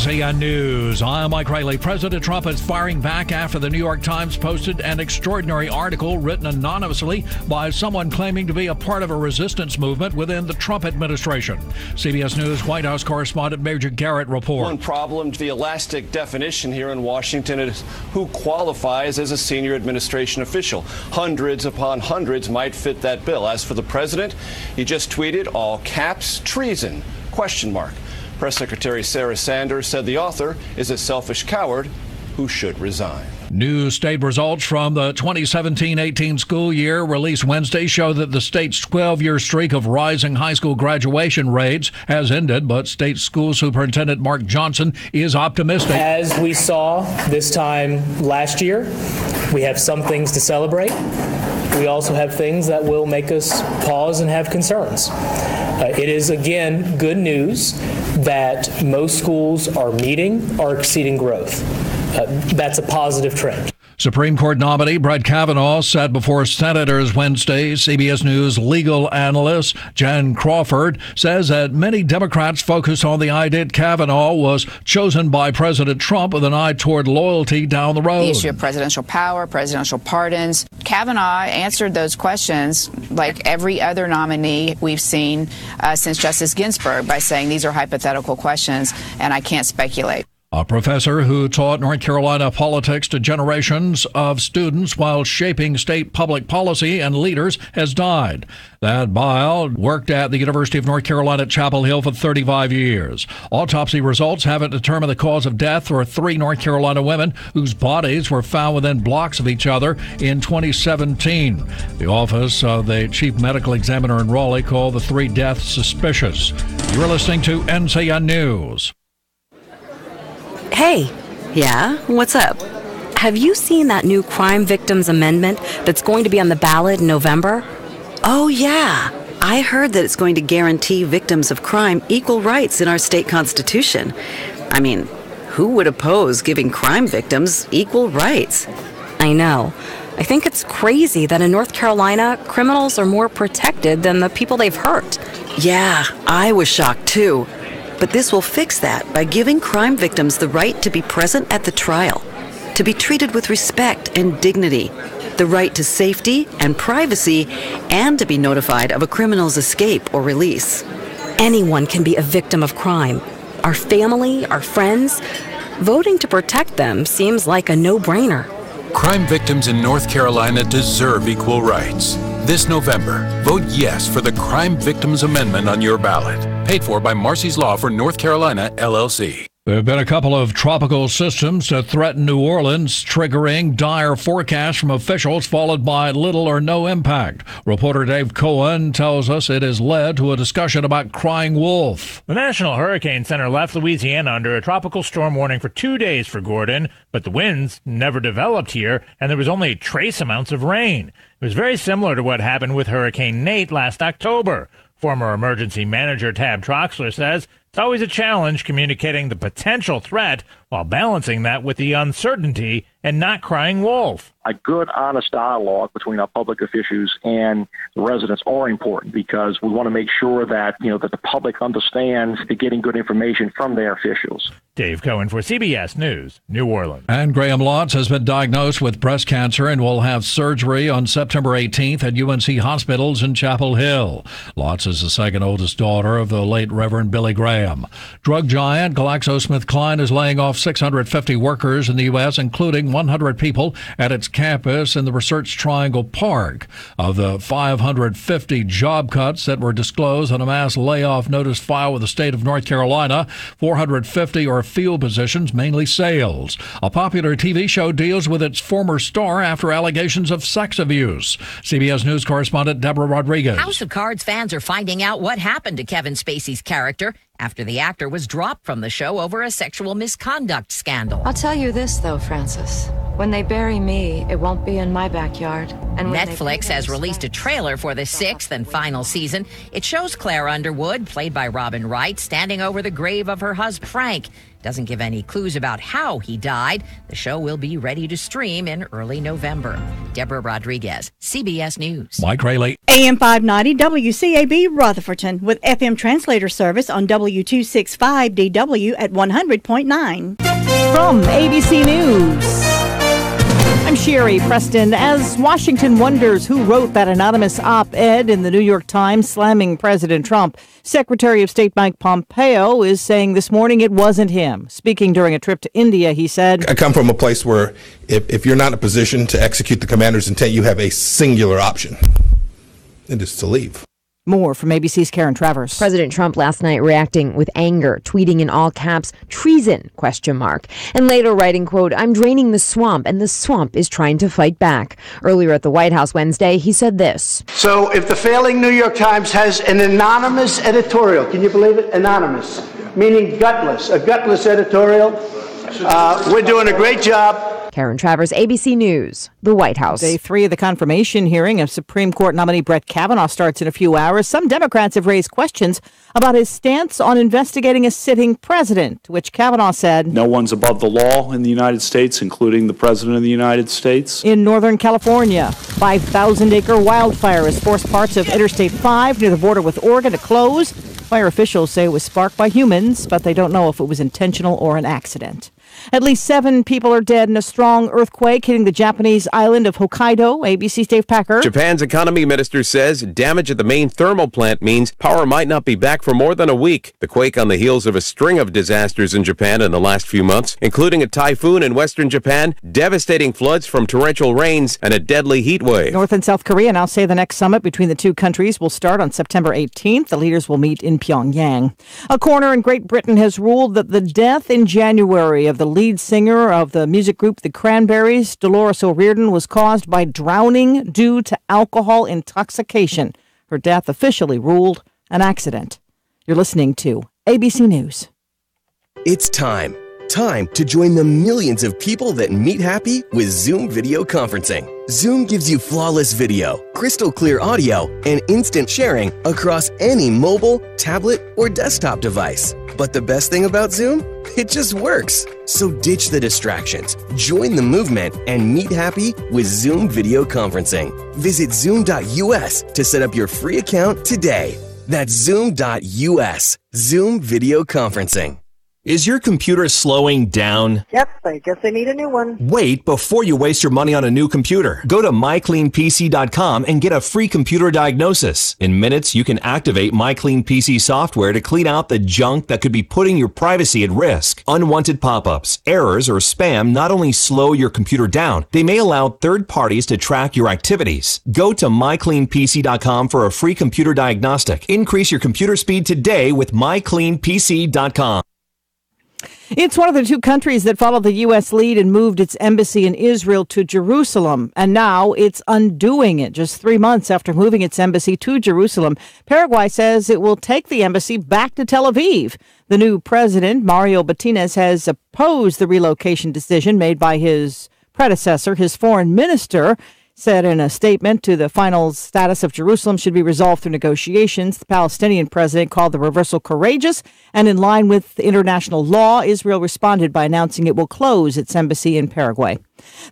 NCN News. I'm Mike Riley. President Trump is firing back after the New York Times posted an extraordinary article written anonymously by someone claiming to be a part of a resistance movement within the Trump administration. CBS News White House correspondent Major Garrett reports. One problem to the elastic definition here in Washington is who qualifies as a senior administration official. Hundreds upon hundreds might fit that bill. As for the president, he just tweeted, all caps, treason, ? Press Secretary Sarah Sanders said the author is a selfish coward who should resign. New state results from the 2017-18 school year released Wednesday show that the state's 12-year streak of rising high school graduation rates has ended, but state school superintendent Mark Johnson is optimistic. As we saw this time last year, we have some things to celebrate. We also have things that will make us pause and have concerns. It is, again, good news that most schools are meeting or exceeding growth. That's a positive trend. Supreme Court nominee Brett Kavanaugh said before senators Wednesday. CBS News legal analyst Jen Crawford says that many Democrats focus on the idea Kavanaugh was chosen by President Trump with an eye toward loyalty down the road. The issue of presidential power, presidential pardons. Kavanaugh answered those questions like every other nominee we've seen since Justice Ginsburg by saying these are hypothetical questions and I can't speculate. A professor who taught North Carolina politics to generations of students while shaping state public policy and leaders has died. That Bile worked at the University of North Carolina at Chapel Hill for 35 years. Autopsy results haven't determined the cause of death for 3 North Carolina women whose bodies were found within blocks of each other in 2017. The office of the chief medical examiner in Raleigh called the 3 deaths suspicious. You're listening to NCN News. Hey. Yeah? What's up? Have you seen that new crime victims amendment that's going to be on the ballot in November? Oh, yeah. I heard that it's going to guarantee victims of crime equal rights in our state constitution. I mean, who would oppose giving crime victims equal rights? I know. I think it's crazy that in North Carolina, criminals are more protected than the people they've hurt. Yeah, I was shocked too. But this will fix that by giving crime victims the right to be present at the trial, to be treated with respect and dignity, the right to safety and privacy, and to be notified of a criminal's escape or release. Anyone can be a victim of crime. Our family, our friends. Voting to protect them seems like a no-brainer. Crime victims in North Carolina deserve equal rights. This November, vote yes for the Crime Victims Amendment on your ballot. Paid for by Marcy's Law for North Carolina, LLC. There have been a couple of tropical systems to threaten New Orleans, triggering dire forecasts from officials, followed by little or no impact. Reporter Dave Cohen tells us it has led to a discussion about crying wolf. The National Hurricane Center left Louisiana under a tropical storm warning for 2 days for Gordon, but the winds never developed here, and there was only trace amounts of rain. It was very similar to what happened with Hurricane Nate last October. Former emergency manager Tab Troxler says it's always a challenge communicating the potential threat while balancing that with the uncertainty and not crying wolf. A good, honest dialogue between our public officials and the residents are important because we want to make sure that, that the public understands they're getting good information from their officials. Dave Cohen for CBS News, New Orleans. And Graham Lotz has been diagnosed with breast cancer and will have surgery on September 18th at UNC Hospitals in Chapel Hill. Lotz is the second oldest daughter of the late Reverend Billy Graham. Drug giant GlaxoSmithKline is laying off 650 workers in the U.S., including 100 people at its campus in the Research Triangle Park. Of the 550 job cuts that were disclosed on a mass layoff notice filed with the state of North Carolina, 450 are field positions, mainly sales. A popular TV show deals with its former star after allegations of sex abuse. CBS News correspondent Deborah Rodriguez. House of Cards fans are finding out what happened to Kevin Spacey's character after the actor was dropped from the show over a sexual misconduct scandal. I'll tell you this, though, Francis. When they bury me, it won't be in my backyard. And when Netflix has released a trailer for the sixth and final season. It shows Claire Underwood, played by Robin Wright, standing over the grave of her husband, Frank. Doesn't give any clues about how he died. The show will be ready to stream in early November. Deborah Rodriguez, CBS News. Mike Rayleigh. AM 590 WCAB Rutherfordton with FM translator service on W265DW at 100.9. From ABC News, I'm Sherry Preston. As Washington wonders who wrote that anonymous op-ed in the New York Times slamming President Trump, Secretary of State Mike Pompeo is saying this morning it wasn't him. Speaking during a trip to India, he said, I come from a place where if you're not in a position to execute the commander's intent, you have a singular option. It is to leave. More from ABC's Karen Travers. President Trump last night reacting with anger, tweeting in all caps, treason, ? And later writing, quote, I'm draining the swamp and the swamp is trying to fight back. Earlier at the White House Wednesday, he said this. So if the failing New York Times has an anonymous editorial, can you believe it? Anonymous, meaning gutless, a gutless editorial. We're doing a great job. Karen Travers, ABC News, the White House. Day 3 of the confirmation hearing of Supreme Court nominee Brett Kavanaugh starts in a few hours. Some Democrats have raised questions about his stance on investigating a sitting president, which Kavanaugh said, no one's above the law in the United States, including the President of the United States. In Northern California, 5,000-acre wildfire has forced parts of Interstate 5 near the border with Oregon to close. Fire officials say it was sparked by humans, but they don't know if it was intentional or an accident. At least 7 people are dead in a strong earthquake hitting the Japanese island of Hokkaido. ABC's Dave Packer. Japan's economy minister says damage at the main thermal plant means power might not be back for more than a week. The quake on the heels of a string of disasters in Japan in the last few months, including a typhoon in western Japan, devastating floods from torrential rains, and a deadly heat wave. North and South Korea now say the next summit between the two countries will start on September 18th. The leaders will meet in Pyongyang. A coroner in Great Britain has ruled that the death in January of the lead singer of the music group The Cranberries, Dolores O'Riordan, was caused by drowning due to alcohol intoxication. Her death officially ruled an accident. You're listening to ABC News. It's time to join the millions of people that meet happy with Zoom video conferencing. Zoom gives you flawless video, crystal clear audio, and instant sharing across any mobile, tablet, or desktop device. But the best thing about Zoom? It just works. So ditch the distractions, join the movement, and meet happy with Zoom video conferencing. Visit zoom.us to set up your free account today. That's zoom.us. Zoom video conferencing. Is your computer slowing down? Yep, I guess I need a new one. Wait before you waste your money on a new computer. Go to mycleanpc.com and get a free computer diagnosis. In minutes, you can activate MyCleanPC software to clean out the junk that could be putting your privacy at risk. Unwanted pop-ups, errors, or spam not only slow your computer down, they may allow third parties to track your activities. Go to mycleanpc.com for a free computer diagnostic. Increase your computer speed today with mycleanpc.com. It's one of the two countries that followed the U.S. lead and moved its embassy in Israel to Jerusalem, and now it's undoing it. Just 3 months after moving its embassy to Jerusalem, Paraguay says it will take the embassy back to Tel Aviv. The new president, Mario Batinez, has opposed the relocation decision made by his predecessor. His foreign minister said in a statement to the final status of Jerusalem should be resolved through negotiations. The Palestinian president called the reversal courageous and in line with international law. Israel responded by announcing it will close its embassy in Paraguay.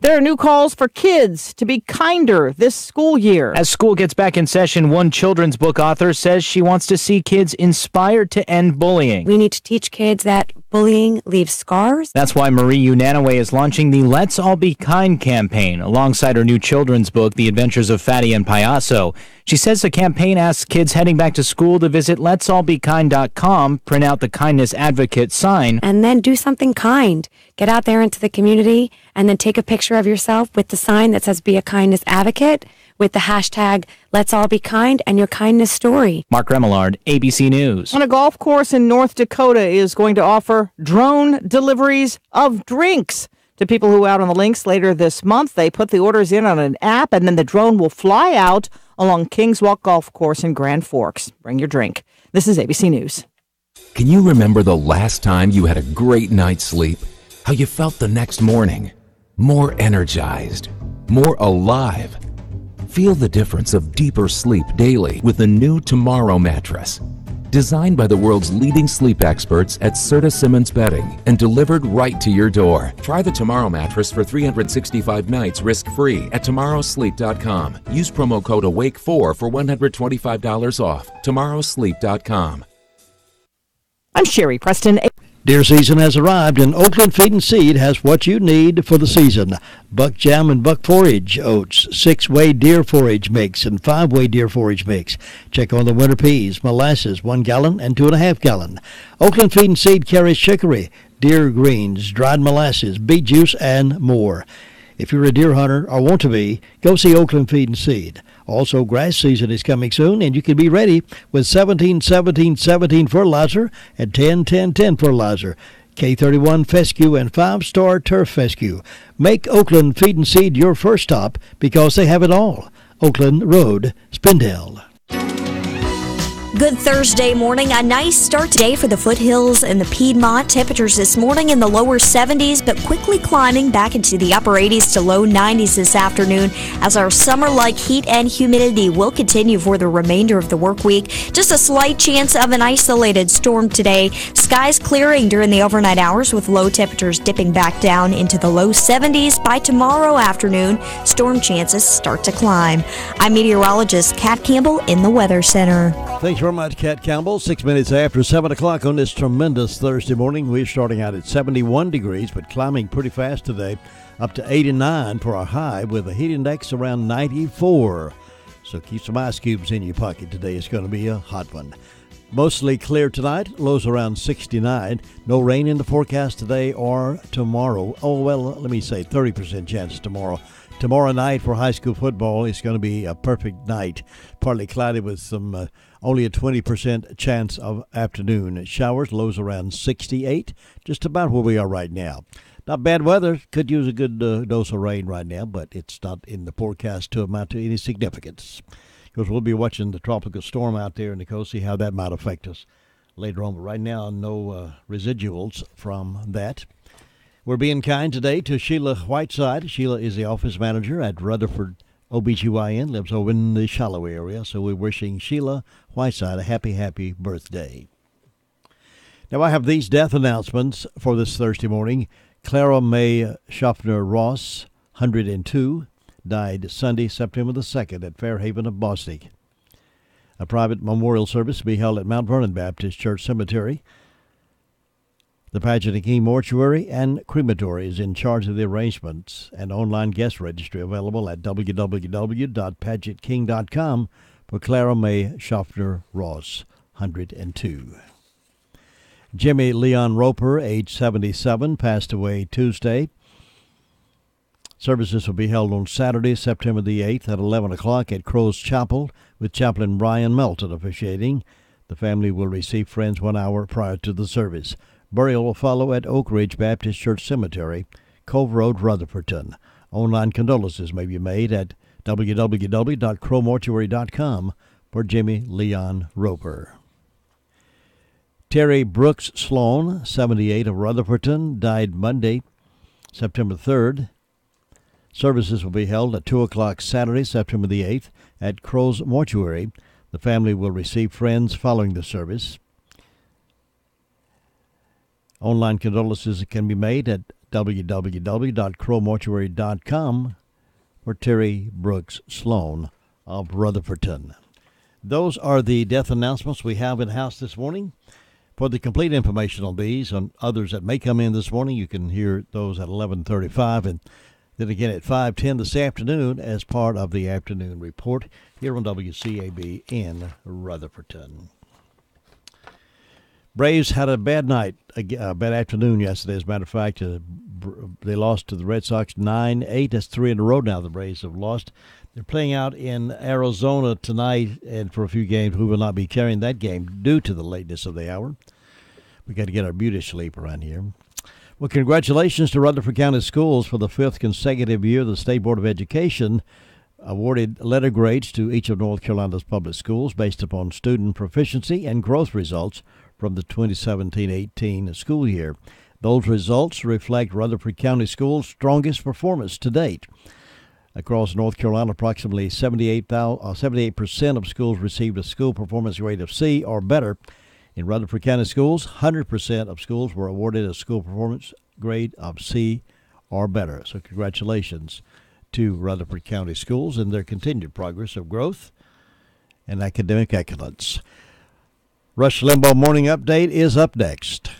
There are new calls for kids to be kinder this school year. As school gets back in session, one children's book author says she wants to see kids inspired to end bullying. We need to teach kids that bullying leaves scars. That's why Marie Unanaway is launching the Let's All Be Kind campaign alongside her new children's book, The Adventures of Fatty and Payaso. She says the campaign asks kids heading back to school to visit letsallbekind.com, print out the Kindness Advocate sign, and then do something kind. Get out there into the community and then take a picture of yourself with the sign that says Be a Kindness Advocate with the hashtag Let's All Be Kind and your kindness story. Mark Remillard, ABC News. On a golf course in North Dakota is going to offer drone deliveries of drinks to people who are out on the links later this month. They put the orders in on an app, and then the drone will fly out along Kings Walk Golf Course in Grand Forks. Bring your drink. This is ABC News. Can you remember the last time you had a great night's sleep? How you felt the next morning? more energized, more alive. Feel the difference of deeper sleep daily with the new Tomorrow mattress. Designed by the world's leading sleep experts at Serta Simmons Bedding and delivered right to your door. Try the Tomorrow mattress for 365 nights risk-free at tomorrowsleep.com. Use promo code AWAKE4 for $125 off. tomorrowsleep.com. I'm Sherry Preston. Deer season has arrived, and Oakland Feed and Seed has what you need for the season. Buck jam and buck forage oats, 6-way deer forage mix, and 5-way deer forage mix. Check on the winter peas, molasses, 1 gallon and 2.5 gallon. Oakland Feed and Seed carries chicory, deer greens, dried molasses, beet juice, and more. If you're a deer hunter or want to be, go see Oakland Feed and Seed. Also, grass season is coming soon, and you can be ready with 17-17-17 fertilizer and 10-10-10 fertilizer, K31 fescue, and 5-star turf fescue. Make Oakland Feed and Seed your first stop because they have it all. Oakland Road, Spindale. Good Thursday morning. A nice start today for the foothills and the Piedmont. Temperatures this morning in the lower 70s, but quickly climbing back into the upper 80s to low 90s this afternoon as our summer-like heat and humidity will continue for the remainder of the work week. Just a slight chance of an isolated storm today. Skies clearing during the overnight hours with low temperatures dipping back down into the low 70s. By tomorrow afternoon, storm chances start to climb. I'm meteorologist Kat Campbell in the Weather Center. Thanks very much, Kat Campbell. 6 minutes after 7 o'clock on this tremendous Thursday morning. We're starting out at 71 degrees, but climbing pretty fast today, up to 89 for our high with a heat index around 94. So keep some ice cubes in your pocket today. It's going to be a hot one. Mostly clear tonight, lows around 69. No rain in the forecast today or tomorrow. Oh, well, let me say 30% chance tomorrow. Tomorrow night for high school football is going to be a perfect night. Partly cloudy with some only a 20% chance of afternoon showers. Lows around 68, just about where we are right now. Not bad weather. Could use a good dose of rain right now, but it's not in the forecast to amount to any significance. Because we'll be watching the tropical storm out there in the coast, see how that might affect us later on. But right now, no residuals from that. We're being kind today to Sheila Whiteside. Sheila is the office manager at Rutherford OBGYN, lives over in the Shallow area. So we're wishing Sheila Whiteside a happy birthday. Now I have these death announcements for this Thursday morning. Clara Mae Schaffner Ross, 102, died Sunday, September the 2nd at Fairhaven of Bostic. A private memorial service will be held at Mount Vernon Baptist Church Cemetery. The Paget & King Mortuary and Crematory is in charge of the arrangements, and online guest registry available at www.pagetking.com for Clara Mae Schaffner Ross, 102. Jimmy Leon Roper, age 77, passed away Tuesday. Services will be held on Saturday, September the 8th at 11 o'clock at Crow's Chapel with Chaplain Brian Melton officiating. The family will receive friends 1 hour prior to the service. Burial will follow at Oak Ridge Baptist Church Cemetery, Cove Road, Rutherfordton. Online condolences may be made at www.crowmortuary.com for Jimmy Leon Roper. Terry Brooks Sloan, 78, of Rutherfordton, died Monday, September 3rd. Services will be held at 2 o'clock Saturday, September the 8th, at Crow's Mortuary. The family will receive friends following the service. Online condolences can be made at www.crowmortuary.com for Terry Brooks Sloan of Rutherfordton. Those are the death announcements we have in-house this morning. For the complete information on these and others that may come in this morning, you can hear those at 11:35 and then again at 5:10 this afternoon as part of the afternoon report here on WCAB in Rutherfordton. Braves had a bad night, a bad afternoon yesterday. As a matter of fact, they lost to the Red Sox 9-8. That's 3 in a row now the Braves have lost. They're playing out in Arizona tonight, and for a few games we will not be carrying that game due to the lateness of the hour. We got to get our beauty sleep around here. Well, congratulations to Rutherford County Schools for the 5th consecutive year. The State Board of Education awarded letter grades to each of North Carolina's public schools based upon student proficiency and growth results from the 2017-18 school year. Those results reflect Rutherford County Schools' strongest performance to date. Across North Carolina, approximately 78% of schools received a school performance grade of C or better. In Rutherford County Schools, 100% of schools were awarded a school performance grade of C or better. So congratulations to Rutherford County Schools and their continued progress of growth and academic excellence. Rush Limbaugh Morning Update is up next.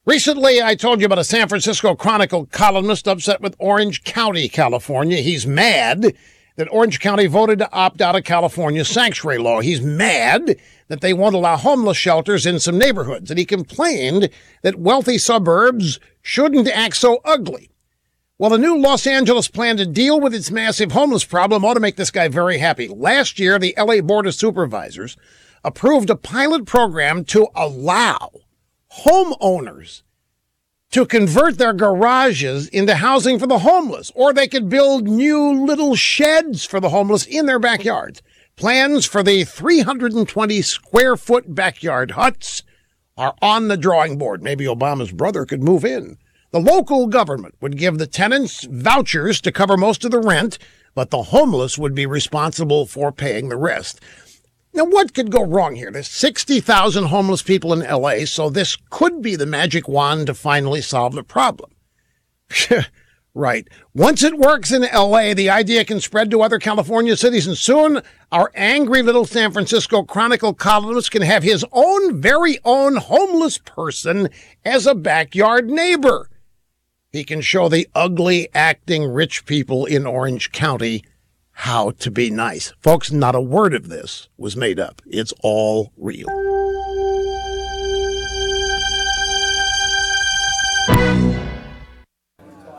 Recently, I told you about a San Francisco Chronicle columnist upset with Orange County, California. He's mad that Orange County voted to opt out of California's sanctuary law. He's mad that they won't allow homeless shelters in some neighborhoods. And he complained that wealthy suburbs shouldn't act so ugly. Well, the new Los Angeles plan to deal with its massive homeless problem ought to make this guy very happy. Last year, the LA Board of Supervisors approved a pilot program to allow homeowners to convert their garages into housing for the homeless, or they could build new little sheds for the homeless in their backyards. Plans for the 320 square foot backyard huts are on the drawing board. Maybe Obama's brother could move in. The local government would give the tenants vouchers to cover most of the rent, but the homeless would be responsible for paying the rest. Now, what could go wrong here? There's 60,000 homeless people in L.A., so this could be the magic wand to finally solve the problem. Right. Once it works in L.A., the idea can spread to other California cities, and soon our angry little San Francisco Chronicle columnist can have his own very own homeless person as a backyard neighbor. He can show the ugly acting rich people in Orange County how to be nice. Folks, not a word of this was made up. It's all real.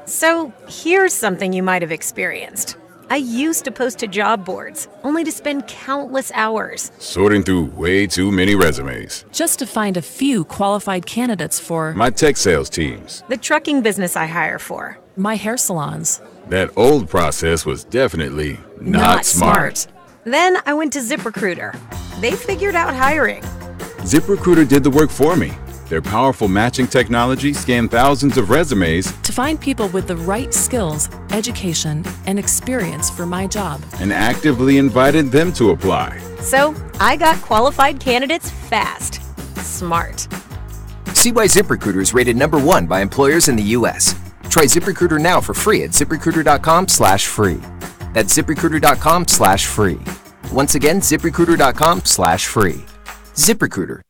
So here's something you might have experienced. I used to post to job boards, only to spend countless hours sorting through way too many resumes just to find a few qualified candidates for my tech sales teams, the trucking business I hire for, my hair salons. That old process was definitely not smart. Then I went to ZipRecruiter. They figured out hiring. ZipRecruiter did the work for me. Their powerful matching technology scanned thousands of resumes to find people with the right skills, education, and experience for my job, and actively invited them to apply. So I got qualified candidates fast. Smart. See why ZipRecruiter is rated #1 by employers in the U.S. Try ZipRecruiter now for free at ZipRecruiter.com/free. That's ZipRecruiter.com/free. Once again, ZipRecruiter.com/free. ZipRecruiter,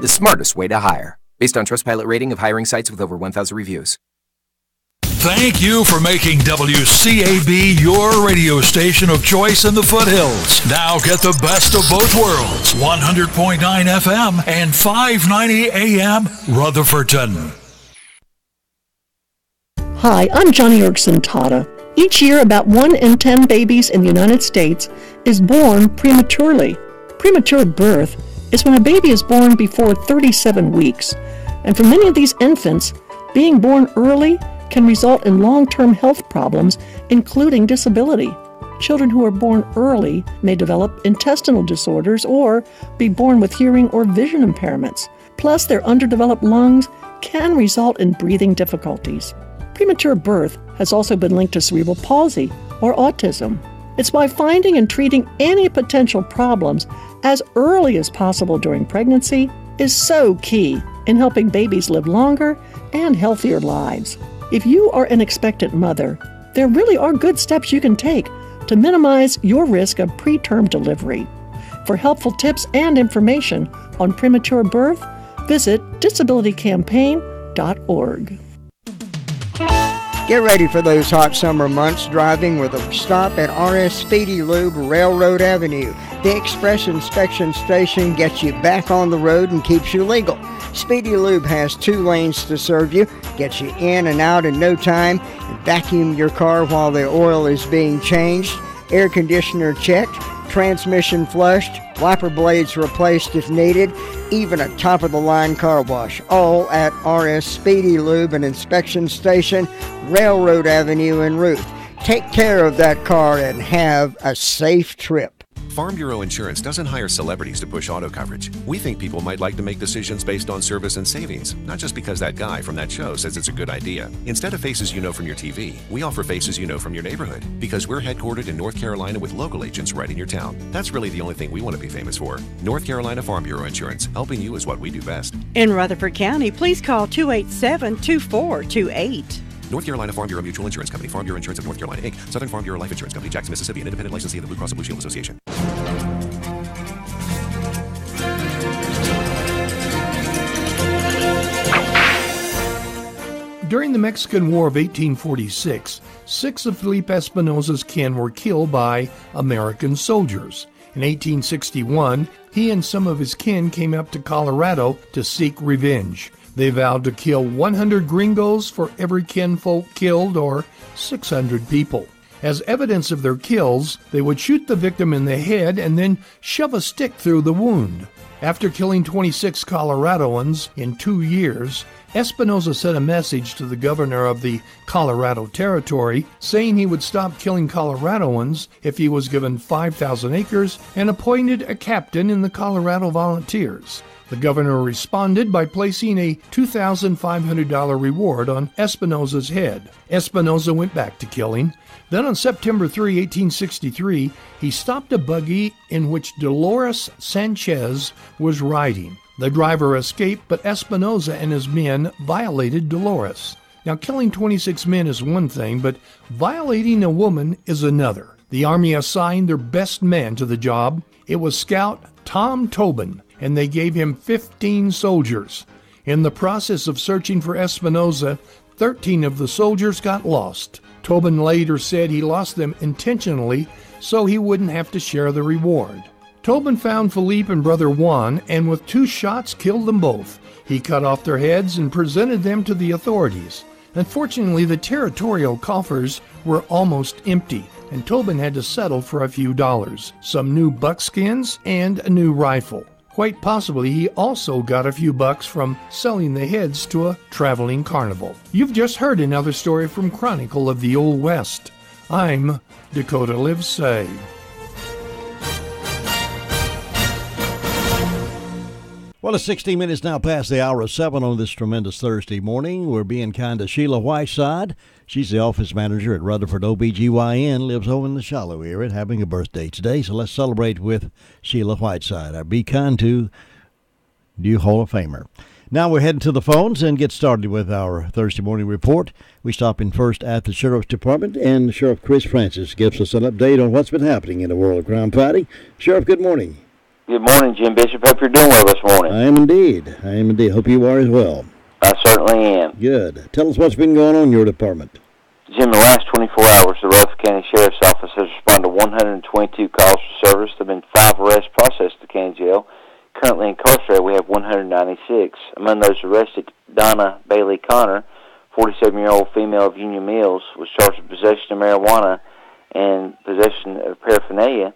the smartest way to hire. Based on Trustpilot rating of hiring sites with over 1,000 reviews. Thank you for making WCAB your radio station of choice in the foothills. Now get the best of both worlds. 100.9 FM and 590 AM Rutherfordton. Hi, I'm Johnny Erkson Tata. Each year, about 1 in 10 babies in the United States is born prematurely. Premature birth is when a baby is born before 37 weeks. And for many of these infants, being born early can result in long-term health problems, including disability. Children who are born early may develop intestinal disorders or be born with hearing or vision impairments. Plus, their underdeveloped lungs can result in breathing difficulties. Premature birth has also been linked to cerebral palsy or autism. It's why finding and treating any potential problems as early as possible during pregnancy is so key in helping babies live longer and healthier lives. If you are an expectant mother, there really are good steps you can take to minimize your risk of preterm delivery. For helpful tips and information on premature birth, visit disabilitycampaign.org. Get ready for those hot summer months driving with a stop at RS Speedy Lube, Railroad Avenue. The Express Inspection Station gets you back on the road and keeps you legal. Speedy Lube has 2 lanes to serve you, gets you in and out in no time, and vacuum your car while the oil is being changed, air conditioner checked, transmission flushed, wiper blades replaced if needed, even a top-of-the-line car wash, all at RS Speedy Lube and Inspection Station, Railroad Avenue in Ruth. Take care of that car and have a safe trip. Farm Bureau Insurance doesn't hire celebrities to push auto coverage. We think people might like to make decisions based on service and savings, not just because that guy from that show says it's a good idea. Instead of faces you know from your TV, we offer faces you know from your neighborhood, because we're headquartered in North Carolina with local agents right in your town. That's really the only thing we want to be famous for. North Carolina Farm Bureau Insurance, helping you is what we do best. In Rutherford County, please call 287-2428. North Carolina Farm Bureau Mutual Insurance Company, Farm Bureau Insurance of North Carolina, Inc., Southern Farm Bureau Life Insurance Company, Jackson, Mississippi, an independent licensee of the Blue Cross and Blue Shield Association. During the Mexican War of 1846, 6 of Felipe Espinosa's kin were killed by American soldiers. In 1861, he and some of his kin came up to Colorado to seek revenge. They vowed to kill 100 gringos for every kinfolk killed, or 600 people. As evidence of their kills, they would shoot the victim in the head and then shove a stick through the wound. After killing 26 Coloradoans in 2 years, Espinosa sent a message to the governor of the Colorado Territory saying he would stop killing Coloradoans if he was given 5,000 acres and appointed a captain in the Colorado Volunteers. The governor responded by placing a $2,500 reward on Espinosa's head. Espinosa went back to killing. Then on September 3, 1863, he stopped a buggy in which Dolores Sanchez was riding. The driver escaped, but Espinosa and his men violated Dolores. Now, killing 26 men is one thing, but violating a woman is another. The Army assigned their best man to the job. It was Scout Tom Tobin, and they gave him 15 soldiers. In the process of searching for Espinosa, 13 of the soldiers got lost. Tobin later said he lost them intentionally so he wouldn't have to share the reward. Tobin found Felipe and Brother Juan, and with 2 shots killed them both. He cut off their heads and presented them to the authorities. Unfortunately, the territorial coffers were almost empty, and Tobin had to settle for a few dollars, some new buckskins, and a new rifle. Quite possibly, he also got a few bucks from selling the heads to a traveling carnival. You've just heard another story from Chronicle of the Old West. I'm Dakota Livesay. Well, it's 16 minutes now past the hour of 7 on this tremendous Thursday morning. We're being kind to Sheila Whiteside. She's the office manager at Rutherford OBGYN, lives home in the Shiloh area, having a birthday today. So let's celebrate with Sheila Whiteside, our Be Kind to new Hall of Famer. Now we're heading to the phones and get started with our Thursday morning report. We stop in first at the Sheriff's Department, and Sheriff Chris Francis gives us an update on what's been happening in the world of crime fighting. Sheriff, good morning. Good morning, Jim Bishop. Hope you're doing well this morning. I am indeed. Hope you are as well. I certainly am. Good. Tell us what's been going on in your department. Jim, the last 24 hours, the Rutherford County Sheriff's Office has responded to 122 calls for service. There have been 5 arrests processed at the county jail. Currently incarcerated, we have 196. Among those arrested, Donna Bailey Connor, 47-year-old female of Union Mills, was charged with possession of marijuana and possession of paraphernalia,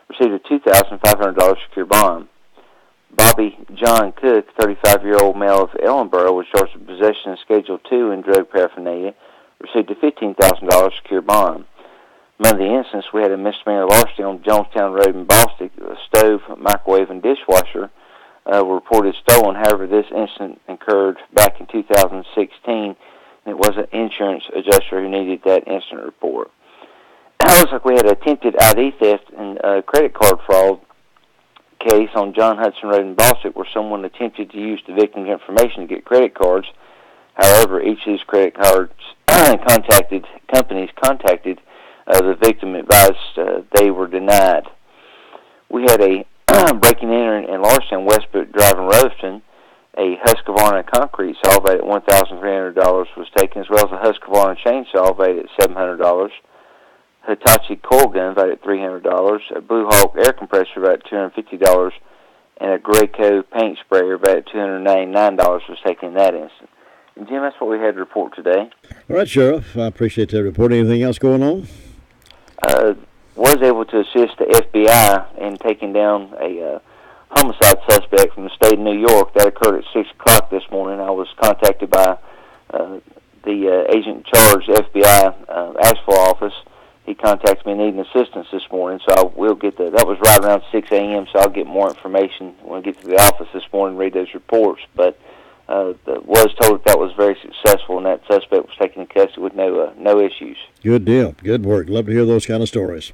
received a $2,500 secure bond. Bobby John Cook, 35-year-old male of Ellenboro, was charged with possession of Schedule II and drug paraphernalia, received a $15,000 secure bond. Among the incidents, we had a misdemeanor larceny on Jonestown Road in Boston. A stove, microwave, and dishwasher were reported stolen. However, this incident occurred back in 2016, and it was an insurance adjuster who needed that incident report. It looks like we had attempted ID theft and credit card fraud case on John Hudson Road in Boston, where someone attempted to use the victim's information to get credit cards. However, each of these credit cards companies contacted the victim, advised they were denied. We had a breaking in and larceny on Westbrook Drive in Royston. A Husqvarna concrete saw valued at $1,300 was taken, as well as a Husqvarna chainsaw valued at $700. Hitachi coil gun valued at $300, a Blue Hawk air compressor valued at $250, and a Graco paint sprayer valued at $299 was taken in that instant. And Jim, that's what we had to report today. All right, Sheriff. I appreciate that report. Anything else going on? Was able to assist the FBI in taking down a homicide suspect from the state of New York. That occurred at 6 o'clock this morning. I was contacted by the agent in charge, FBI Asheville office. he contacts me needing assistance this morning, so I will get that was right around 6 a.m., so I'll get more information when I get to the office this morning and read those reports. But was told that was very successful, and that suspect was taken into custody with no issues. Good deal. Good work. Love to hear those kind of stories.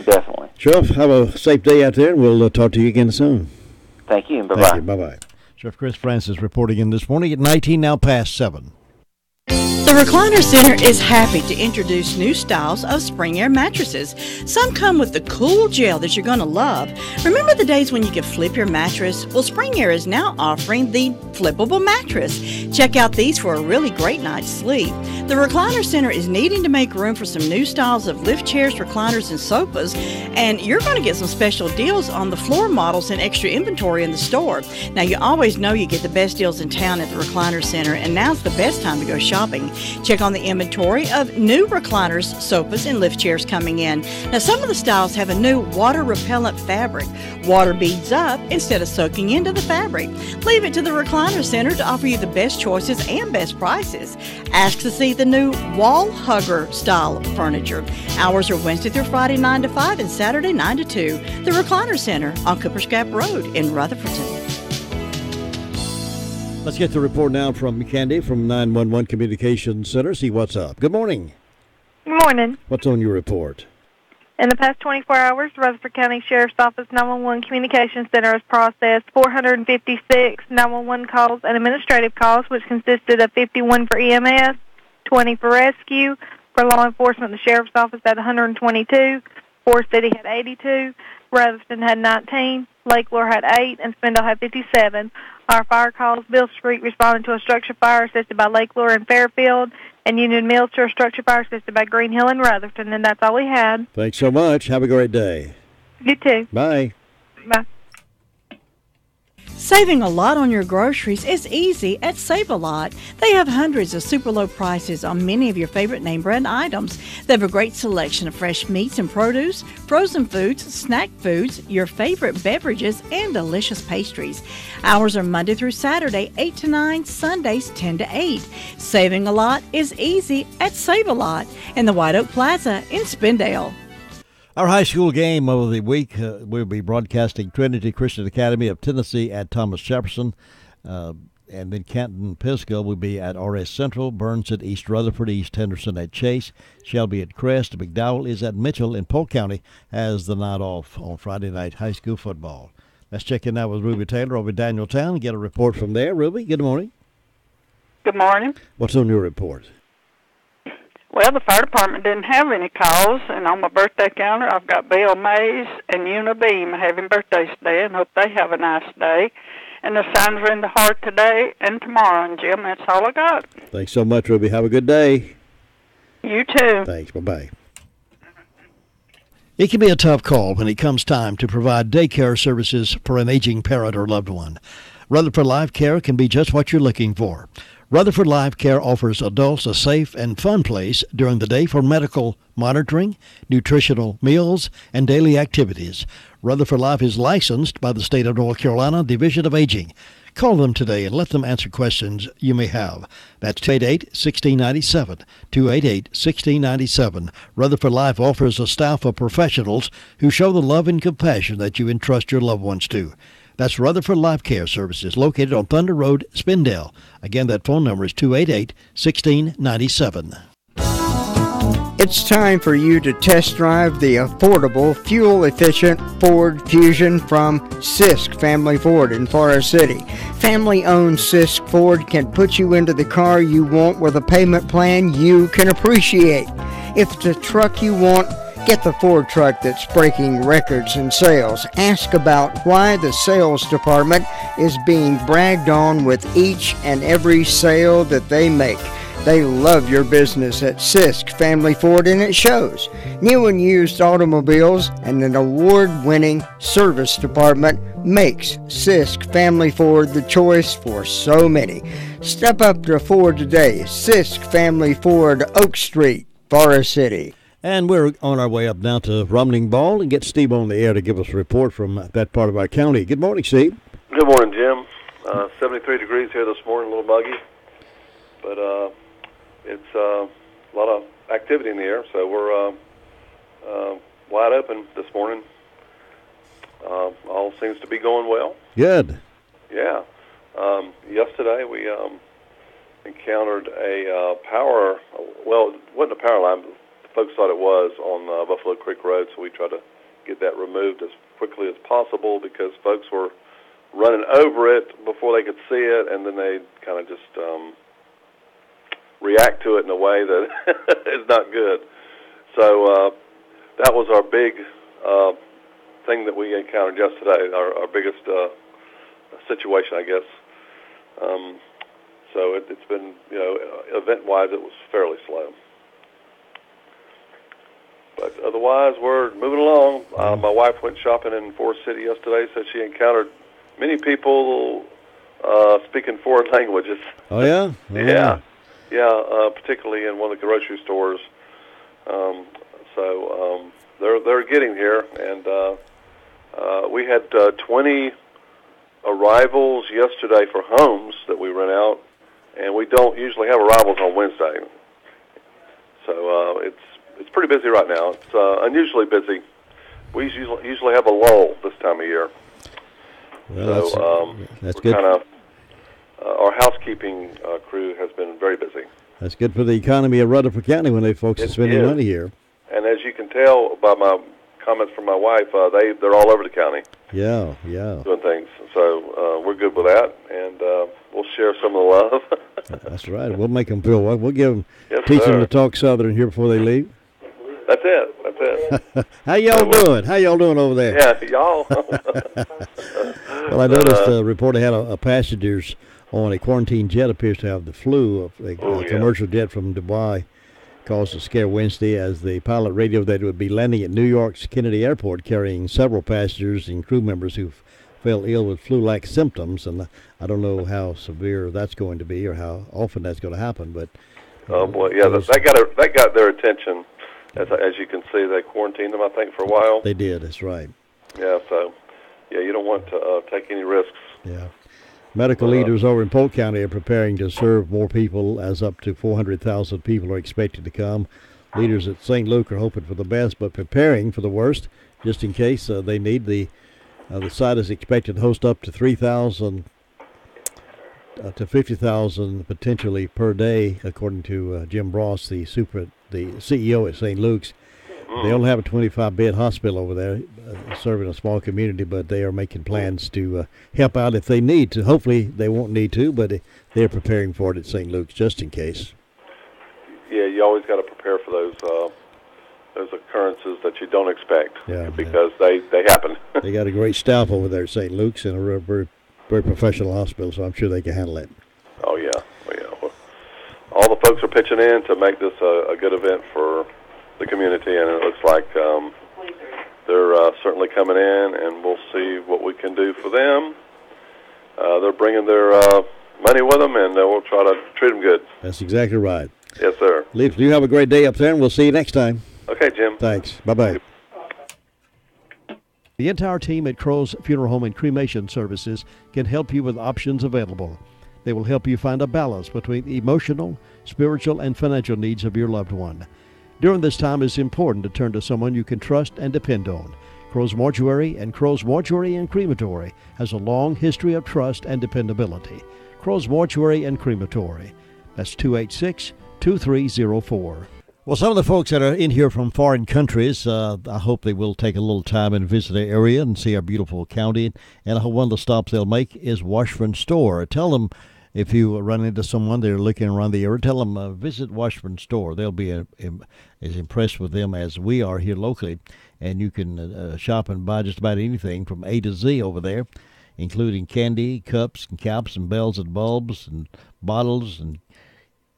Definitely. Sheriff, have a safe day out there, and we'll talk to you again soon. Thank you, and bye-bye. Thank you. Bye-bye. Sheriff Chris Francis reporting in this morning at 19 now past 7. The Recliner Center is happy to introduce new styles of Spring Air mattresses. Some come with the cool gel that you're going to love. Remember the days when you could flip your mattress? Well, Spring Air is now offering the flippable mattress. Check out these for a really great night's sleep. The Recliner Center is needing to make room for some new styles of lift chairs, recliners, and sofas, and you're going to get some special deals on the floor models and extra inventory in the store. Now, you always know you get the best deals in town at the Recliner Center, and now's the best time to go shopping. Check on the inventory of new recliners, sofas, and lift chairs coming in. Now, some of the styles have a new water-repellent fabric. Water beads up instead of soaking into the fabric. Leave it to the Recliner Center to offer you the best choices and best prices. Ask to see the new wall hugger style furniture. Hours are Wednesday through Friday 9 to 5 and Saturday 9 to 2. The Recliner Center on Cooper's Gap Road in Rutherfordton. Let's get the report now from Candy from 911 Communications Center. See what's up. Good morning. Good morning. What's on your report? In the past 24 hours, Rutherford County Sheriff's Office 911 Communications Center has processed 456 911 calls and administrative calls, which consisted of 51 for EMS, 20 for rescue. For law enforcement, the Sheriff's Office had 122, Forest City had 82, Rutherford had 19, Lake Lure had 8, and Spindle had 57. Our fire calls: Bill Street responded to a structure fire assisted by Lake Lure and Fairfield, and Union Mills to a structure fire assisted by Green Hill and Rutherford, and that's all we had. Thanks so much. Have a great day. You too. Bye. Bye. Saving a lot on your groceries is easy at Save-A-Lot. They have hundreds of super low prices on many of your favorite name brand items. They have a great selection of fresh meats and produce, frozen foods, snack foods, your favorite beverages, and delicious pastries. Hours are Monday through Saturday, 8 to 9, Sundays 10 to 8. Saving a lot is easy at Save-A-Lot in the White Oak Plaza in Spindale. Our high school game of the week, we'll be broadcasting Trinity Christian Academy of Tennessee at Thomas Jefferson. And then Canton Pisgah will be at R.S. Central, Burns at East Rutherford, East Henderson at Chase, Shelby at Crest, McDowell is at Mitchell, and Polk County has the night off on Friday night high school football. Let's check in now with Ruby Taylor over at Danieltown and get a report from there. Ruby, good morning. Good morning. What's on your report? Well, the fire department didn't have any calls, and on my birthday counter, I've got Bill Mays and Una Beam having birthdays today, and hope they have a nice day. And the signs are in the heart today and tomorrow, and Jim, that's all I got. Thanks so much, Ruby. Have a good day. You too. Thanks. Bye-bye. It can be a tough call when it comes time to provide daycare services for an aging parent or loved one. Rutherford Life Care can be just what you're looking for. Rutherford Life Care offers adults a safe and fun place during the day for medical monitoring, nutritional meals, and daily activities. Rutherford Life is licensed by the state of North Carolina Division of Aging. Call them today and let them answer questions you may have. That's 288-1697, 288-1697. Rutherford Life offers a staff of professionals who show the love and compassion that you entrust your loved ones to. That's Rutherford Life Care Services, located on Thunder Road, Spindale. Again, that phone number is 288-1697. It's time for you to test drive the affordable, fuel-efficient Ford Fusion from Sisk Family Ford in Forest City. Family-owned Sisk Ford can put you into the car you want with a payment plan you can appreciate. If it's a truck you want, get the Ford truck that's breaking records in sales. Ask about why the sales department is being bragged on with each and every sale that they make. They love your business at Sisk Family Ford, and it shows. New and used automobiles and an award-winning service department makes Sisk Family Ford the choice for so many. Step up to Ford today. Sisk Family Ford, Oak Street, Forest City. And we're on our way up now to Rumning Ball and get Steve on the air to give us a report from that part of our county. Good morning, Steve. Good morning, Jim. 73 degrees here this morning, a little muggy, but it's a lot of activity in the air, so we're wide open this morning. All seems to be going well. Good. Yeah. Yesterday we encountered a power. Well, it wasn't a power line, but the folks thought it was on Buffalo Creek Road, so we tried to get that removed as quickly as possible because folks were running over it before they could see it, and then they kind of just react to it in a way that is not good. So that was our big thing that we encountered yesterday, our biggest situation, I guess. So it's been, event-wise, it was fairly slow. But otherwise, we're moving along. My wife went shopping in Forest City yesterday, so she encountered many people speaking foreign languages. Oh, yeah? Oh, Yeah, particularly in one of the grocery stores. So they're getting here, and we had 20 arrivals yesterday for homes that we rent out, and we don't usually have arrivals on Wednesday. So it's pretty busy right now. It's unusually busy. We usually have a lull this time of year. Well, so that's good. Our housekeeping crew has been very busy. That's good for the economy of Rutherford County when they folks are spending money here. And as you can tell by my comments from my wife, they're all over the county. Yeah. Doing things. So we're good with that, and we'll share some of the love. That's right. We'll make them feel welcome. We'll give them, teach them to talk Southern here before they leave. That's it. How y'all doing? How y'all doing over there? Yeah, y'all. Well, I noticed a report had a passengers on a quarantine jet appears to have the flu. A commercial jet from Dubai caused a scare Wednesday as the pilot radioed that it would be landing at New York's Kennedy Airport carrying several passengers and crew members who fell ill with flu-like symptoms. And I don't know how severe that's going to be or how often that's going to happen. But oh boy, yeah, that got their attention. As you can see, they quarantined them, I think, for a while. They did. That's right. Yeah. So, yeah, you don't want to take any risks. Yeah. Medical leaders over in Polk County are preparing to serve more people, as up to 400,000 people are expected to come. Leaders at St. Luke are hoping for the best, but preparing for the worst, just in case they need. The site is expected to host up to 3,000 to 50,000 potentially per day, according to Jim Ross, the CEO at St. Luke's. They only have a 25-bed hospital over there, serving a small community, but they are making plans to help out if they need to. Hopefully they won't need to, but they're preparing for it at St. Luke's just in case. Yeah, you always got to prepare for those occurrences that you don't expect, because they happen. They got a great staff over there at St. Luke's and a very, very professional hospital, so I'm sure they can handle it. Oh, yeah. Well, all the folks are pitching in to make this a good event for the community, and it looks like they're certainly coming in, and we'll see what we can do for them. They're bringing their money with them, and we'll try to treat them good. That's exactly right. Yes, sir. Leif, you have a great day up there, and we'll see you next time. Okay, Jim. Thanks. Bye-bye. The entire team at Crow's Funeral Home and Cremation Services can help you with options available. They will help you find a balance between the emotional, spiritual, and financial needs of your loved one. During this time, it's important to turn to someone you can trust and depend on. Crow's Mortuary and Crow's Mortuary and Crematory has a long history of trust and dependability. Crow's Mortuary and Crematory. That's 286-2304. Well, some of the folks that are in here from foreign countries, I hope they will take a little time and visit the area and see our beautiful county. And I hope one of the stops they'll make is Washburn Store. Tell them, if you run into someone that are looking around the area, tell them visit Washburn Store. They'll be as impressed with them as we are here locally. And you can shop and buy just about anything from A to Z over there, including candy, cups, and caps, and bells and bulbs, and bottles, and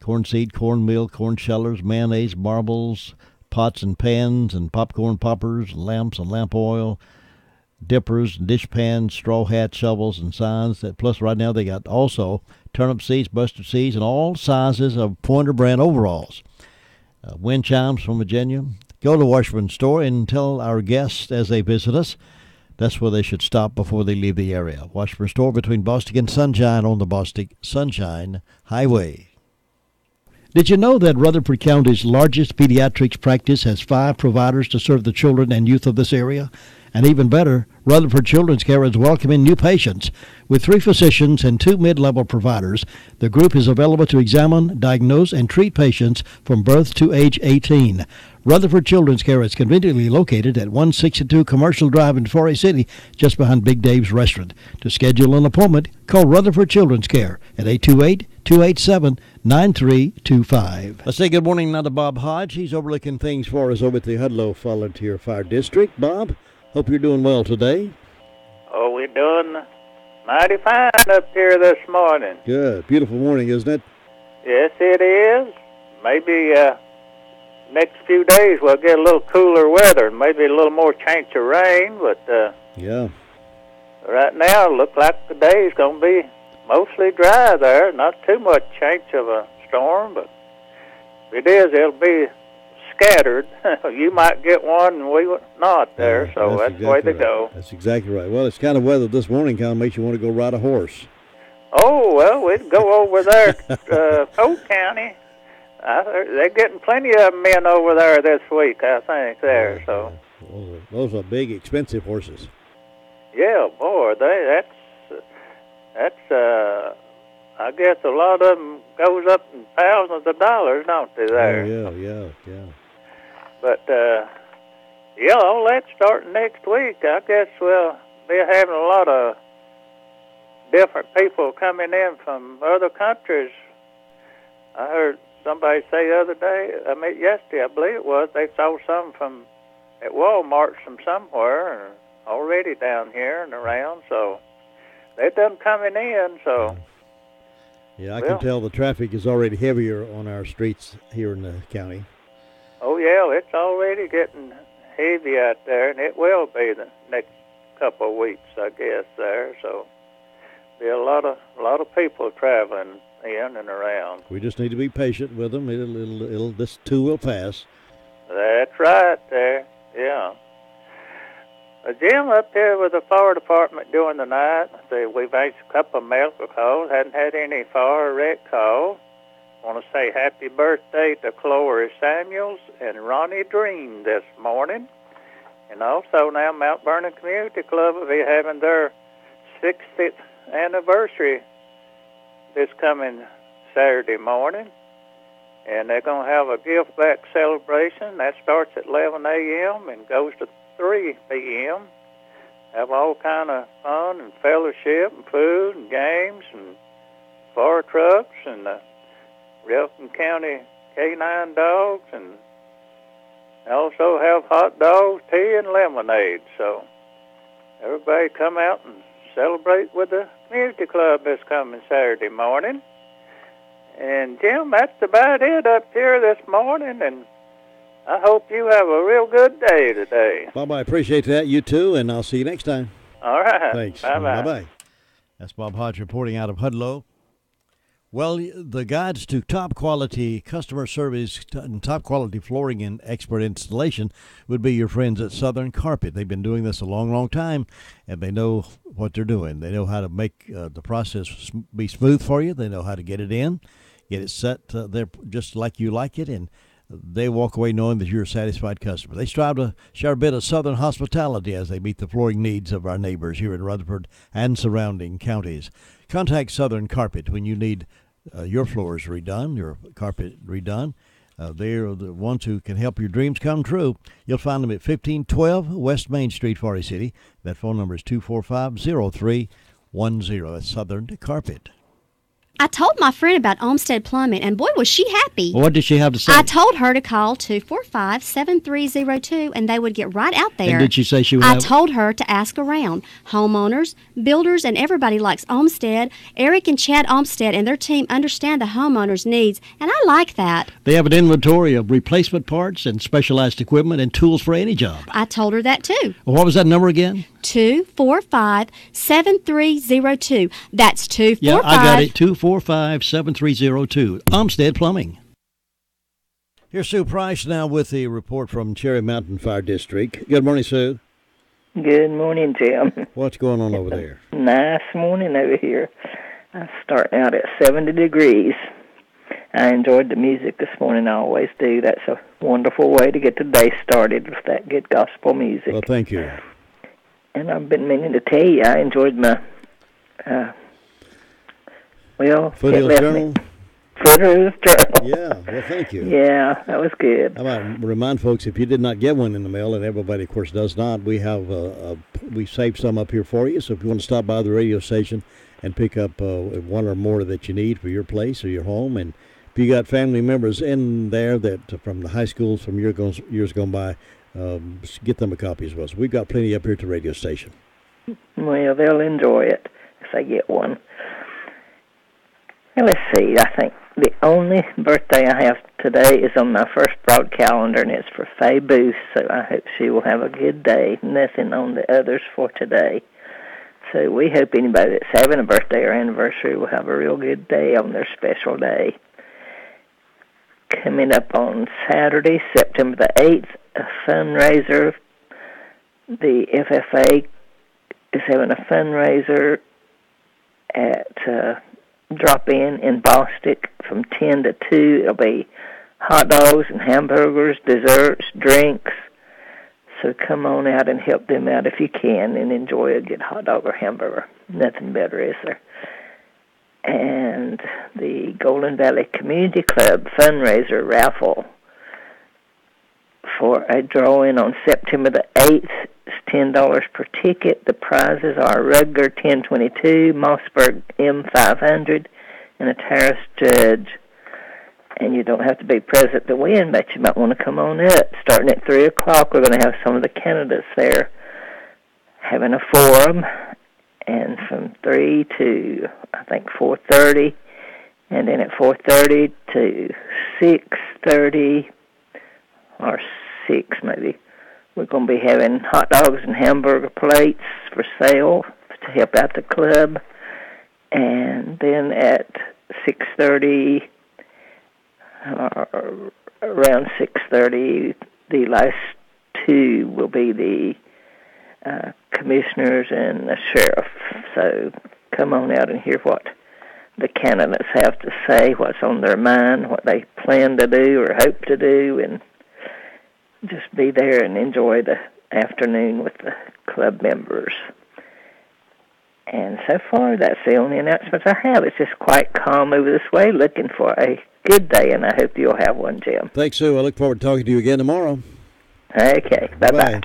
corn seed, cornmeal, corn shellers, mayonnaise, marbles, pots and pans, and popcorn poppers, lamps and lamp oil, dippers, dish pans, straw hats, shovels, and signs. Plus, right now they got also turnip seeds, mustard seeds, and all sizes of Pointer brand overalls. Wind chimes from Virginia. Go to Washburn Store and tell our guests as they visit us that's where they should stop before they leave the area. Washburn Store between Bostic and Sunshine on the Bostic Sunshine Highway. Did you know that Rutherford County's largest pediatrics practice has 5 providers to serve the children and youth of this area? And even better, Rutherford Children's Care is welcoming new patients. With 3 physicians and 2 mid-level providers, the group is available to examine, diagnose, and treat patients from birth to age 18. Rutherford Children's Care is conveniently located at 162 Commercial Drive in Forest City, just behind Big Dave's Restaurant. To schedule an appointment, call Rutherford Children's Care at 828-287-9325. Let's say good morning now to Bob Hodge. He's overlooking things for us over at the Hudlow Volunteer Fire District. Bob, hope you're doing well today. Oh, we're doing mighty fine up here this morning. Good. Beautiful morning, isn't it? Yes, it is. Maybe next few days we'll get a little cooler weather, maybe a little more chance of rain, but yeah. Right now it looks like the day's going to be mostly dry there. Not too much chance of a storm, but if it is, it'll be scattered. You might get one and we not there, so that's the way to go. That's exactly right. Well, it's kind of weather this morning kind of makes you want to go ride a horse. Oh, well, we'd go over there to Polk County. They're getting plenty of them in over there this week, I think, there. So Those are big, expensive horses. Yeah, boy, that's I guess a lot of them goes up in thousands of dollars, don't they, there? Oh, yeah. But, all that starting next week, I guess we'll be having a lot of different people coming in from other countries. I heard somebody say the other day, yesterday, I believe it was, they saw some from at Walmart from somewhere already down here and around, so they done coming in, so. Yeah, I can tell the traffic is already heavier on our streets here in the county. Oh, yeah, it's already getting heavy out there, and it will be the next couple of weeks, I guess, there, so be a lot of people traveling in and around. We just need to be patient with them. This too will pass. That's right there, yeah. Jim, up here with the fire department during the night, we've answered a couple of medical calls, hadn't had any fire wreck calls. Want to say happy birthday to Chloe Samuels and Ronnie Dream this morning. And also now Mount Vernon Community Club will be having their 60th anniversary this coming Saturday morning. And they're going to have a gift back celebration. That starts at 11 a.m. and goes to 3 p.m. Have all kind of fun and fellowship and food and games and fire trucks and Relton County K9 dogs, and also have hot dogs, tea, and lemonade. So everybody come out and celebrate with the community club this coming Saturday morning. And Jim, that's about it up here this morning, and I hope you have a real good day today. Bob, I appreciate that. You too, and I'll see you next time. All right. Thanks. Bye-bye. Bye-bye. That's Bob Hodge reporting out of Hudlow. Well, the guides to top quality customer service and top quality flooring and expert installation would be your friends at Southern Carpet. They've been doing this a long, long time, and they know what they're doing. They know how to make the process be smooth for you. They know how to get it in, get it set there just like you like it, and they walk away knowing that you're a satisfied customer. They strive to share a bit of Southern hospitality as they meet the flooring needs of our neighbors here in Rutherford and surrounding counties. Contact Southern Carpet when you need your floors redone, your carpet redone. They're the ones who can help your dreams come true. You'll find them at 1512 West Main Street, Forest City. That phone number is 245-0310. That's Southern Carpet. I told my friend about Olmsted Plumbing, and boy, was she happy. What did she have to say? I told her to call 245-7302, and they would get right out there. And did she say she would I told her to ask around. Homeowners, builders, and everybody likes Olmsted. Eric and Chad Olmsted and their team understand the homeowners' needs, and I like that. They have an inventory of replacement parts and specialized equipment and tools for any job. I told her that, too. Well, what was that number again? 245-7302. That's 245. Yeah, I got it. 245-7302. Olmsted Plumbing. Here's Sue Price now with the report from Cherry Mountain Fire District. Good morning, Sue. Good morning, Jim. What's going on over there? Nice morning over here. I'm starting out at 70 degrees. I enjoyed the music this morning. I always do. That's a wonderful way to get the day started with that good gospel music. Well, thank you. And I've been meaning to tell you, I enjoyed my, Foothills Journal. Foothills Journal. Yeah, well, thank you. Yeah, that was good. I might remind folks, if you did not get one in the mail, and everybody, of course, does not, we have we saved some up here for you. So if you want to stop by the radio station and pick up one or more that you need for your place or your home, and if you got family members in there that from the high schools from years gone by, get them a copy as well. So we've got plenty up here at the radio station. Well, they'll enjoy it if they get one. Well, let's see. I think the only birthday I have today is on my first broad calendar, and it's for Faye Booth, so I hope she will have a good day. Nothing on the others for today. So we hope anybody that's having a birthday or anniversary will have a real good day on their special day. Coming up on Saturday, September the 8th, a fundraiser. The FFA is having a fundraiser at Drop-In Bostic from 10 to 2. It'll be hot dogs and hamburgers, desserts, drinks. So come on out and help them out if you can and enjoy a good hot dog or hamburger. Nothing better, is there? And the Golden Valley Community Club fundraiser raffle for a drawing on September the 8th. It's $10 per ticket. The prizes are Rutger 1022, Mossberg M500, and a Terrace Judge. And you don't have to be present to win, but you might want to come on up. Starting at 3 o'clock, we're going to have some of the candidates there having a forum. And from 3 to, I think, 4:30. And then at 4:30 to 6:30, or 6 maybe, we're going to be having hot dogs and hamburger plates for sale to help out the club. And then at 6:30, around 6:30, the last two will be the commissioners and the sheriff. So come on out and hear what the candidates have to say, what's on their mind, what they plan to do or hope to do, and just be there and enjoy the afternoon with the club members. And so far, that's the only announcements I have. It's just quite calm over this way, looking for a good day, and I hope you'll have one, Jim. Thanks, Sue. I look forward to talking to you again tomorrow. Okay, bye-bye.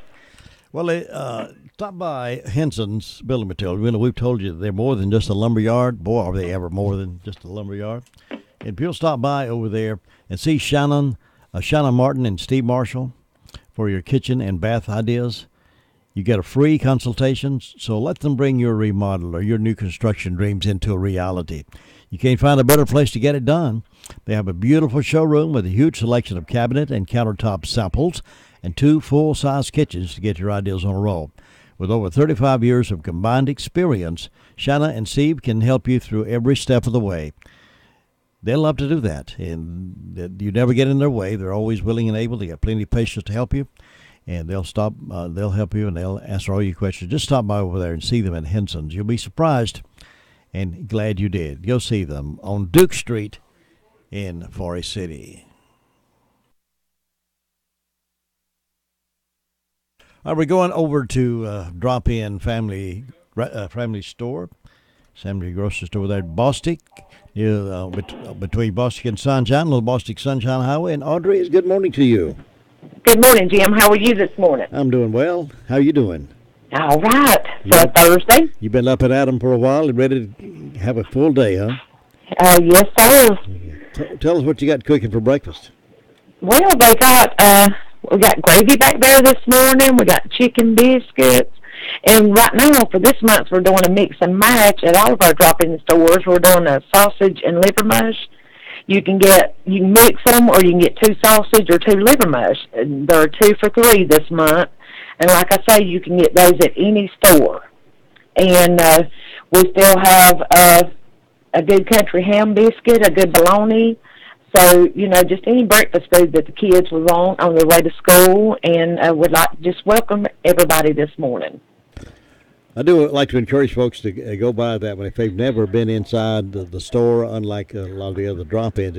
Well, stop by Henson's Building Materials. You know, we've told you they're more than just a lumber yard. Boy, are they ever more than just a lumber yard. And if you'll stop by over there and see Shannon Martin and Steve Marshall for your kitchen and bath ideas, you get a free consultation, so let them bring your remodel or your new construction dreams into a reality. You can't find a better place to get it done. They have a beautiful showroom with a huge selection of cabinet and countertop samples and 2 full-size kitchens to get your ideas on a roll. With over 35 years of combined experience, Shanna and Steve can help you through every step of the way. They'll love to do that, and you never get in their way. They're always willing and able. They got plenty of patience to help you, and they'll help you, and they'll answer all your questions. Just stop by over there and see them at Henson's. You'll be surprised and glad you did. You'll see them on Duke Street in Forest City. All right, we're going over to Drop-In Family Store, Family Grocery Store there at Bostic, between Bostic and Sunshine, Little Bostic Sunshine Highway. And Audrey, good morning to you. Good morning, Jim. How are you this morning? I'm doing well. How you doing? All right. For Thursday. You've been up and at 'em for a while and ready to have a full day, huh? Yes, sir. Tell us what you got cooking for breakfast. Well, we got gravy back there this morning. We got chicken biscuits. And right now, for this month, we're doing a mix and match at all of our drop-in stores. We're doing a sausage and liver mush. You can mix them, or you can get 2 sausage or 2 liver mush. And there are 2 for $3 this month. And like I say, you can get those at any store. And we still have a good country ham biscuit, a good bologna. So, just any breakfast food that the kids would want on their way to school, and would like to just welcome everybody this morning. I do like to encourage folks to go by that one if they've never been inside the store. Unlike a lot of the other drop-ins,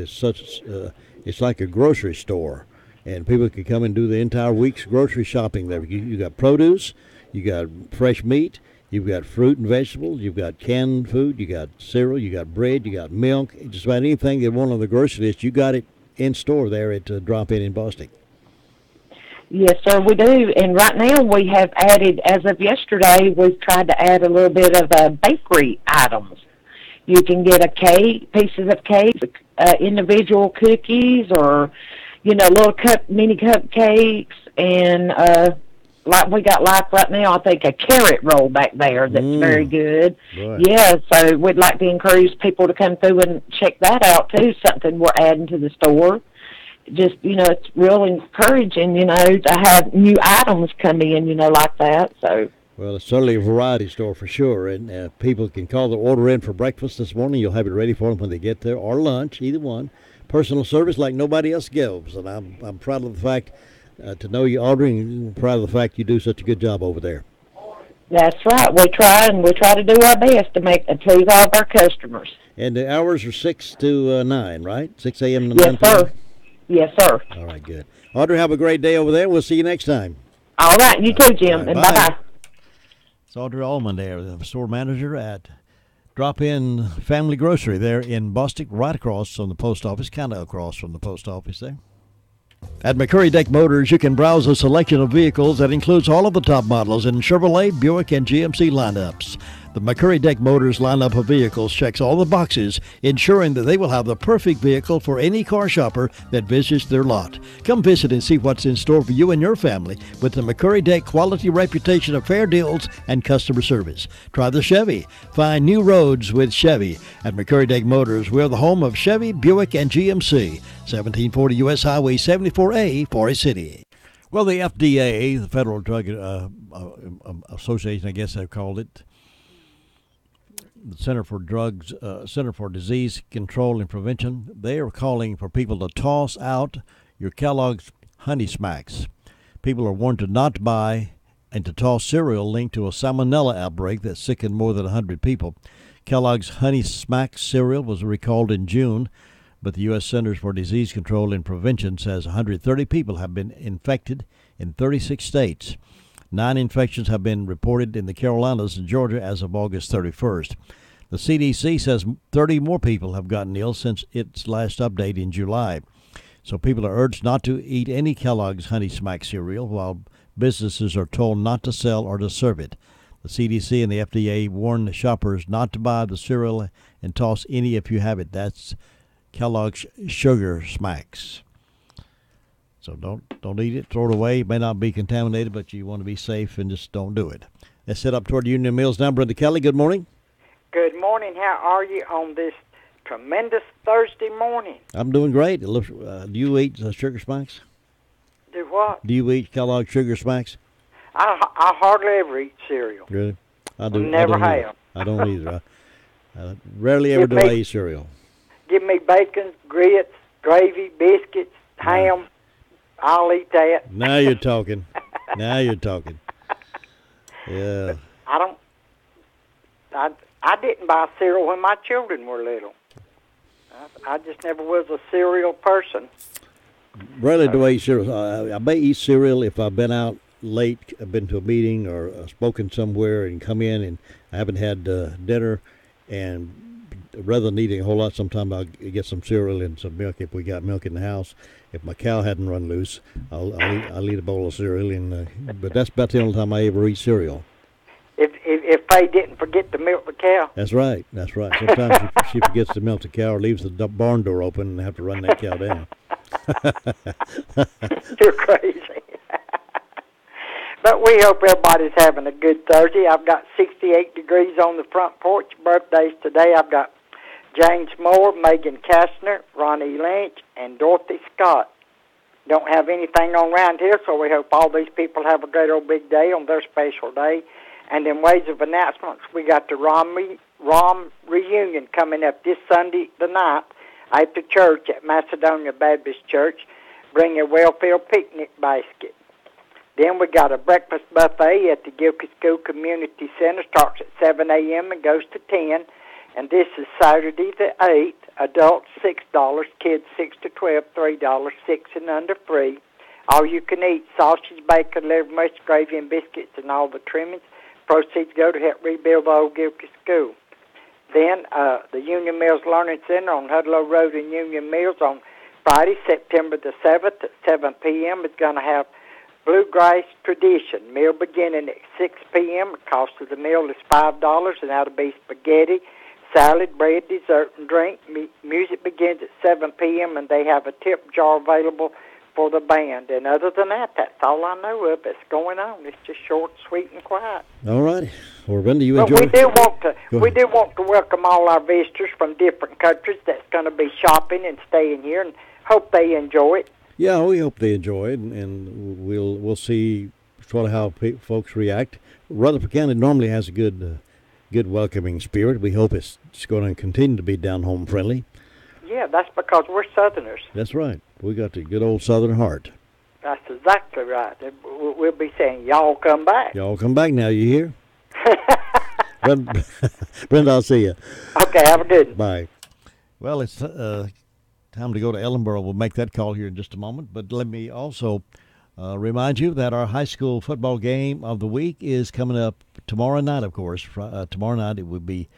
it's like a grocery store, and people can come and do the entire week's grocery shopping there. You got produce, you got fresh meat, you've got fruit and vegetables, you've got canned food, you got cereal, you got bread, you got milk. Just about anything you want on the grocery list, you got it in store there at Drop-In in Boston. Yes, sir, we do. And right now we have added, as of yesterday, we've tried to add a little bit of bakery items. You can get pieces of cake, individual cookies, or, little mini cupcakes, and like we got right now, I think a carrot roll back there that's very good. Boy. Yeah, so we'd like to encourage people to come through and check that out too, something we're adding to the store. Just, it's real encouraging, to have new items come in, like that. So. Well, it's certainly a variety store for sure, and people can call the order in for breakfast this morning. You'll have it ready for them when they get there, or lunch, either one. Personal service like nobody else gives, and I'm proud of the fact to know you're ordering, and proud of the fact you do such a good job over there. That's right. We try to do our best to please all of our customers. And the hours are 6 to 9, right? 6 a.m. to 9 p.m.? Yes, sir. Yes, sir. All right, good. Audrey, have a great day over there. We'll see you next time. All right, you too, Jim, and bye-bye. It's Audrey Allman there, the store manager at Drop-In Family Grocery there in Bostic, right across from the post office, kind of across from the post office there. At McCurry Deck Motors, you can browse a selection of vehicles that includes all of the top models in Chevrolet, Buick, and GMC lineups. The McCurry Deck Motors lineup of vehicles checks all the boxes, ensuring that they will have the perfect vehicle for any car shopper that visits their lot. Come visit and see what's in store for you and your family with the McCurry Deck quality reputation of fair deals and customer service. Try the Chevy. Find new roads with Chevy. At McCurry Deck Motors, we're the home of Chevy, Buick, and GMC. 1740 U.S. Highway 74A, Forest City. Well, the FDA, the Federal Drug Association, I guess they've called it, the Center for Disease Control and Prevention, they are calling for people to toss out your Kellogg's Honey Smacks. People are warned to not buy and to toss cereal linked to a salmonella outbreak that sickened more than 100 people. Kellogg's Honey Smacks cereal was recalled in June, but the U.S. Centers for Disease Control and Prevention says 130 people have been infected in 36 states. 9 infections have been reported in the Carolinas and Georgia as of August 31st. The CDC says 30 more people have gotten ill since its last update in July. So people are urged not to eat any Kellogg's Honey Smack cereal, while businesses are told not to sell or to serve it. The CDC and the FDA warn the shoppers not to buy the cereal and toss any if you have it. That's Kellogg's Sugar Smacks. So don't eat it, throw it away. It may not be contaminated, but you want to be safe and just don't do it. Let's head up toward Union Mills now. Brenda Kelly, good morning. Good morning. How are you on this tremendous Thursday morning? I'm doing great. Do you eat Sugar Smacks? Do what? Do you eat Kellogg's Sugar Smacks? I hardly ever eat cereal. Really? I do. Never have. I don't either. I rarely ever do I eat cereal. Give me bacon, grits, gravy, biscuits, ham. I'll eat that. Now you're talking. Now you're talking. Yeah. I didn't buy cereal when my children were little. I just never was a cereal person. Rarely do I eat cereal. I may eat cereal if I've been out late, I've been to a meeting or spoken somewhere and come in and I haven't had dinner, and rather than eating a whole lot, sometimes I'll get some cereal and some milk if we got milk in the house. If my cow hadn't run loose, I'll eat a bowl of cereal, but that's about the only time I ever eat cereal. If they didn't forget to milk the cow. That's right. Sometimes she forgets to milk the cow or leaves the barn door open and have to run that cow down. You're crazy. But we hope everybody's having a good Thursday. I've got 68 degrees on the front porch. Birthdays today. I've got James Moore, Megan Kastner, Ronnie Lynch, and Dorothy Scott. Don't have anything on around here, so we hope all these people have a great old big day on their special day. And in ways of announcements, we got the ROM reunion coming up this Sunday the 9th after church at Macedonia Baptist Church. Bring a well-filled picnic basket. Then we got a breakfast buffet at the Gilkey School Community Center. Starts at 7 a.m. and goes to 10. And this is Saturday the 8th. Adults $6, kids 6 to 12, $3, 6 and under free. All you can eat: sausage, bacon, liver mush, gravy, and biscuits, and all the trimmings. Proceeds go to help rebuild the old Gilkey School. Then the Union Mills Learning Center on Hudlow Road in Union Mills on Friday, September the 7th at 7 p.m. is going to have Bluegrass Tradition. Meal beginning at 6 p.m. The cost of the meal is $5, and that'll be spaghetti, salad, bread, dessert, and drink. Music begins at 7 p.m., and they have a tip jar available for the band. And other than that, that's all I know of that's going on. It's just short, sweet, and quiet. All right. Well, Brenda, you But enjoy. we do want to welcome all our visitors from different countries that's going to be shopping and staying here, and hope they enjoy it. Yeah, we hope they enjoy it, and we'll see sort of how folks react. Rutherford County normally has a good welcoming spirit. We hope it's going to continue to be down home friendly. Yeah, that's because we're Southerners. That's right. We got the good old Southern heart. That's exactly right. We'll be saying, y'all come back. Y'all come back now, you hear? Brenda, I'll see you. Okay, have a good one. Bye. Well, it's time to go to Ellenboro. We'll make that call here in just a moment. But let me also remind you that our high school football game of the week is coming up tomorrow night, of course. Tomorrow night it will be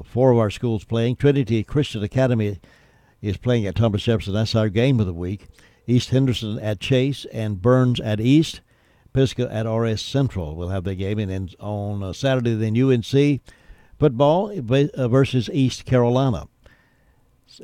4 of our schools playing. Trinity Christian Academy is playing at Thomas Jefferson. That's our game of the week. East Henderson at Chase and Burns at East. Pisgah at RS Central will have their game. And then on Saturday, then UNC football versus East Carolina.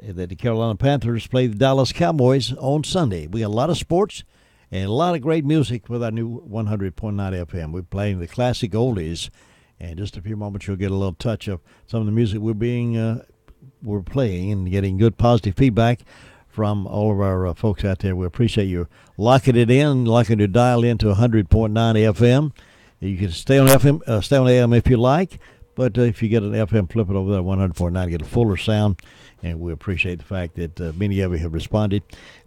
The Carolina Panthers play the Dallas Cowboys on Sunday. We got a lot of sports and a lot of great music with our new 100.9 FM. We're playing the classic oldies. And just a few moments, you'll get a little touch of some of the music we're playing and getting good positive feedback from all of our folks out there. We appreciate you locking it in, locking to dial into 100.9 FM. You can stay on FM, stay on AM if you like, but if you get an FM, flip it over there 100.9, get a fuller sound. And we appreciate the fact that many of you have responded.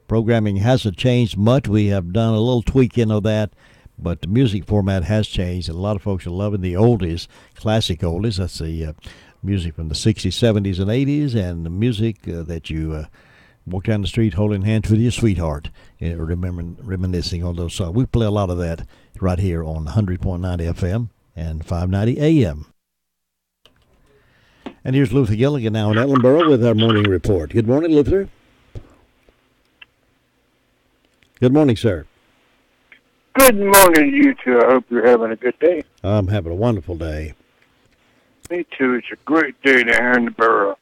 Programming hasn't changed much. We have done a little tweaking of that, but the music format has changed. A lot of folks are loving the oldies, classic oldies. That's the music from the 60s, 70s, and 80s, and the music that you walk down the street holding hands with your sweetheart, reminiscing on those songs. We play a lot of that right here on 100.9 FM and 590 AM. And here's Luther Gilligan now in Ellenboro with our morning report. Good morning, Luther. Good morning, sir. Good morning to you two. I hope you're having a good day. I'm having a wonderful day. Me too. It's a great day down here in the borough.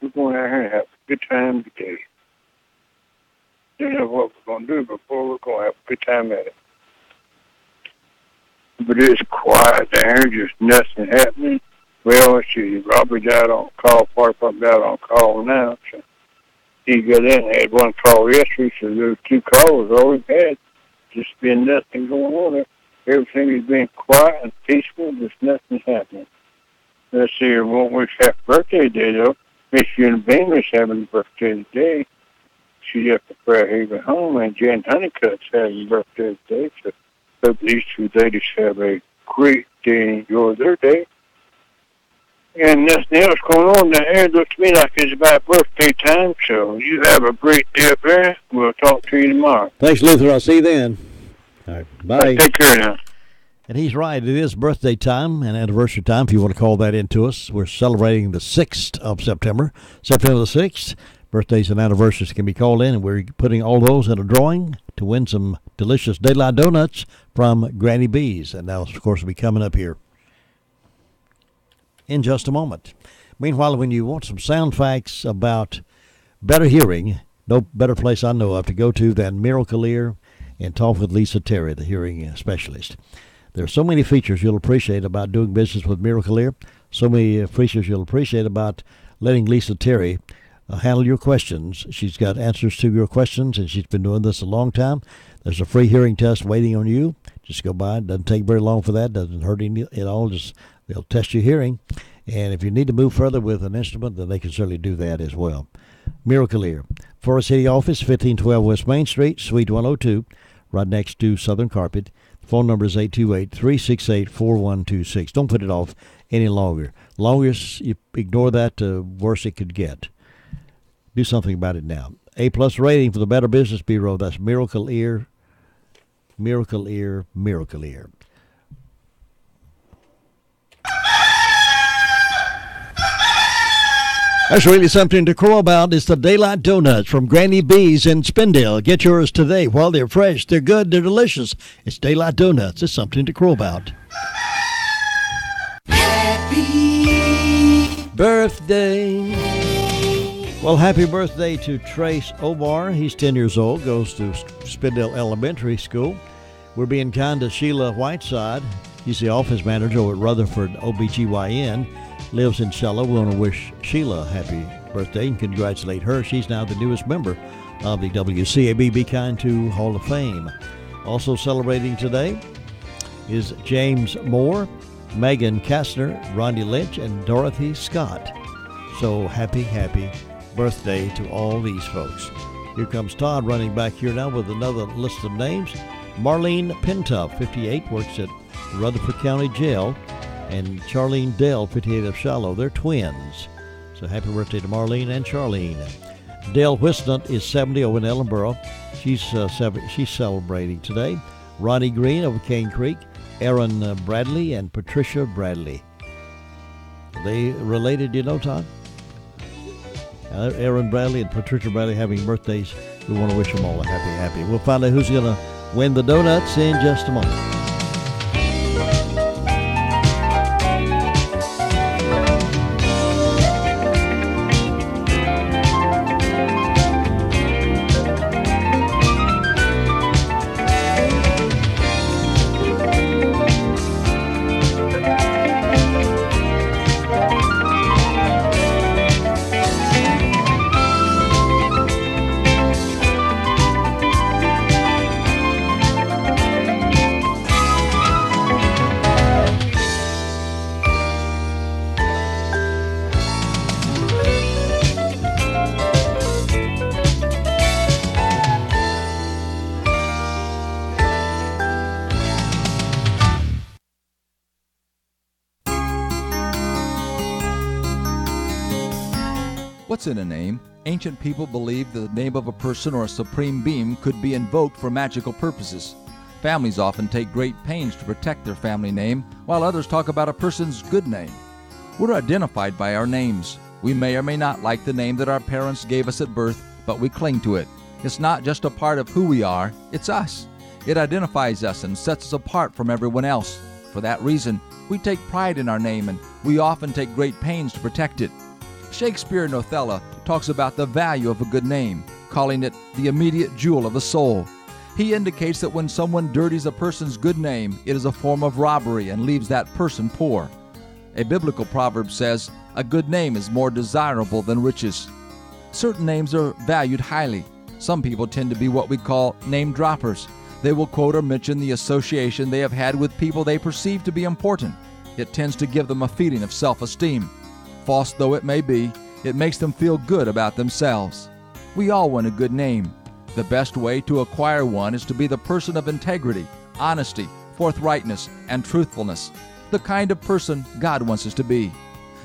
We're going out here and have a good time today. Don't know what we're going to do before we're going to have a good time at it. But it's quiet down here, just nothing happening. Well, let's see, Robert's out on call, Park Pump out on call now. So he got in, had one call yesterday, so those 2 calls all we've had. Just been nothing going on there. Everything has been quiet and peaceful, just nothing's happening. Let's see, it won't wish happy birthday today, though. Miss Beamer's having a birthday today. She's up at Fairhaven Home, and Jen Honeycutt's having a birthday today. So hope these 2 ladies have a great day and enjoy their day. And nothing else going on down there. It looks to me like it's about birthday time, so you have a great day up there. We'll talk to you tomorrow. Thanks, Luther. I'll see you then. All right, bye. Take care now. And he's right. It is birthday time and anniversary time, if you want to call that into us. We're celebrating the 6th of September. September the 6th. Birthdays and anniversaries can be called in, and we're putting all those in a drawing to win some delicious Daylight Donuts from Granny B's. And that, of course, will be coming up here in just a moment. Meanwhile, when you want some sound facts about better hearing, no better place I know of to go to than Miracle Ear and talk with Lisa Terry, the hearing specialist. There are so many features you'll appreciate about doing business with Miracle Ear, so many features you'll appreciate about letting Lisa Terry handle your questions. She's got answers to your questions, and she's been doing this a long time. There's a free hearing test waiting on you. Just go by. It doesn't take very long for that. Doesn't hurt any at all. Just they'll test your hearing. And if you need to move further with an instrument, then they can certainly do that as well. Miracle Ear. Forest City Office, 1512 West Main Street, Suite 102. right next to Southern Carpet. The phone number is 828-368-4126. Don't put it off any longer. Longer you ignore that, the worse it could get. Do something about it now. A-plus rating for the Better Business Bureau. That's Miracle Ear, Miracle Ear, Miracle Ear. That's really something to crow about. It's the Daylight Donuts from Granny B's in Spindale. Get yours today while they're fresh. They're good. They're delicious. It's Daylight Donuts. It's something to crow about. Happy birthday. Well, happy birthday to Trace Omar. He's 10 years old, goes to Spindale Elementary School. We're being kind to Sheila Whiteside. He's the office manager over at Rutherford OBGYN. Lives in Shella. We want to wish Sheila a happy birthday and congratulate her. She's now the newest member of the WCAB Be Kind to Hall of Fame. Also celebrating today is James Moore, Megan Kastner, Ronnie Lynch, and Dorothy Scott. So happy birthday to all these folks. Here comes Todd running back here now with another list of names. Marlene Pintup, 58, works at Rutherford County Jail. And Charlene Dell, 58 of Shiloh. They're twins. So happy birthday to Marlene and Charlene. Dale Wisnut is 70 over in Ellenboro. She's celebrating today. Ronnie Green over Cane Creek. Aaron Bradley and Patricia Bradley. Are they related, do you know, Todd? Aaron Bradley and Patricia Bradley having birthdays. We want to wish them all a happy. We'll find out who's going to win the donuts in just a moment. What's in a name? Ancient people believed the name of a person or a supreme being could be invoked for magical purposes. Families often take great pains to protect their family name, while others talk about a person's good name. We're identified by our names. We may or may not like the name that our parents gave us at birth, but we cling to it. It's not just a part of who we are, it's us. It identifies us and sets us apart from everyone else. For that reason, we take pride in our name, and we often take great pains to protect it. Shakespeare in Othello talks about the value of a good name, calling it the immediate jewel of the soul. He indicates that when someone dirties a person's good name, it is a form of robbery and leaves that person poor. A biblical proverb says, "A good name is more desirable than riches." Certain names are valued highly. Some people tend to be what we call name droppers. They will quote or mention the association they have had with people they perceive to be important. It tends to give them a feeling of self-esteem. False though it may be, it makes them feel good about themselves. We all want a good name. The best way to acquire one is to be the person of integrity, honesty, forthrightness, and truthfulness, the kind of person God wants us to be.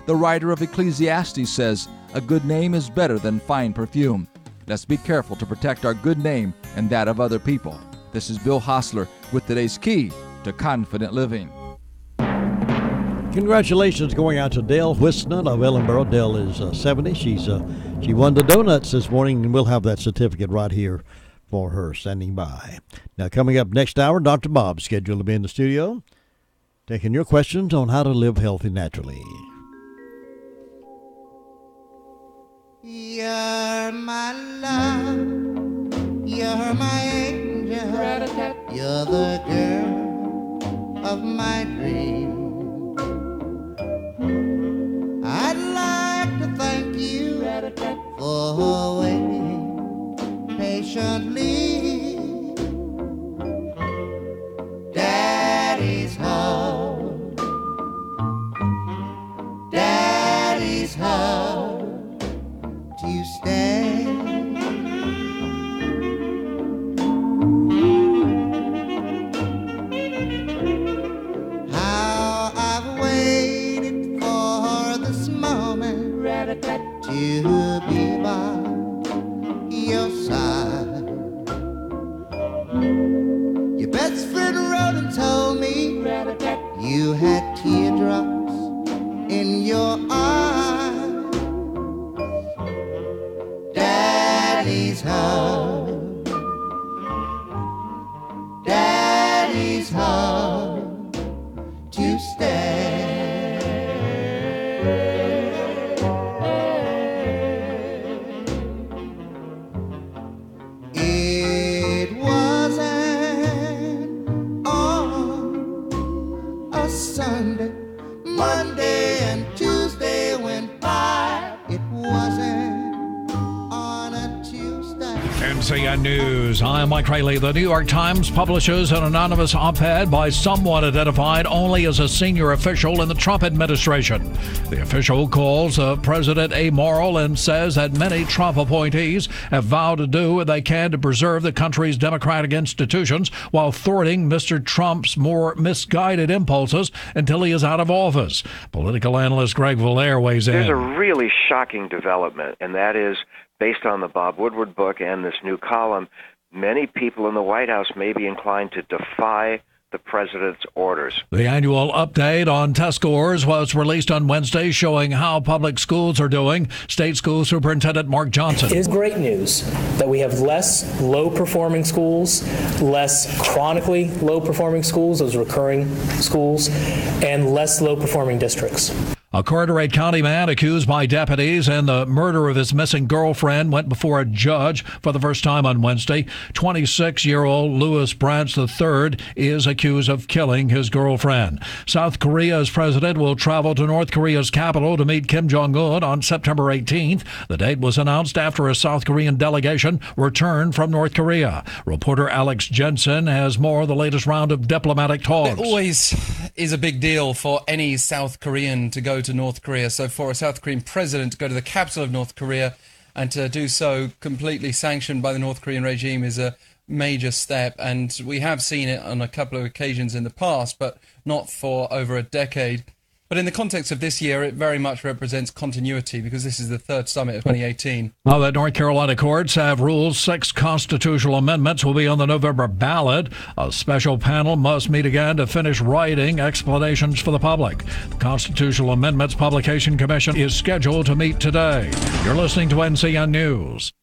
The writer of Ecclesiastes says, "A good name is better than fine perfume." Let's be careful to protect our good name and that of other people. This is Bill Hostler with today's Key to Confident Living. Congratulations going out to Dale Wisnut of Ellenboro. Dale is 70. She won the donuts this morning, and we'll have that certificate right here for her standing by. Now, coming up next hour, Dr. Bob scheduled to be in the studio, taking your questions on how to live healthy naturally. You're my love, you're my angel, you're the girl of my dreams. I'd like to thank you for waiting patiently. Daddy's home, Daddy's home to stay. to be by your side. Your best friend wrote and told me you had teardrops in your eyes. Daddy's home. Daddy's home to stay. It wasn't on a Sunday, Monday and Tuesday went by. It wasn't on a Tuesday. NCN News. I'm Mike Rayleigh. The New York Times publishes an anonymous op-ed by someone identified only as a senior official in the Trump administration. The official calls the president amoral and says that many Trump appointees have vowed to do what they can to preserve the country's democratic institutions while thwarting Mr. Trump's more misguided impulses until he is out of office. Political analyst Greg Valere weighs in. There's a really shocking development, and that is based on the Bob Woodward book and this new column. Many people in the White House may be inclined to defy the president's orders. The annual update on test scores was released on Wednesday, showing how public schools are doing. State School Superintendent Mark Johnson. It is great news that we have less low-performing schools, less chronically low-performing schools, those recurring schools, and less low-performing districts. A Carteret County man accused by deputies in the murder of his missing girlfriend went before a judge for the first time on Wednesday. 26-year-old Louis Branch III is accused of killing his girlfriend. South Korea's president will travel to North Korea's capital to meet Kim Jong-un on September 18th. The date was announced after a South Korean delegation returned from North Korea. Reporter Alex Jensen has more of the latest round of diplomatic talks. It always is a big deal for any South Korean to go to North Korea. So for a South Korean president to go to the capital of North Korea and to do so completely sanctioned by the North Korean regime is a major step. And we have seen it on a couple of occasions in the past, but not for over a decade. But in the context of this year, it very much represents continuity because this is the third summit of 2018. Now that North Carolina courts have ruled 6 constitutional amendments will be on the November ballot, a special panel must meet again to finish writing explanations for the public. The Constitutional Amendments Publication Commission is scheduled to meet today. You're listening to NCN News.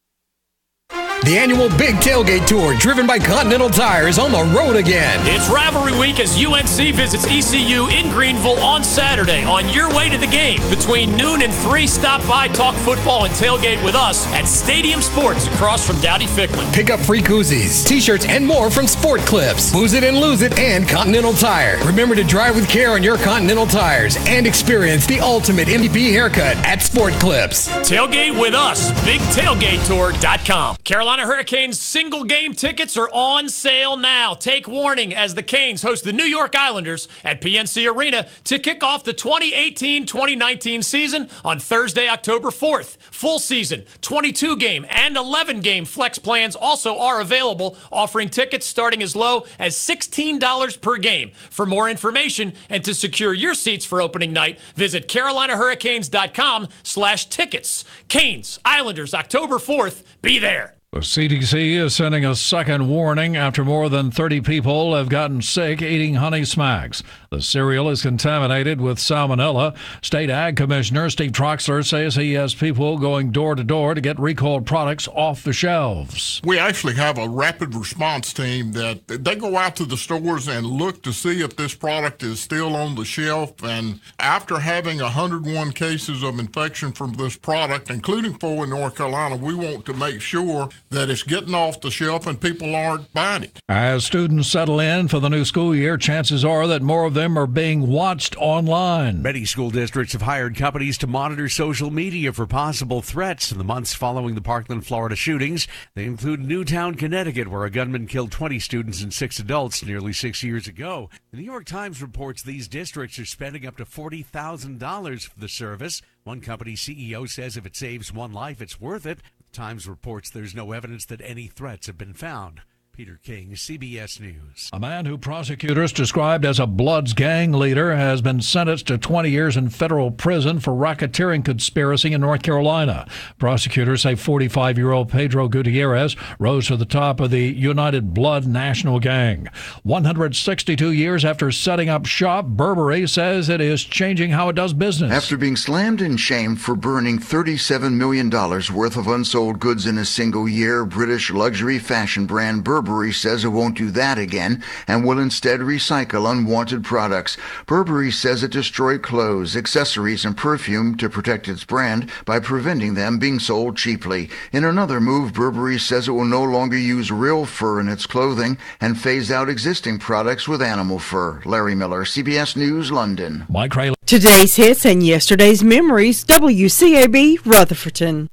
The annual Big Tailgate Tour, driven by Continental Tire, is on the road again. It's Rivalry Week as UNC visits ECU in Greenville on Saturday. On your way to the game, between noon and 3, stop by, talk football, and tailgate with us at Stadium Sports across from Dowdy-Ficklin. Pick up free koozies, t-shirts, and more from Sport Clips. Booze it and lose it, and Continental Tire. Remember to drive with care on your Continental tires and experience the ultimate MVP haircut at Sport Clips. Tailgate with us, BigTailgateTour.com. Carolina Hurricanes single game tickets are on sale now. Take warning as the Canes host the New York Islanders at PNC Arena to kick off the 2018-2019 season on Thursday, October 4th. Full season, 22-game and 11-game flex plans also are available, offering tickets starting as low as $16 per game. For more information and to secure your seats for opening night, visit CarolinaHurricanes.com/tickets. Canes, Islanders, October 4th. Be there. The CDC is sending a second warning after more than 30 people have gotten sick eating Honey Smacks. The cereal is contaminated with salmonella. State Ag Commissioner Steve Troxler says he has people going door to door to get recalled products off the shelves. We actually have a rapid response team that they go out to the stores and look to see if this product is still on the shelf. And after having 101 cases of infection from this product, including 4 in North Carolina, we want to make sure that it's getting off the shelf and people aren't buying it. As students settle in for the new school year, chances are that more of them are being watched online. Many school districts have hired companies to monitor social media for possible threats in the months following the Parkland, Florida shootings. They include Newtown, Connecticut, where a gunman killed 20 students and 6 adults nearly 6 years ago. The New York Times reports these districts are spending up to $40,000 for the service. One company CEO says if it saves one life, it's worth it. The Times reports there's no evidence that any threats have been found. Peter King, CBS News. A man who prosecutors described as a Bloods gang leader has been sentenced to 20 years in federal prison for racketeering conspiracy in North Carolina. Prosecutors say 45-year-old Pedro Gutierrez rose to the top of the United Blood National Gang. 162 years after setting up shop, Burberry says it is changing how it does business. After being slammed and shamed for burning $37 million worth of unsold goods in a single year, British luxury fashion brand Burberry says it won't do that again and will instead recycle unwanted products. Burberry says it destroyed clothes, accessories, and perfume to protect its brand by preventing them being sold cheaply. In another move, Burberry says it will no longer use real fur in its clothing and phase out existing products with animal fur. Larry Miller, CBS News, London. Mike Ray. Today's hits and yesterday's memories, WCAB Rutherfordton.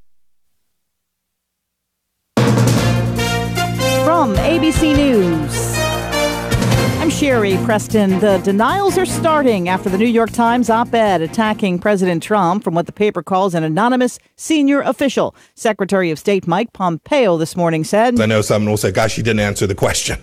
From ABC News, I'm Sherry Preston. The denials are starting after the New York Times op-ed attacking President Trump from what the paper calls an anonymous senior official. Secretary of State Mike Pompeo this morning said, I know someone will say, gosh, you didn't answer the question.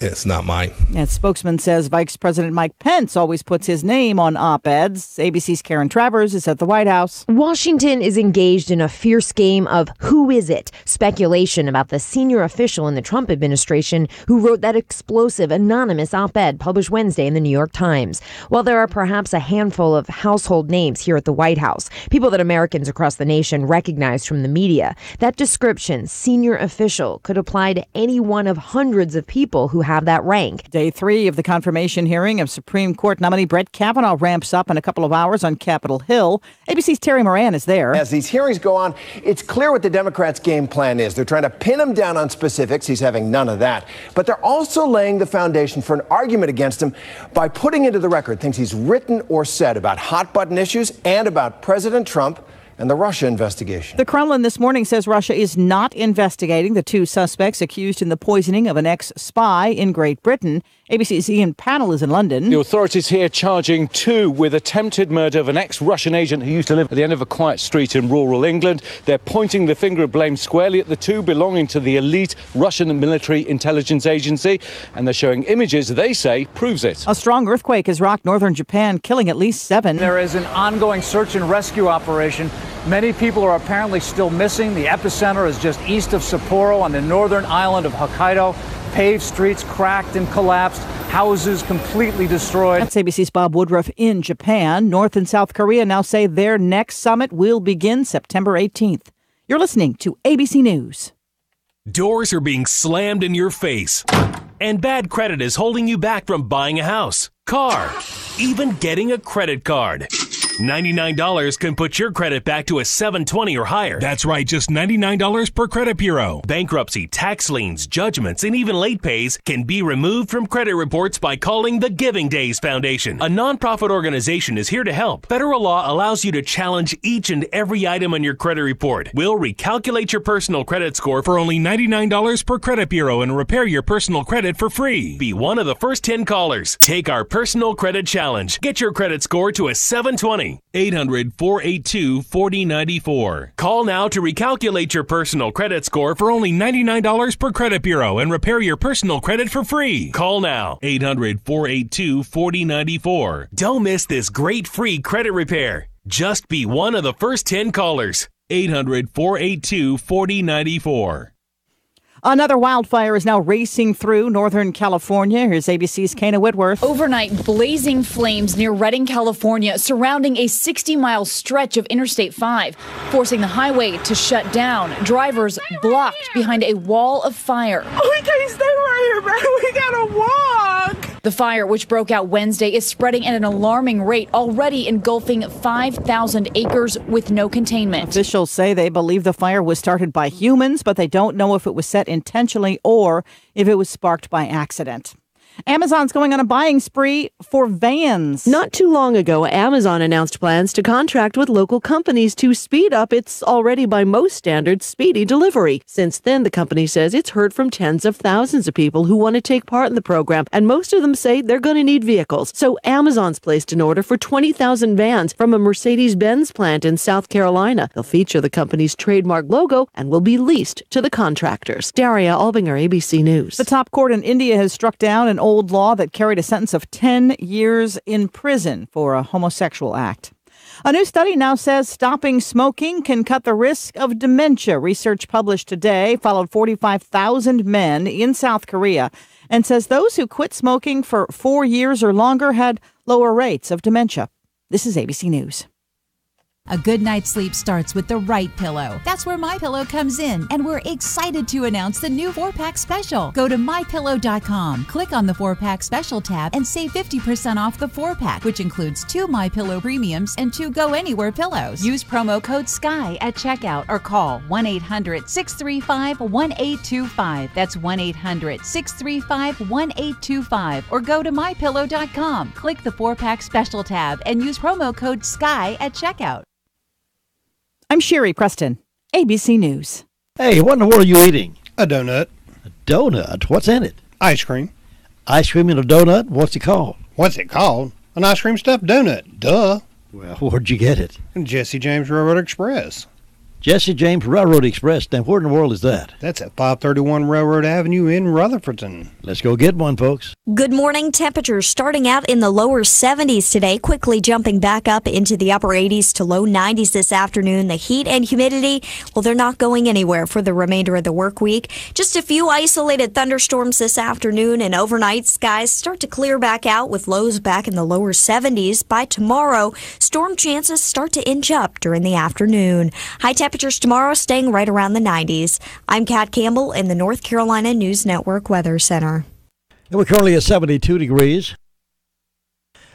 It's not mine. And spokesman says Vice President Mike Pence always puts his name on op-eds. ABC's Karen Travers is at the White House. Washington is engaged in a fierce game of who is it? Speculation about the senior official in the Trump administration who wrote that explosive anonymous op-ed published Wednesday in the New York Times. While there are perhaps a handful of household names here at the White House, people that Americans across the nation recognize from the media, that description, senior official, could apply to any one of hundreds of people who have that rank. Day 3 of the confirmation hearing of Supreme Court nominee Brett Kavanaugh ramps up in a couple of hours on Capitol Hill. ABC's Terry Moran is there. As these hearings go on, it's clear what the Democrats' game plan is. They're trying to pin him down on specifics. He's having none of that. But they're also laying the foundation for an argument against him by putting into the record things he's written or said about hot-button issues and about President Trump and the Russia investigation. The Kremlin this morning says Russia is not investigating the 2 suspects accused in the poisoning of an ex-spy in Great Britain. ABC's Ian Pannell is in London. The authorities here charging 2 with attempted murder of an ex-Russian agent who used to live at the end of a quiet street in rural England. They're pointing the finger of blame squarely at the 2 belonging to the elite Russian military intelligence agency, and they're showing images they say proves it. A strong earthquake has rocked northern Japan, killing at least 7. There is an ongoing search and rescue operation. Many people are apparently still missing. The epicenter is just east of Sapporo on the northern island of Hokkaido. Paved streets cracked and collapsed. Houses completely destroyed. That's ABC's Bob Woodruff in Japan. North and South Korea now say their next summit will begin September 18th. You're listening to ABC News. Doors are being slammed in your face, and bad credit is holding you back from buying a house, car, even getting a credit card. $99 can put your credit back to a 720 or higher. That's right, just $99 per credit bureau. Bankruptcy, tax liens, judgments, and even late pays can be removed from credit reports by calling the Giving Days Foundation. A nonprofit organization is here to help. Federal law allows you to challenge each and every item on your credit report. We'll recalculate your personal credit score for only $99 per credit bureau and repair your personal credit for free. Be one of the first 10 callers. Take our personal credit challenge. Get your credit score to a 720. 800-482-4094. Call now to recalculate your personal credit score for only $99 per credit bureau and repair your personal credit for free. Call now. 800-482-4094. Don't miss this great free credit repair. Just be one of the first 10 callers. 800-482-4094. Another wildfire is now racing through Northern California. Here's ABC's Kana Whitworth. Overnight, blazing flames near Redding, California, surrounding a 60-mile stretch of Interstate 5, forcing the highway to shut down. Drivers blocked behind a wall of fire. We can't stay right here, man. We gotta walk. The fire, which broke out Wednesday, is spreading at an alarming rate, already engulfing 5,000 acres with no containment. Officials say they believe the fire was started by humans, but they don't know if it was set intentionally or if it was sparked by accident. Amazon's going on a buying spree for vans. Not too long ago, Amazon announced plans to contract with local companies to speed up its already, by most standards, speedy delivery. Since then, the company says it's heard from tens of thousands of people who want to take part in the program, and most of them say they're going to need vehicles. So Amazon's placed an order for 20,000 vans from a Mercedes-Benz plant in South Carolina. They'll feature the company's trademark logo and will be leased to the contractors. Daria Albinger, ABC News. The top court in India has struck down an old law that carried a sentence of 10 years in prison for a homosexual act. A new study now says stopping smoking can cut the risk of dementia. Research published today followed 45,000 men in South Korea and says those who quit smoking for 4 years or longer had lower rates of dementia. This is ABC News. A good night's sleep starts with the right pillow. That's where MyPillow comes in, and we're excited to announce the new 4-pack special. Go to MyPillow.com, click on the 4-pack special tab, and save 50% off the 4-pack, which includes 2 MyPillow premiums and 2 Go Anywhere pillows. Use promo code SKY at checkout or call 1-800-635-1825. That's 1-800-635-1825. Or go to MyPillow.com, click the 4-pack special tab, and use promo code SKY at checkout. I'm Sherry Preston, ABC News. Hey, what in the world are you eating? A donut. A donut? What's in it? Ice cream. Ice cream in a donut? What's it called? What's it called? An ice cream stuffed donut. Duh. Well, where'd you get it? Jesse James Railroad Express. Jesse James Railroad Express. Now, where in the world is that? That's at 531 Railroad Avenue in Rutherfordton. Let's go get one, folks. Good morning. Temperatures starting out in the lower 70s today, quickly jumping back up into the upper 80s to low 90s this afternoon. The heat and humidity, well, they're not going anywhere for the remainder of the work week. Just a few isolated thunderstorms this afternoon, and overnight skies start to clear back out with lows back in the lower 70s. By tomorrow, storm chances start to inch up during the afternoon. High temperatures tomorrow staying right around the 90s. I'm Kat Campbell in the North Carolina News Network Weather Center. And we're currently at 72 degrees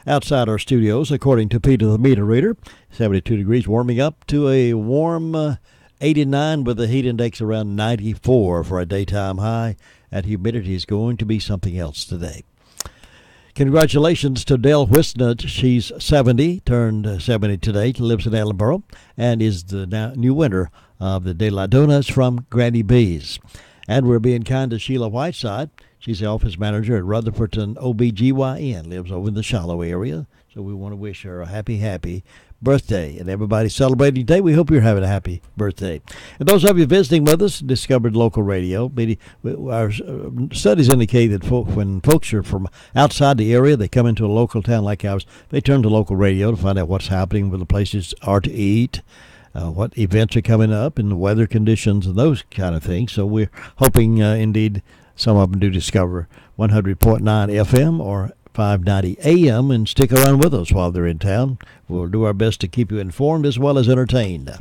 outside our studios, according to Peter the meter reader. 72 degrees, warming up to a warm 89 with the heat index around 94 for a daytime high. And humidity is going to be something else today. Congratulations to Dale Wisnut. She's 70, turned 70 today, lives in Ellenboro, and is the new winner of the De La Donuts from Granny B's. And we're being kind to Sheila Whiteside. She's the office manager at Rutherfordton OBGYN, lives over in the Shiloh area. So we want to wish her a happy birthday. And everybody celebrating today, we hope you're having a happy birthday. And those of you visiting with us, discovered local radio. Our studies indicate that when folks are from outside the area, they come into a local town like ours, they turn to local radio to find out what's happening, where the places are to eat, what events are coming up, and the weather conditions and those kind of things. So we're hoping, indeed, some of them do discover 100.9 FM or 590 AM and stick around with us while they're in town. We'll do our best to keep you informed as well as entertained.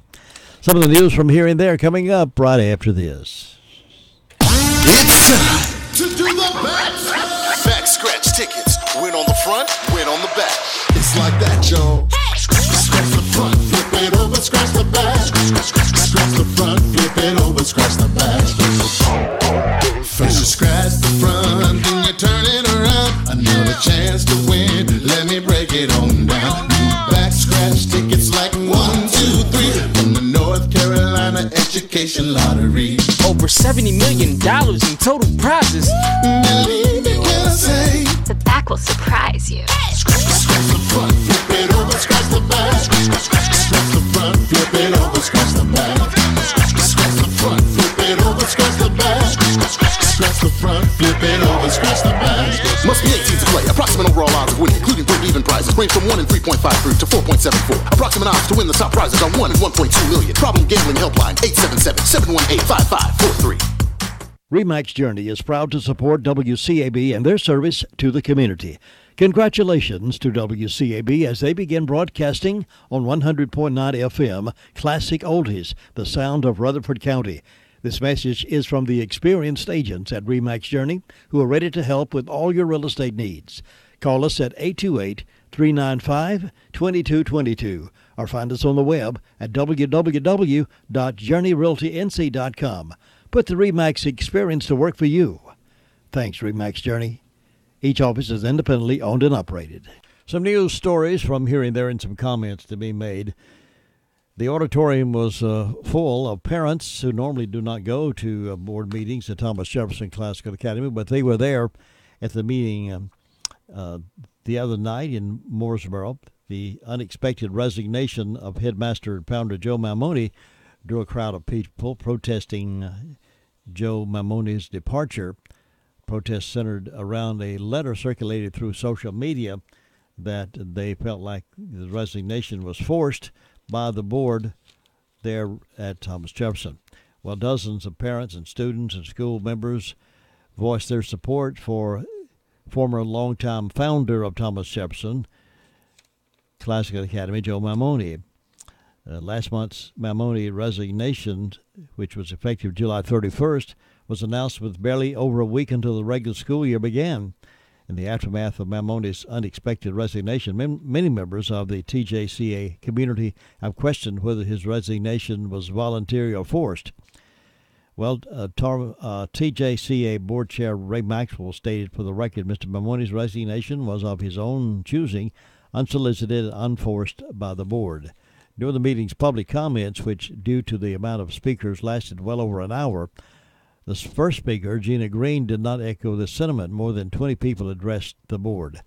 Some of the news from here and there coming up right after this. It's time to do the best. Back scratch tickets. Win on the front, win on the back. It's like that, y'all. Scratch the front, flip it over, scratch the back. Scratch the front, flip it over, scratch the back. First you scratch the front, then you turn it around. Another chance to win, let me break it on down. Back scratch tickets like 1, 2, 3 from the North Carolina Education Lottery. Over $70 million in total prizes. Believe me, can I say? The back will surprise you. Scratch the front, flip it over, scratch the back. Scratch the front, flip it over, scratch the back. Scratch the front, flip it over, scratch the back. Scratch the front, flip it over, scratch the back. Must be 18 to play. Approximate overall odds of winning, including break-even prizes, range from 1 in 3.53 to 4.74. Approximate odds to win the top prizes are 1 in 1.2 million. Problem Gambling Helpline, 877-718-5543. RE/MAX Journey is proud to support WCAB and their service to the community. Congratulations to WCAB as they begin broadcasting on 100.9 FM Classic Oldies, the sound of Rutherford County. This message is from the experienced agents at RE/MAX Journey who are ready to help with all your real estate needs. Call us at 828-395-2222 or find us on the web at www.journeyrealtync.com. Put the RE/MAX experience to work for you. Thanks, RE/MAX Journey. Each office is independently owned and operated. Some news stories from here and there and some comments to be made. The auditorium was full of parents who normally do not go to board meetings at Thomas Jefferson Classical Academy, but they were there at the meeting the other night in Mooresboro. The unexpected resignation of headmaster and founder Joe Maimone drew a crowd of people protesting Joe Maimone's departure. Protests centered around a letter circulated through social media that they felt like the resignation was forced by the board there at Thomas Jefferson. Well, dozens of parents and students and school members voiced their support for former longtime founder of Thomas Jefferson Classical Academy, Joe Maimone. Last month's Maimone resignation, which was effective July 31st, was announced with barely over a week until the regular school year began. In the aftermath of Maimone's unexpected resignation, many members of the TJCA community have questioned whether his resignation was voluntary or forced. Well, TJCA Board Chair Ray Maxwell stated for the record Mr. Maimone's resignation was of his own choosing, unsolicited and unforced by the board. During the meeting's public comments, which, due to the amount of speakers, lasted well over an hour, the first speaker, Gina Green, did not echo the sentiment. More than 20 people addressed the board.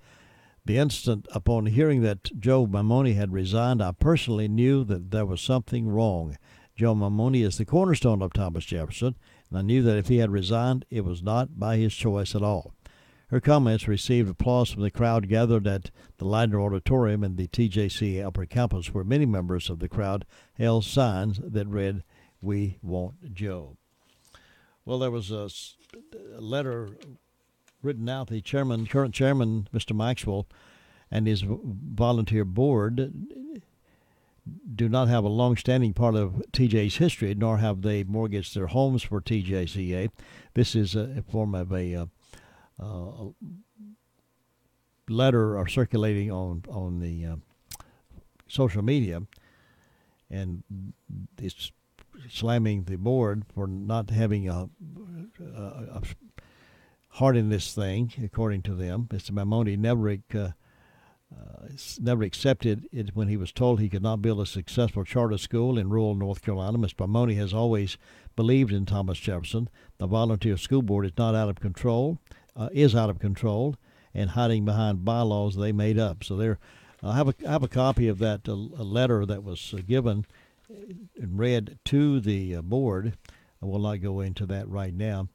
The instant upon hearing that Joe Maimone had resigned, I personally knew that there was something wrong. Joe Maimone is the cornerstone of Thomas Jefferson, and I knew that if he had resigned, it was not by his choice at all. Her comments received applause from the crowd gathered at the Leidner Auditorium in the TJCA Upper Campus, where many members of the crowd held signs that read, "We want Joe." Well, there was a letter written out. The current chairman, Mr. Maxwell, and his volunteer board do not have a long-standing part of TJ's history, nor have they mortgaged their homes for TJCA. This is a form of a letter circulating on the social media, and it's slamming the board for not having a heart in this thing, according to them. Mr. Maimone never accepted it when he was told he could not build a successful charter school in rural North Carolina. Mr. Maimone has always believed in Thomas Jefferson. The volunteer school board is out of control, and hiding behind bylaws they made up. So I have a copy of that a letter that was given and read to the board. I will not go into that right now,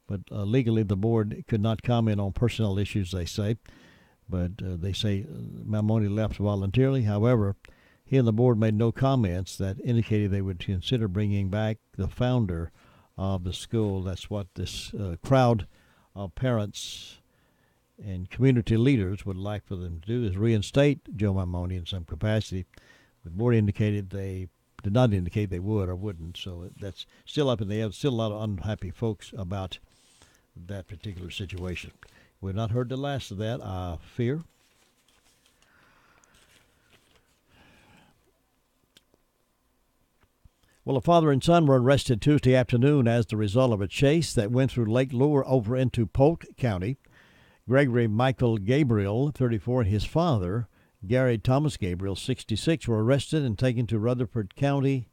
but legally the board could not comment on personnel issues, they say. But they say Maimone left voluntarily. However, he and the board made no comments that indicated they would consider bringing back the founder of the school. That's what this crowd of parents and community leaders would like for them to do, is reinstate Joe Maimone in some capacity. The board did not indicate they would or wouldn't, so that's still up in the air. Still a lot of unhappy folks about that particular situation. We've not heard the last of that, I fear. Well, a father and son were arrested Tuesday afternoon as the result of a chase that went through Lake Lure over into Polk County. Gregory Michael Gabriel, 34, and his father, Gary Thomas Gabriel, 66, were arrested and taken to Rutherford County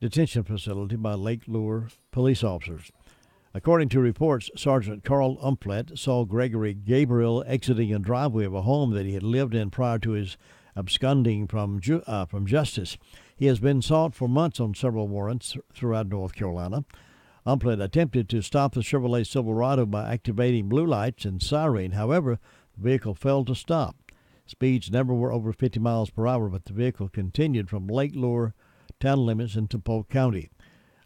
Detention Facility by Lake Lure police officers. According to reports, Sergeant Carl Umflett saw Gregory Gabriel exiting a driveway of a home that he had lived in prior to his absconding from justice. He has been sought for months on several warrants throughout North Carolina. Umflett attempted to stop the Chevrolet Silverado by activating blue lights and siren. However, the vehicle failed to stop. Speeds never were over 50 miles per hour, but the vehicle continued from Lake Lure town limits into Polk County.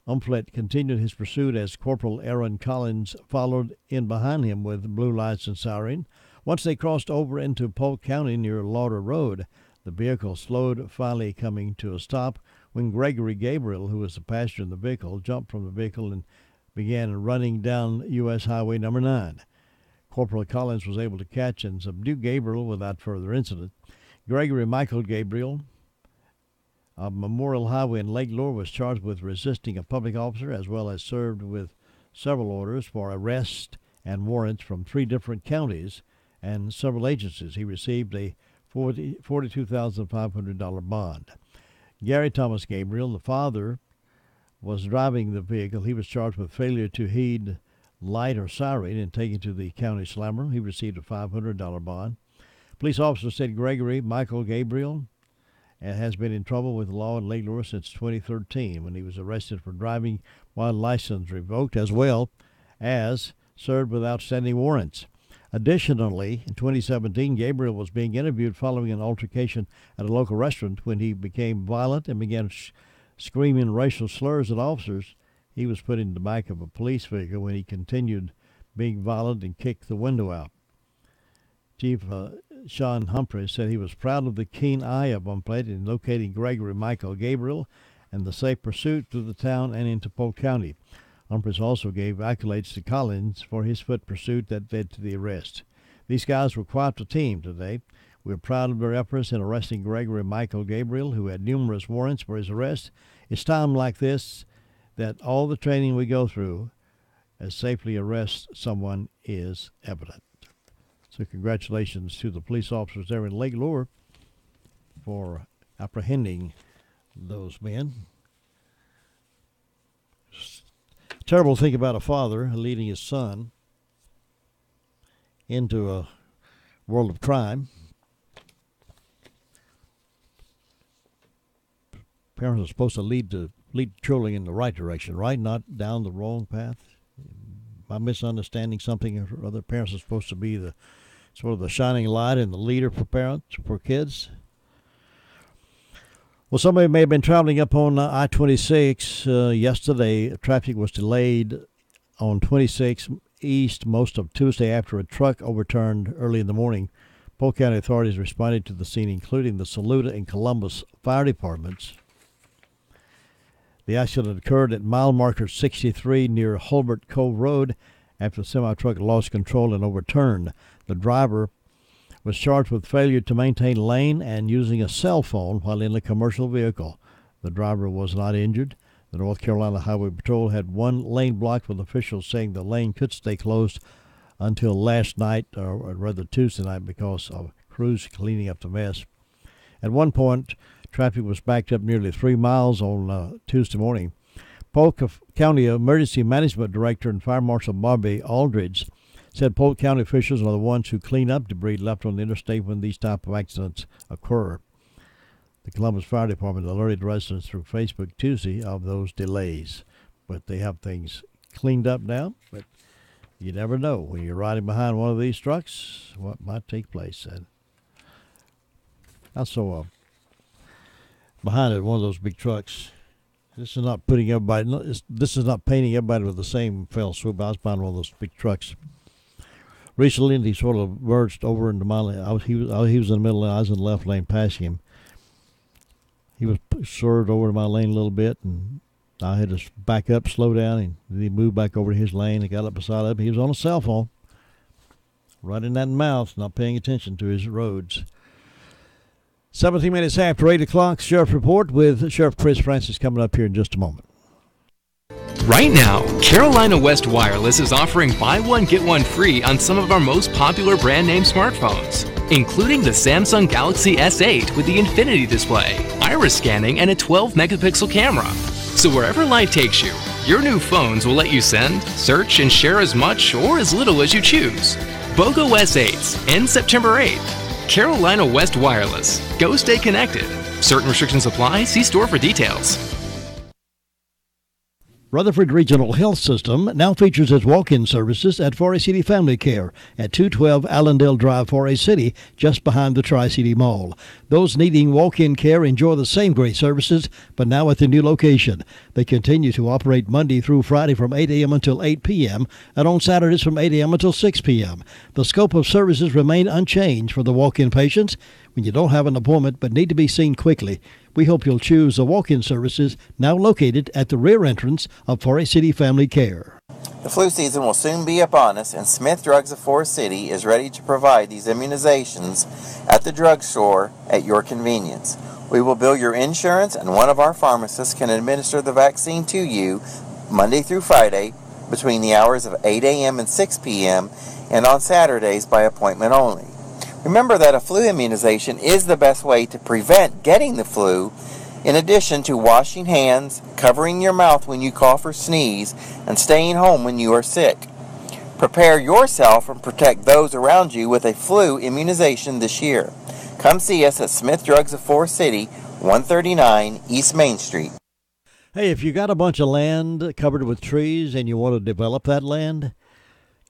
Umflett continued his pursuit as Corporal Aaron Collins followed in behind him with blue lights and siren. Once they crossed over into Polk County near Lauder Road, the vehicle slowed, finally coming to a stop when Gregory Gabriel, who was the passenger in the vehicle, jumped from the vehicle and began running down U.S. Highway number 9. Corporal Collins was able to catch and subdue Gabriel without further incident. Gregory Michael Gabriel of Memorial Highway in Lake Lure was charged with resisting a public officer, as well as served with several orders for arrest and warrants from 3 different counties and several agencies. He received a $42,500 bond. Gary Thomas Gabriel, the father, was driving the vehicle. He was charged with failure to heed light or siren and taken to the county slammer. He received a $500 bond. Police officer said Gregory Michael Gabriel has been in trouble with the law in Lake Lure since 2013 when he was arrested for driving while license revoked, as well as served with outstanding warrants. Additionally, in 2017, Gabriel was being interviewed following an altercation at a local restaurant when he became violent and began screaming racial slurs at officers. He was put in the back of a police vehicle when he continued being violent and kicked the window out. Chief Sean Humphreys said he was proud of the keen eye of Umplett in locating Gregory Michael Gabriel and the safe pursuit through the town and into Polk County. Humphreys also gave accolades to Collins for his foot pursuit that led to the arrest. These guys were quite a team today. We're proud of their efforts in arresting Gregory Michael Gabriel, who had numerous warrants for his arrest. It's time like this that all the training we go through as safely arrest someone is evident. So congratulations to the police officers there in Lake Lure for apprehending those men. Terrible to think about a father leading his son into a world of crime. Parents are supposed to lead children in the right direction, right? Not down the wrong path. Am I misunderstanding something or other? Parents are supposed to be the sort of the shining light and the leader for parents, for kids. Well, somebody may have been traveling up on I-26 yesterday. Traffic was delayed on 26 East most of Tuesday after a truck overturned early in the morning. Polk County authorities responded to the scene, including the Saluda and Columbus fire departments. The accident occurred at mile marker 63 near Hulbert Cove Road after the semi-truck lost control and overturned. The driver was charged with failure to maintain lane and using a cell phone while in a commercial vehicle. The driver was not injured. The North Carolina Highway Patrol had one lane blocked, with officials saying the lane could stay closed until last night, or rather Tuesday night, because of crews cleaning up the mess. At one point, traffic was backed up nearly 3 miles on Tuesday morning. Polk County Emergency Management Director and Fire Marshal Bobby Aldridge said Polk County officials are the ones who clean up debris left on the interstate when these type of accidents occur. The Columbus Fire Department alerted residents through Facebook Tuesday of those delays, but they have things cleaned up now. But you never know when you're riding behind one of these trucks what might take place. And I saw behind it one of those big trucks. This is not putting everybody. This is not painting everybody with the same fell swoop. I was behind one of those big trucks recently, and he sort of merged over into my lane. He was in the middle lane. I was in the left lane passing him. He was swerved over to my lane a little bit, and I had to back up, slow down, and then he moved back over to his lane. He got up beside him. He was on a cell phone, right in that mouth, not paying attention to his roads. 17 minutes after 8 o'clock, Sheriff Report with Sheriff Chris Francis coming up here in just a moment. Right now, Carolina West Wireless is offering buy one, get one free on some of our most popular brand name smartphones, including the Samsung Galaxy S8 with the Infinity display, iris scanning, and a 12 megapixel camera. So wherever life takes you, your new phones will let you send, search, and share as much or as little as you choose. BOGO S8s end September 8th. Carolina West Wireless. Go stay connected. Certain restrictions apply. See store for details. Rutherford Regional Health System now features its walk-in services at Forest City Family Care at 212 Allendale Drive, Forest City, just behind the Tri-City Mall. Those needing walk-in care enjoy the same great services, but now at the new location. They continue to operate Monday through Friday from 8 a.m. until 8 p.m. and on Saturdays from 8 a.m. until 6 p.m. The scope of services remain unchanged for the walk-in patients. When you don't have an appointment but need to be seen quickly, we hope you'll choose the walk-in services now located at the rear entrance of Forest City Family Care. The flu season will soon be upon us, and Smith Drugs of Forest City is ready to provide these immunizations at the drugstore at your convenience. We will bill your insurance, and one of our pharmacists can administer the vaccine to you Monday through Friday between the hours of 8 a.m. and 6 p.m. and on Saturdays by appointment only. Remember that a flu immunization is the best way to prevent getting the flu, in addition to washing hands, covering your mouth when you cough or sneeze, and staying home when you are sick. Prepare yourself and protect those around you with a flu immunization this year. Come see us at Smith Drugs of Forest City, 139 East Main Street. Hey, if you got a bunch of land covered with trees and you want to develop that land,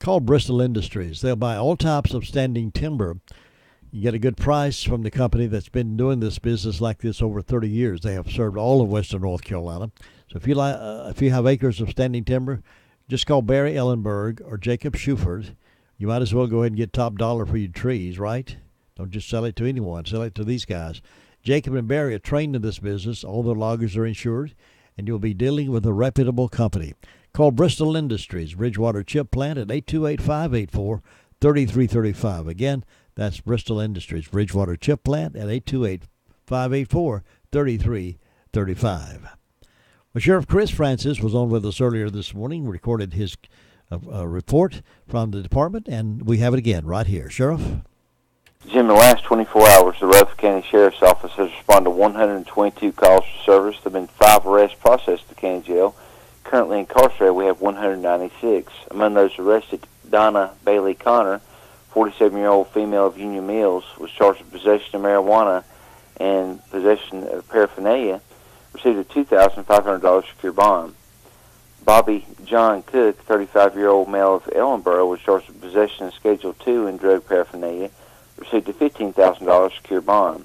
call Bristol Industries. They'll buy all types of standing timber. You get a good price from the company that's been doing this business like this over 30 years. They have served all of western North Carolina. So if you have acres of standing timber, just call Barry Ellenberg or Jacob Schufert. You might as well go ahead and get top dollar for your trees, right? Don't just sell it to anyone. Sell it to these guys. Jacob and Barry are trained in this business. All their loggers are insured, and you'll be dealing with a reputable company. Call Bristol Industries, Bridgewater Chip Plant at 828-584-3335. Again, that's Bristol Industries, Bridgewater Chip Plant at 828-584-3335. Well, Sheriff Chris Francis was on with us earlier this morning, recorded his report from the department, and we have it again right here. Sheriff? In the last 24 hours, the Rutherford County Sheriff's Office has responded to 122 calls for service. There have been 5 arrests processed at the county jail. Currently incarcerated, we have 196. Among those arrested, Donna Bailey Connor, 47-year-old female of Union Mills, was charged with possession of marijuana and possession of paraphernalia, received a $2,500 secure bond. Bobby John Cook, 35-year-old male of Ellenboro, was charged with possession of Schedule II and drug paraphernalia, received a $15,000 secure bond.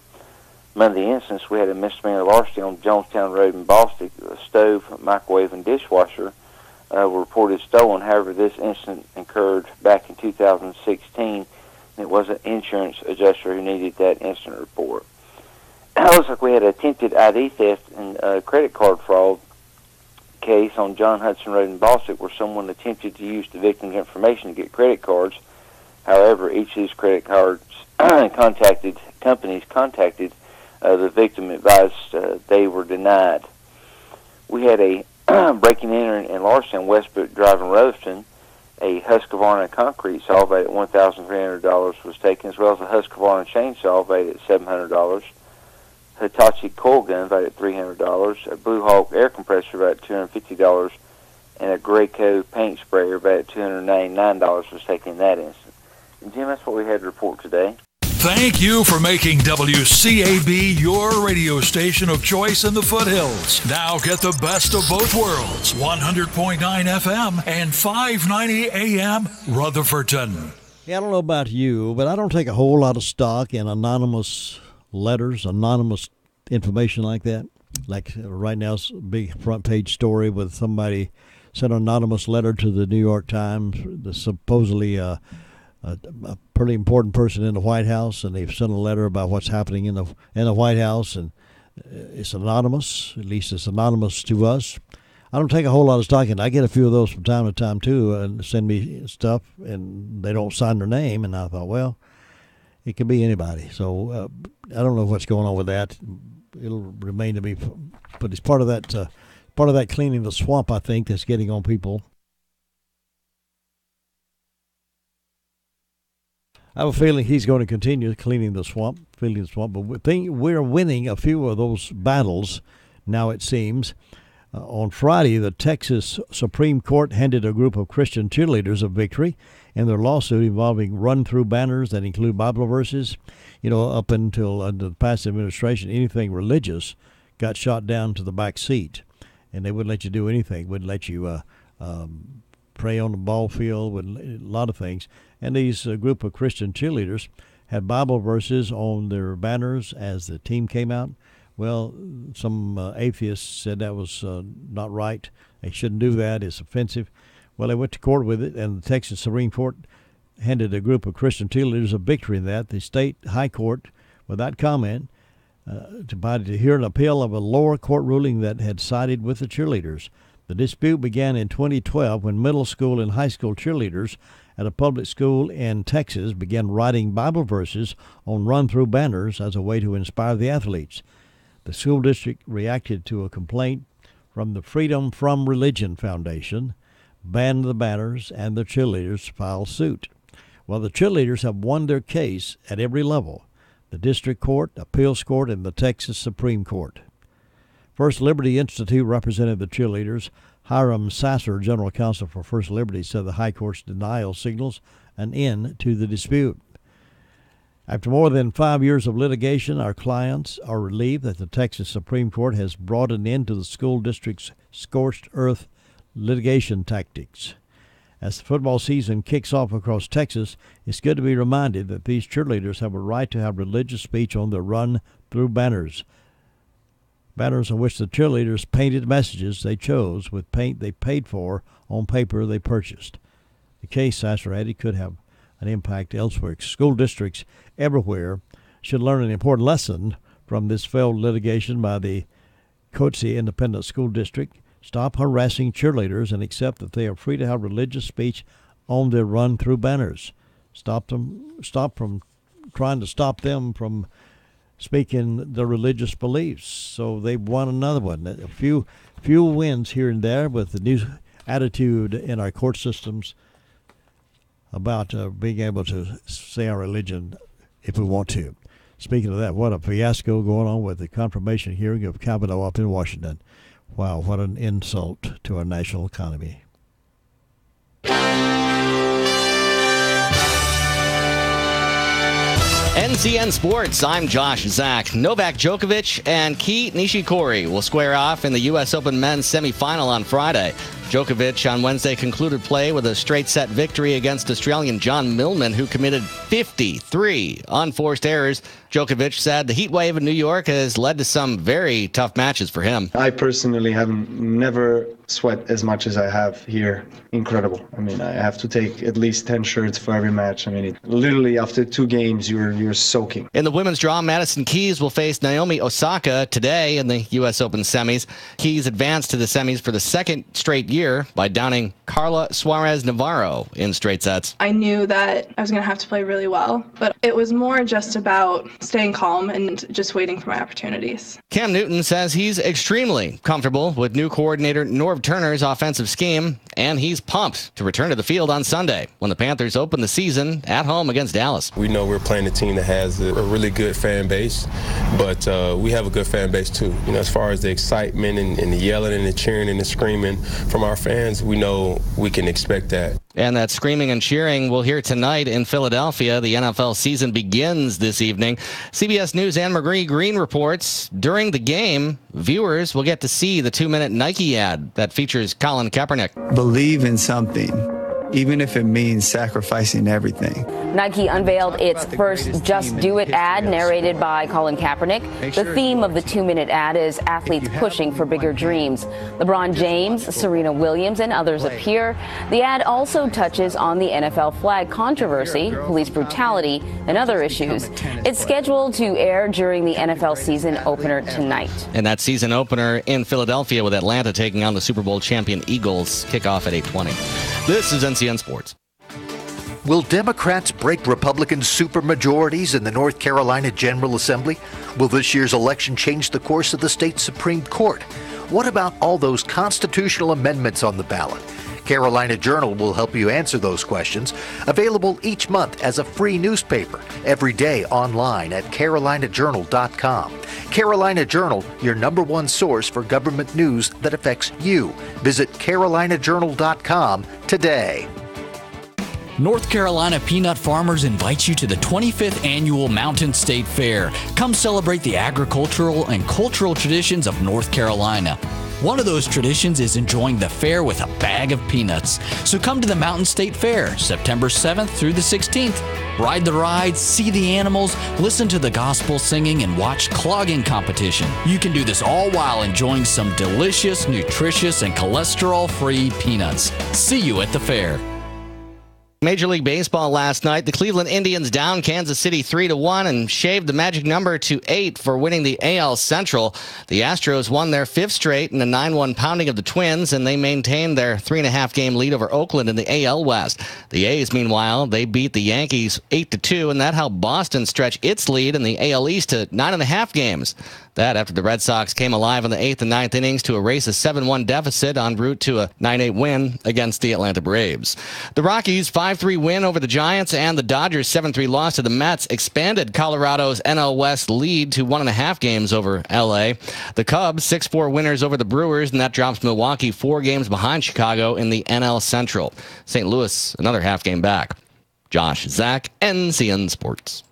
Among the incidents, we had a misdemeanor larceny on Jonestown Road in Boston. A stove, microwave, and dishwasher were reported stolen. However, this incident occurred back in 2016, and it was an insurance adjuster who needed that incident report. It looks like we had attempted ID theft and credit card fraud case on John Hudson Road in Boston, where someone attempted to use the victim's information to get credit cards. However, each of these credit cards contacted the victim, advised they were denied. We had a breaking and entering and larceny on Westbrook Drive in Rutherford. A Husqvarna concrete saw valued at $1,300 was taken, as well as a Husqvarna chainsaw valued at $700. Hitachi coil gun valued at $300. A Blue Hawk air compressor valued at $250, and a Graco paint sprayer valued at $299 was taken in that instance. And Jim, that's what we had to report today. Thank you for making WCAB your radio station of choice in the foothills. Now get the best of both worlds. 100.9 FM and 590 AM Rutherfordton. Yeah, I don't know about you, but I don't take a whole lot of stock in anonymous letters, anonymous information like that. Like right now, it's a big front page story with somebody sent an anonymous letter to the New York Times, the supposedly a pretty important person in the White House, and they've sent a letter about what's happening in the White House, and it's anonymous. At least it's anonymous to us. I don't take a whole lot of stock in it. I get a few of those from time to time too, and send me stuff, and they don't sign their name. And I thought, well, it could be anybody. So I don't know what's going on with that. It'll remain to be, but it's part of that cleaning the swamp, I think, that's getting on people. I have a feeling he's going to continue cleaning the swamp, but we're winning a few of those battles now, it seems. On Friday, the Texas Supreme Court handed a group of Christian cheerleaders a victory in their lawsuit involving run-through banners that include Bible verses. You know, up until under the past administration, anything religious got shot down to the back seat, and they wouldn't let you do anything. Wouldn't let you pray on the ball field, with a lot of things. And these group of Christian cheerleaders had Bible verses on their banners as the team came out. Well, some atheists said that was not right. They shouldn't do that. It's offensive. Well, they went to court with it, and the Texas Supreme Court handed a group of Christian cheerleaders a victory in that. The state high court, without comment, to hear an appeal of a lower court ruling that had sided with the cheerleaders. The dispute began in 2012 when middle school and high school cheerleaders at a public school in Texas began writing Bible verses on run-through banners as a way to inspire the athletes. The school district reacted to a complaint from the Freedom from Religion Foundation. banned the banners, and the cheerleaders filed suit. Well, the cheerleaders have won their case at every level: the district court, appeals court, and the Texas Supreme Court. First Liberty Institute represented the cheerleaders. Hiram Sasser, general counsel for First Liberty, said the high court's denial signals an end to the dispute. After more than 5 years of litigation, our clients are relieved that the Texas Supreme Court has brought an end to the school district's scorched earth litigation tactics. As the football season kicks off across Texas, it's good to be reminded that these cheerleaders have a right to have religious speech on their run-through banners. Banners on which the cheerleaders painted messages they chose with paint they paid for on paper they purchased. The case, Sasser added, could have an impact elsewhere. School districts everywhere should learn an important lesson from this failed litigation by the Coetzee Independent School District. Stop harassing cheerleaders and accept that they are free to have religious speech on their run-through banners. Stop from trying to stop them from speaking their religious beliefs. So they've won another one. A few wins here and there with the new attitude in our court systems about being able to say our religion if we want to. Speaking of that, what a fiasco going on with the confirmation hearing of Kavanaugh up in Washington. Wow, what an insult to our national economy. NCN Sports, I'm Josh Zach. Novak Djokovic and Kei Nishikori will square off in the U.S. Open men's semifinal on Friday. Djokovic on Wednesday concluded play with a straight-set victory against Australian John Millman, who committed 53 unforced errors. Djokovic said the heat wave in New York has led to some very tough matches for him. I personally have never sweat as much as I have here. Incredible. I mean, I have to take at least 10 shirts for every match. I mean, literally after 2 games, you're soaking. In the women's draw, Madison Keys will face Naomi Osaka today in the U.S. Open semis. Keys advanced to the semis for the second straight year by downing Carla Suarez Navarro in straight sets. I knew that I was going to have to play really well, but it was more just about staying calm and just waiting for my opportunities. Cam Newton says he's extremely comfortable with new coordinator Norv Turner's offensive scheme, and he's pumped to return to the field on Sunday when the Panthers open the season at home against Dallas. We know we're playing a team that has a really good fan base, but we have a good fan base too. You know, as far as the excitement and the yelling and the cheering and the screaming from our fans, we know we can expect that. And that screaming and cheering we'll hear tonight in Philadelphia. The NFL season begins this evening. CBS News' Anne-Marie Green reports during the game, viewers will get to see the 2-minute Nike ad that features Colin Kaepernick. Believe in something, even if it means sacrificing everything. Nike unveiled its first Just Do It ad, narrated by Colin Kaepernick. The theme of the 2-minute ad is athletes pushing for bigger dreams. LeBron James, Serena Williams, and others appear. The ad also touches on the NFL flag controversy, police brutality, and other issues. It's scheduled to air during the NFL season opener tonight. And that season opener in Philadelphia with Atlanta taking on the Super Bowl champion Eagles. Kickoff at 8:20. This is NCN Sports. Will Democrats break Republican supermajorities in the North Carolina General Assembly? Will this year's election change the course of the state Supreme Court? What about all those constitutional amendments on the ballot? Carolina Journal will help you answer those questions. Available each month as a free newspaper, every day online at carolinajournal.com. Carolina Journal, your #1 source for government news that affects you. Visit carolinajournal.com today. North Carolina Peanut Farmers invites you to the 25th Annual Mountain State Fair. Come celebrate the agricultural and cultural traditions of North Carolina. One of those traditions is enjoying the fair with a bag of peanuts. So come to the Mountain State Fair, September 7th through the 16th. Ride the rides, see the animals, listen to the gospel singing, and watch clogging competition. You can do this all while enjoying some delicious, nutritious, and cholesterol-free peanuts. See you at the fair. Major League Baseball last night, the Cleveland Indians down Kansas City 3-1 and shaved the magic number to 8 for winning the AL Central. The Astros won their 5th straight in a 9-1 pounding of the Twins, and they maintained their 3.5-game lead over Oakland in the AL West. The A's, meanwhile, they beat the Yankees 8-2, and that helped Boston stretch its lead in the AL East to 9.5 games. That after the Red Sox came alive in the 8th and 9th innings to erase a 7-1 deficit en route to a 9-8 win against the Atlanta Braves. The Rockies' 5-3 win over the Giants and the Dodgers' 7-3 loss to the Mets expanded Colorado's NL West lead to 1.5 games over L.A. The Cubs' 6-4 winners over the Brewers, and that drops Milwaukee 4 games behind Chicago in the NL Central. St. Louis, another half game back. Josh, Zach, NCN Sports.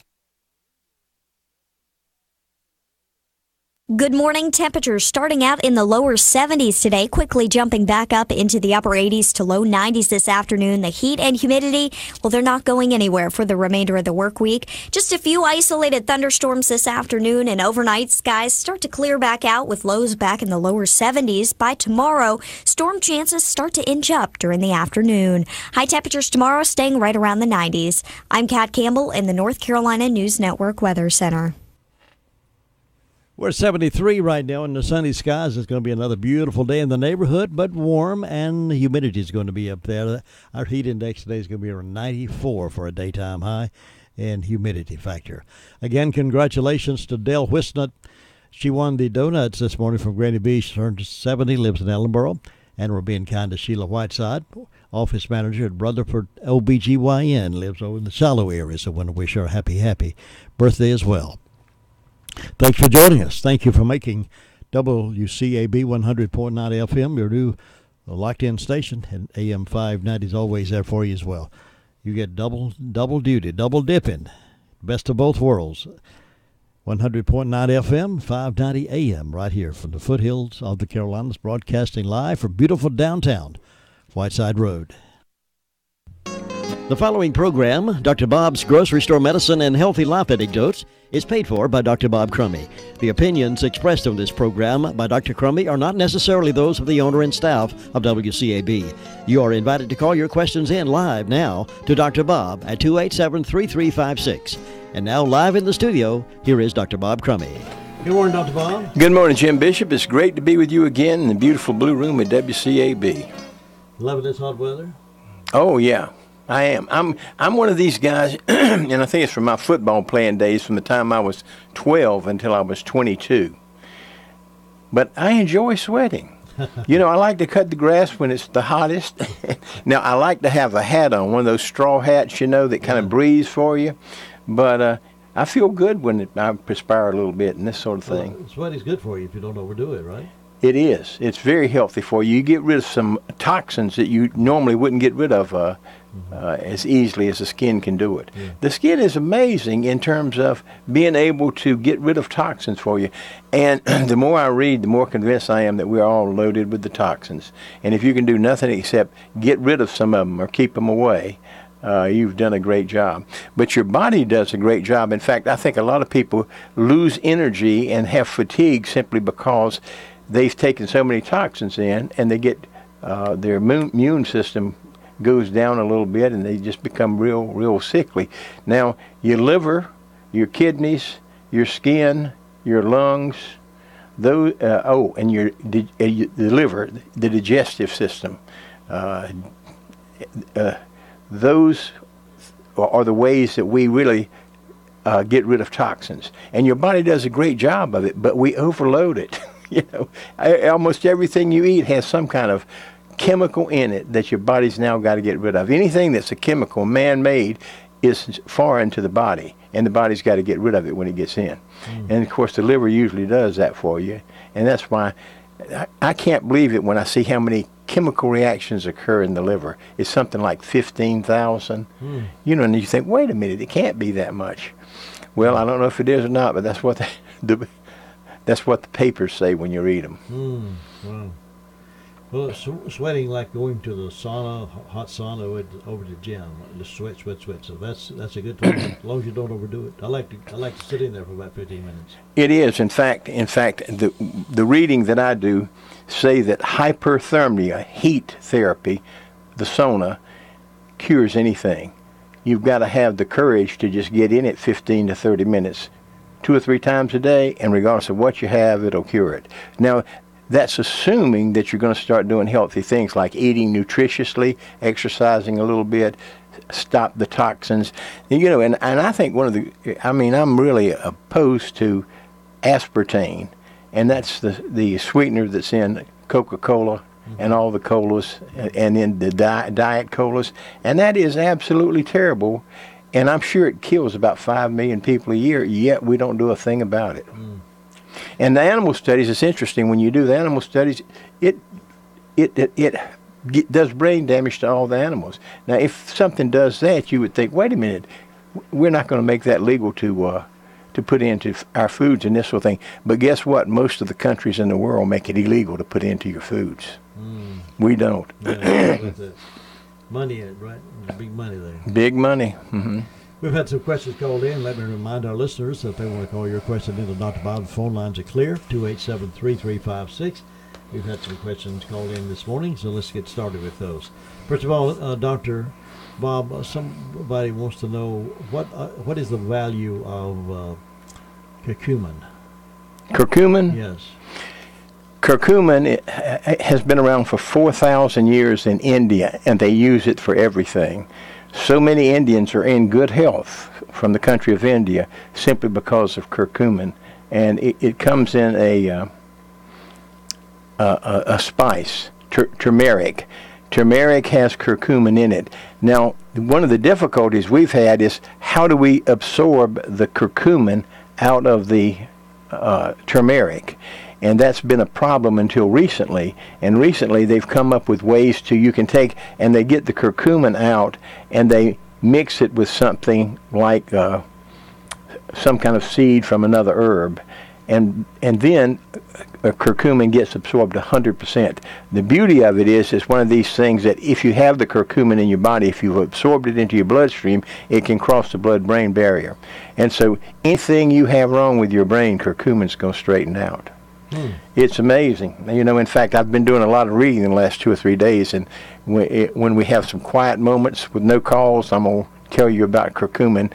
Good morning. Temperatures starting out in the lower 70s today, quickly jumping back up into the upper 80s to low 90s this afternoon. The heat and humidity, well, they're not going anywhere for the remainder of the work week. Just a few isolated thunderstorms this afternoon, and overnight skies start to clear back out with lows back in the lower 70s. By tomorrow, storm chances start to inch up during the afternoon. High temperatures tomorrow staying right around the 90s. I'm Kat Campbell in the North Carolina News Network Weather Center. We're at 73 right now in the sunny skies. It's going to be another beautiful day in the neighborhood, but warm, and the humidity is going to be up there. Our heat index today is going to be around 94 for a daytime high and humidity factor. Again, congratulations to Dell Wisnut. She won the donuts this morning from Granny B. She turned 70, lives in Ellenboro. And we're being kind to Sheila Whiteside, office manager at Rutherford OBGYN, lives over in the Shiloh area, so I want to wish her a happy birthday as well. Thanks for joining us. Thank you for making WCAB 100.9 FM your new locked-in station, and AM 590 is always there for you as well. You get double duty, double dipping, best of both worlds. 100.9 FM, 590 AM, right here from the foothills of the Carolinas, broadcasting live from beautiful downtown Whiteside Road. The following program, Dr. Bob's Grocery Store Medicine and Healthy Life Anecdotes, is paid for by Dr. Bob Crummy. The opinions expressed on this program by Dr. Crummy are not necessarily those of the owner and staff of WCAB. You are invited to call your questions in live now to Dr. Bob at 287-3356. And now live in the studio, here is Dr. Bob Crummy. Good morning, Dr. Bob. Good morning, Jim Bishop. It's great to be with you again in the beautiful blue room at WCAB. Loving this hot weather? Oh, yeah. I am. I'm one of these guys, and I think it's from my football playing days from the time I was 12 until I was 22. But I enjoy sweating. You know, I like to cut the grass when it's the hottest. Now, I like to have a hat on, one of those straw hats, you know, that kind of breathes for you. But I feel good when I perspire a little bit and this sort of thing. Well, sweating's good for you if you don't overdo it, right? It is. It's very healthy for you. You get rid of some toxins that you normally wouldn't get rid of as easily as the skin can do it. Yeah. The skin is amazing in terms of being able to get rid of toxins for you. And the more I read, the more convinced I am that we're all loaded with the toxins. And if you can do nothing except get rid of some of them or keep them away, you've done a great job. But your body does a great job. In fact, I think a lot of people lose energy and have fatigue simply because they've taken so many toxins in, and they get their immune system goes down a little bit, and they just become real sickly. Now, your liver, your kidneys, your skin, your lungs, those and the liver, the digestive system, those are the ways that we really get rid of toxins. And your body does a great job of it, but we overload it. You know, almost everything you eat has some kind of chemical in it that your body's now got to get rid of. Anything that's a chemical, man-made, is foreign to the body, and the body's got to get rid of it when it gets in. And, of course, the liver usually does that for you, and that's why I can't believe it when I see how many chemical reactions occur in the liver. It's something like 15,000. You know, and you think, wait a minute, it can't be that much. Well, I don't know if it is or not, but that's what that's what the papers say when you read them. Wow. Well, it's sweating like going to the sauna, hot sauna, over the gym. Just sweat. So that's a good thing, as long as you don't overdo it. I like to sit in there for about 15 minutes. It is. In fact, the reading that I do say that hyperthermia, heat therapy, the sauna, cures anything. You've got to have the courage to just get in it 15 to 30 minutes, 2 or 3 times a day, and regardless of what you have, it'll cure it. Now, that's assuming that you're going to start doing healthy things like eating nutritiously, exercising a little bit, stop the toxins. And I think I'm really opposed to aspartame, and that's the sweetener that's in Coca-Cola and all the colas, and in the diet colas, and that is absolutely terrible, and I'm sure it kills about 5 million people a year, yet we don't do a thing about it. And the animal studies, it's interesting, when you do the animal studies, it does brain damage to all the animals. Now, if something does that, you would think, wait a minute, we're not going to make that legal to put into our foods and this sort of thing. But guess what? Most of the countries in the world make it illegal to put into your foods. We don't. With the money, right? Big money there. Big money. Mm-hmm. We've had some questions called in. Let me remind our listeners that if they want to call your question into Dr. Bob, the phone lines are clear, 287-3356. We've had some questions called in this morning, so let's get started with those. First of all, Dr. Bob, somebody wants to know what is the value of curcumin? Curcumin? Yes. Curcumin has been around for 4,000 years in India, and they use it for everything. So many Indians are in good health from the country of India simply because of curcumin, and it comes in a spice, turmeric. Turmeric has curcumin in it. Now, one of the difficulties we've had is how do we absorb the curcumin out of the turmeric? And that's been a problem until recently. And recently they've come up with ways you can take, and they get the curcumin out, and they mix it with something like some kind of seed from another herb. And then curcumin gets absorbed 100%. The beauty of it is it's one of these things that if you have the curcumin in your body, if you've absorbed it into your bloodstream, it can cross the blood-brain barrier. And so anything you have wrong with your brain, curcumin's going to straighten out. It's amazing. In fact, I've been doing a lot of reading in the last 2 or 3 days, and when we have some quiet moments with no calls, I'm going to tell you about curcumin.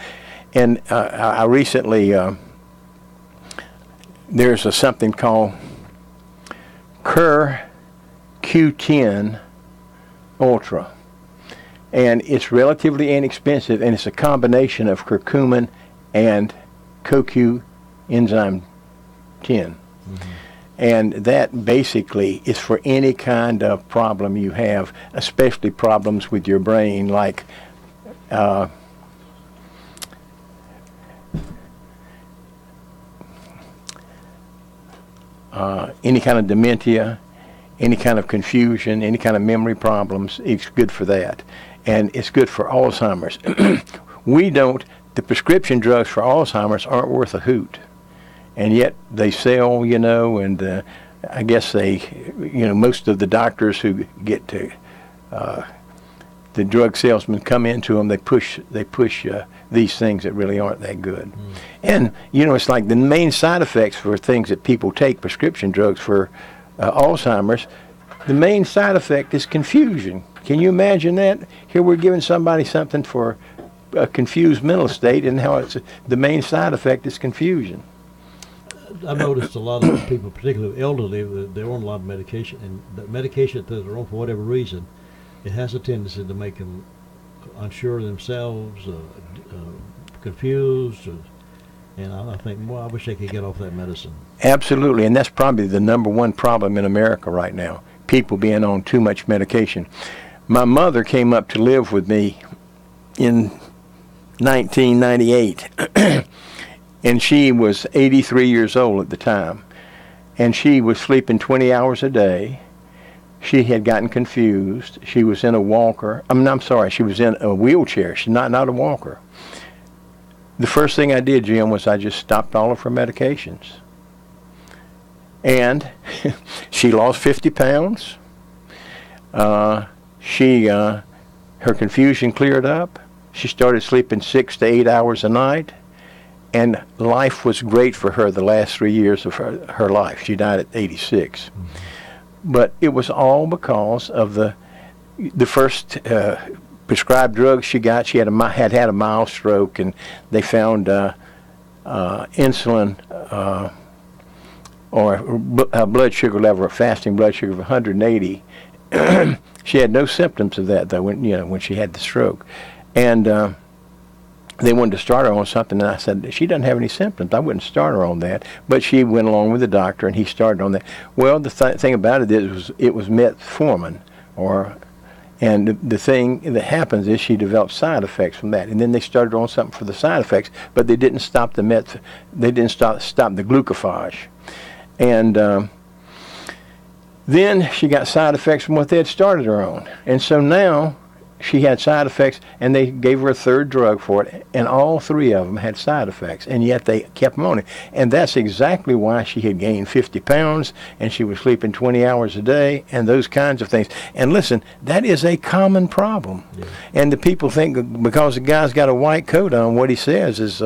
And I recently, there's something called Q10 Ultra, and it's relatively inexpensive, and it's a combination of curcumin and CoQ enzyme 10. And that basically is for any kind of problem you have, especially problems with your brain, like any kind of dementia, any kind of confusion, any kind of memory problems. It's good for that. And it's good for Alzheimer's. The prescription drugs for Alzheimer's aren't worth a hoot. And yet they sell, and I guess most of the doctors who get to, the drug salesmen come into them, they push these things that really aren't that good. And, it's like the main side effects for things that people take, prescription drugs for Alzheimer's, the main side effect is confusion. Can you imagine that? Here we're giving somebody something for a confused mental state, and how the main side effect is confusion. I've noticed a lot of people, particularly elderly, they're on a lot of medication, and the medication that they're on for whatever reason, it has a tendency to make them unsure of themselves, confused, and I think, well, I wish they could get off that medicine. Absolutely, and that's probably the number one problem in America right now, people being on too much medication. My mother came up to live with me in 1998. And she was 83 years old at the time. And she was sleeping 20 hours a day. She had gotten confused. She was in a walker. She was in a wheelchair. She's not a walker. The first thing I did, Jim, was I just stopped all of her medications. And she lost 50 pounds. Her confusion cleared up. She started sleeping 6 to 8 hours a night. And life was great for her the last 3 years of her life. She died at 86. But it was all because of the first prescribed drugs she got. She had had a mild stroke, and they found insulin or a blood sugar level, a fasting blood sugar of 180. She had no symptoms of that though when she had the stroke, and they wanted to start her on something, and I said, she doesn't have any symptoms. I wouldn't start her on that. But she went along with the doctor, and he started on that. Well, the thing about it is it was metformin, and the thing that happens is she developed side effects from that. And then they started on something for the side effects, but they didn't stop the stop the glucophage. And then she got side effects from what they had started her on. And so now she had side effects, and they gave her a third drug for it, and all three of them had side effects, and yet they kept them on it. And that's exactly why she had gained 50 pounds, and she was sleeping 20 hours a day, and those kinds of things. And listen, that is a common problem. Yeah. And the people think because the guy's got a white coat on, what he says is...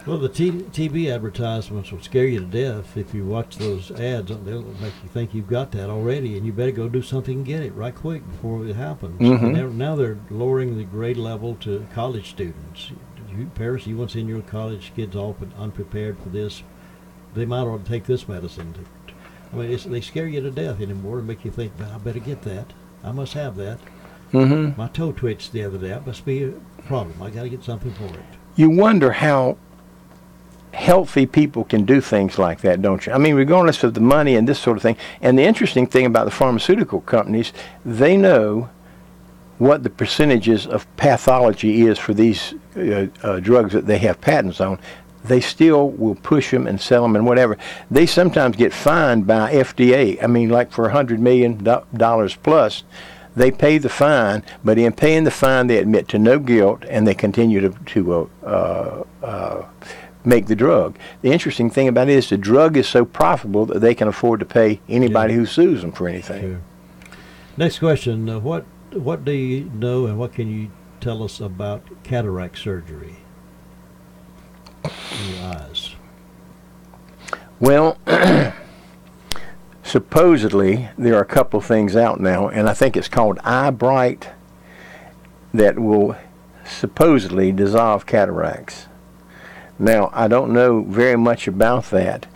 well, the TV advertisements will scare you to death. If you watch those ads, they'll make you think you've got that already, and you better go do something and get it right quick before it happens. Mm-hmm. Now they're lowering the grade level to college students. Parents, you want to send your college kids off and unprepared for this, they might ought to take this medicine. They scare you to death anymore and make you think, I better get that. I must have that. Mm-hmm. My toe twitched the other day. That must be a problem. I got to get something for it. You wonder how healthy people can do things like that, don't you? I mean, regardless of the money and this sort of thing. And the interesting thing about the pharmaceutical companies, they know what the percentages of pathology is for these drugs that they have patents on. They still will push them and sell them and whatever. They sometimes get fined by FDA. I mean, like for $100 million plus. They pay the fine, but in paying the fine, they admit to no guilt, and they continue to make the drug. The interesting thing about it is the drug is so profitable that they can afford to pay anybody who sues them for anything. Sure. Next question: what do you know, and what can you tell us about cataract surgery in your eyes? Well. Supposedly, there are a couple of things out now, and I think it's called Eye Bright, that will supposedly dissolve cataracts. Now, I don't know very much about that,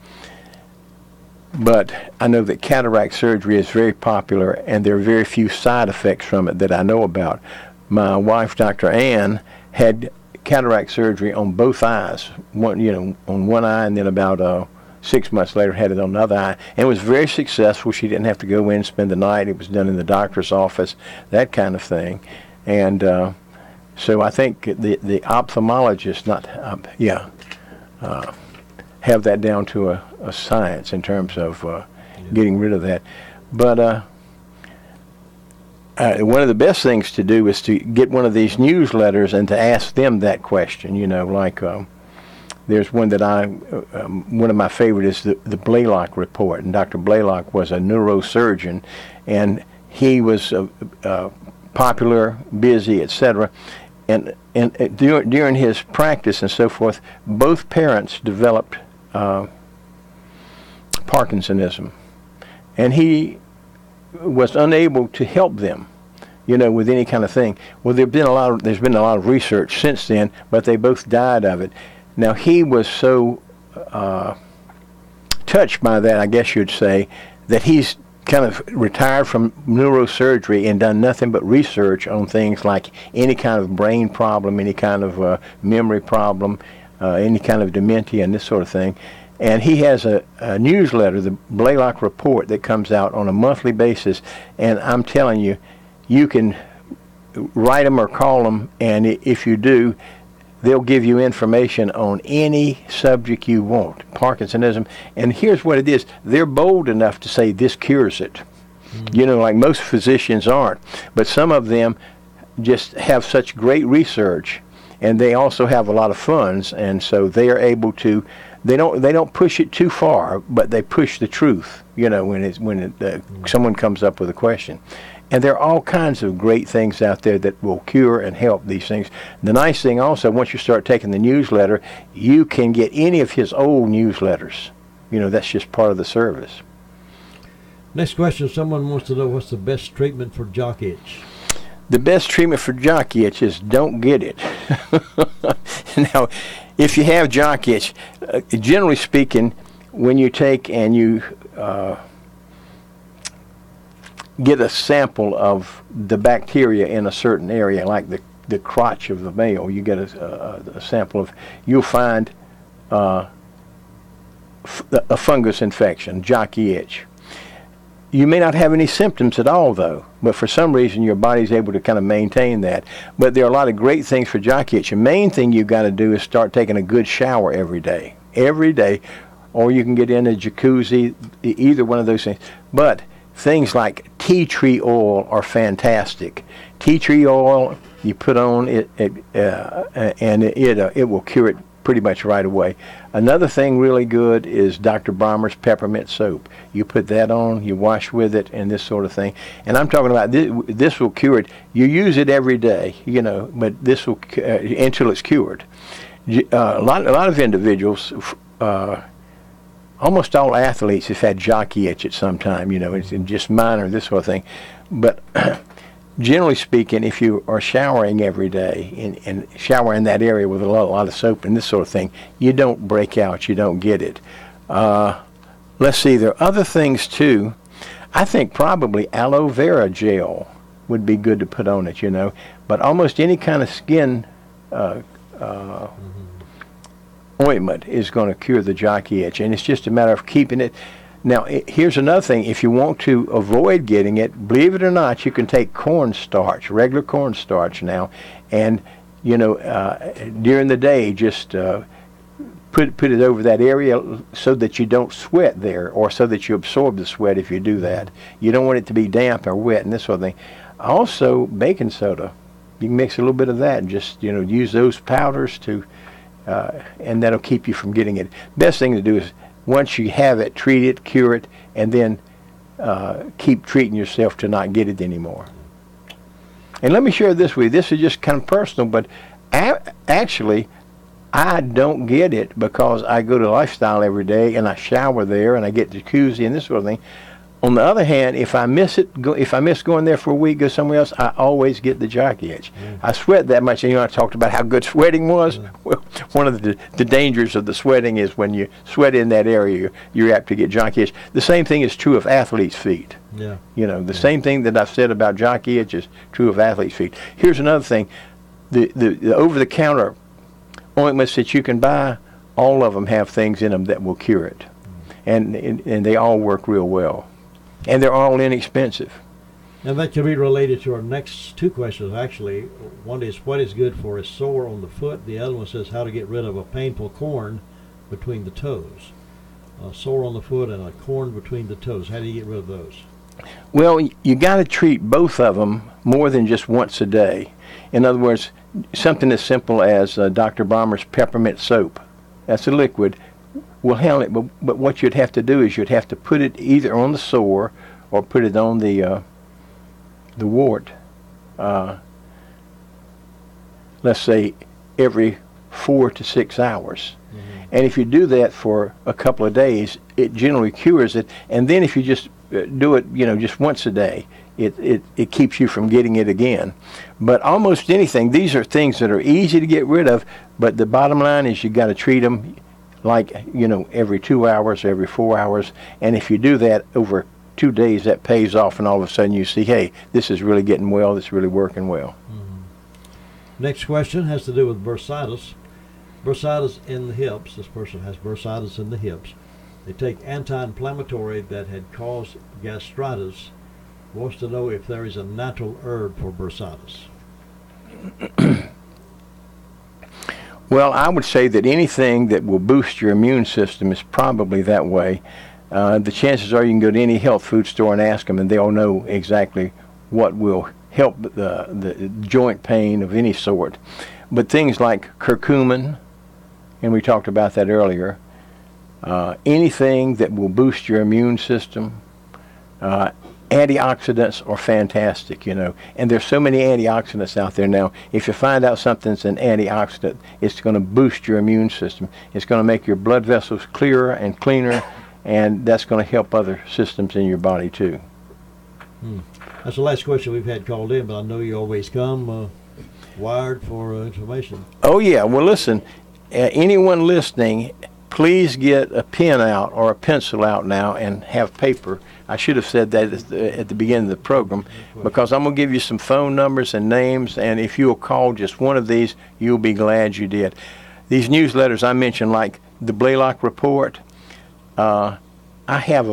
but I know that cataract surgery is very popular, and there are very few side effects from it that I know about. My wife, Dr. Ann, had cataract surgery on both eyes, on one eye, and then about 6 months later had it on the other eye, and it was very successful. She didn't have to go in and spend the night. It was done in the doctor's office, that kind of thing. And so I think the ophthalmologists have that down to a science in terms of getting rid of that. But one of the best things to do is to get one of these newsletters and to ask them that question, there's one that one of my favorite is the Blaylock Report, and Dr. Blaylock was a neurosurgeon, and he was popular, busy, etc. And during his practice and so forth, both parents developed Parkinsonism, and he was unable to help them, with any kind of thing. Well, there's been a lot of research since then, but they both died of it. Now, he was so touched by that, I guess you'd say, that he's kind of retired from neurosurgery and done nothing but research on things like any kind of brain problem, any kind of memory problem, any kind of dementia and this sort of thing. And he has a newsletter, the Blaylock Report, that comes out on a monthly basis. And I'm telling you, you can write them or call them, and if you do, they'll give you information on any subject you want, Parkinsonism. And here's what it is. They're bold enough to say this cures it. Like most physicians aren't. But some of them just have such great research, and they also have a lot of funds, and so they are able to, they don't push it too far, but they push the truth, when someone comes up with a question. And there are all kinds of great things out there that will cure and help these things. The nice thing also, once you start taking the newsletter, you can get any of his old newsletters. That's just part of the service. Next question, someone wants to know what's the best treatment for jock itch? The best treatment for jock itch is don't get it. Now, if you have jock itch, generally speaking, when you take and you get a sample of the bacteria in a certain area, like the crotch of the male, you get a sample of, you'll find a fungus infection, jockey itch. You may not have any symptoms at all, though, but for some reason your body's able to kind of maintain that. But there are a lot of great things for jockey itch. The main thing you've got to do is start taking a good shower every day, or you can get in a jacuzzi, either one of those things. But things like tea tree oil are fantastic. Tea tree oil, you put on it, and it will cure it pretty much right away. Another thing really good is Dr. Baumer's peppermint soap. You put that on, you wash with it, and this sort of thing. And I'm talking about this will cure it. You use it every day, but this will until it's cured. A lot of individuals, almost all athletes have had jockey itch at some time. It's just minor, this sort of thing. But generally speaking, if you are showering every day and shower in that area with a lot of soap and this sort of thing, you don't break out, you don't get it. Let's see, there are other things too. I think probably aloe vera gel would be good to put on it, but almost any kind of skin ointment is going to cure the jockey itch, and it's just a matter of keeping it. Now, here's another thing. If you want to avoid getting it, believe it or not, you can take cornstarch, regular cornstarch now, and, during the day, just put it over that area so that you don't sweat there, or so that you absorb the sweat if you do that. You don't want it to be damp or wet and this sort of thing. Also, baking soda. You can mix a little bit of that and just, use those powders to, and that'll keep you from getting it. Best thing to do is, once you have it, treat it, cure it, and then keep treating yourself to not get it anymore. And let me share this with you. This is just kind of personal, but actually, I don't get it because I go to Lifestyle every day and I shower there and I get jacuzzi and this sort of thing. On the other hand, if I miss going there for a week, go somewhere else, I always get the jockey itch. I sweat that much, and I talked about how good sweating was. Well, one of the dangers of the sweating is when you sweat in that area, you're apt to get jockey itch. The same thing is true of athletes' feet. Yeah. The same thing that I've said about jockey itch is true of athletes' feet. Here's another thing: the over-the-counter ointments that you can buy, all of them have things in them that will cure it, and they all work real well. And they're all inexpensive. And that can be related to our next two questions, actually. One is, what is good for a sore on the foot? The other one says, how to get rid of a painful corn between the toes. A sore on the foot and a corn between the toes. How do you get rid of those? Well, you got to treat both of them more than just once a day. In other words, something as simple as Dr. Baumer's peppermint soap. That's a liquid. Will handle it, but what you'd have to do is you'd have to put it either on the sore or put it on the wart. Let's say every 4 to 6 hours. And if you do that for a couple of days, it generally cures it. And then if you just do it, just once a day, it keeps you from getting it again. But almost anything, these are things that are easy to get rid of, but the bottom line is you got to treat them like, every 2 hours, every 4 hours. And if you do that over 2 days, that pays off, and all of a sudden you see, hey, this is really getting well, this is really working well. Next question has to do with bursitis. Bursitis in the hips. This person has bursitis in the hips. They take anti-inflammatory that had caused gastritis. Wants to know if there is a natural herb for bursitis. Well, I would say that anything that will boost your immune system is probably that way. The chances are you can go to any health food store and ask them, and they'll know exactly what will help the joint pain of any sort. But things like curcumin, and we talked about that earlier, anything that will boost your immune system, antioxidants are fantastic, and there's so many antioxidants out there now. If you find out something's an antioxidant, it's going to boost your immune system. It's going to make your blood vessels clearer and cleaner, and that's going to help other systems in your body too. That's the last question we've had called in, but I know you always come wired for information. Oh, yeah. Well, listen, anyone listening, please get a pen out or a pencil out now and have paper. I should have said that at the beginning of the program, because I'm going to give you some phone numbers and names, and if you'll call just one of these, you'll be glad you did. These newsletters I mentioned, like the Blaylock Report, I have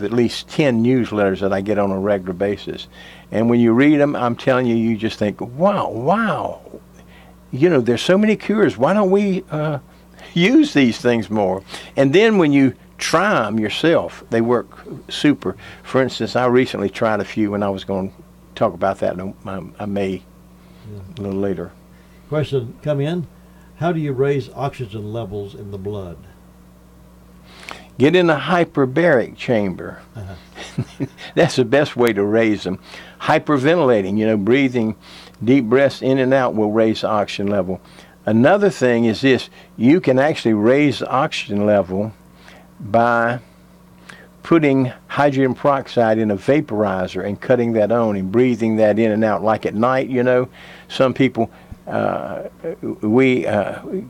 at least 10 newsletters that I get on a regular basis. And when you read them, I'm telling you, you just think, wow. You know, there's so many cures. Why don't we use these things more? And then when you try them yourself, they work super. For instance, I recently tried a few, and I was going to talk about that. I may a little later. Question come in. How do you raise oxygen levels in the blood? Get in a hyperbaric chamber. That's the best way to raise them. Hyperventilating, breathing deep breaths in and out will raise the oxygen level. Another thing is this: you can actually raise the oxygen level by putting hydrogen peroxide in a vaporizer and cutting that on and breathing that in and out. Like at night, some people, we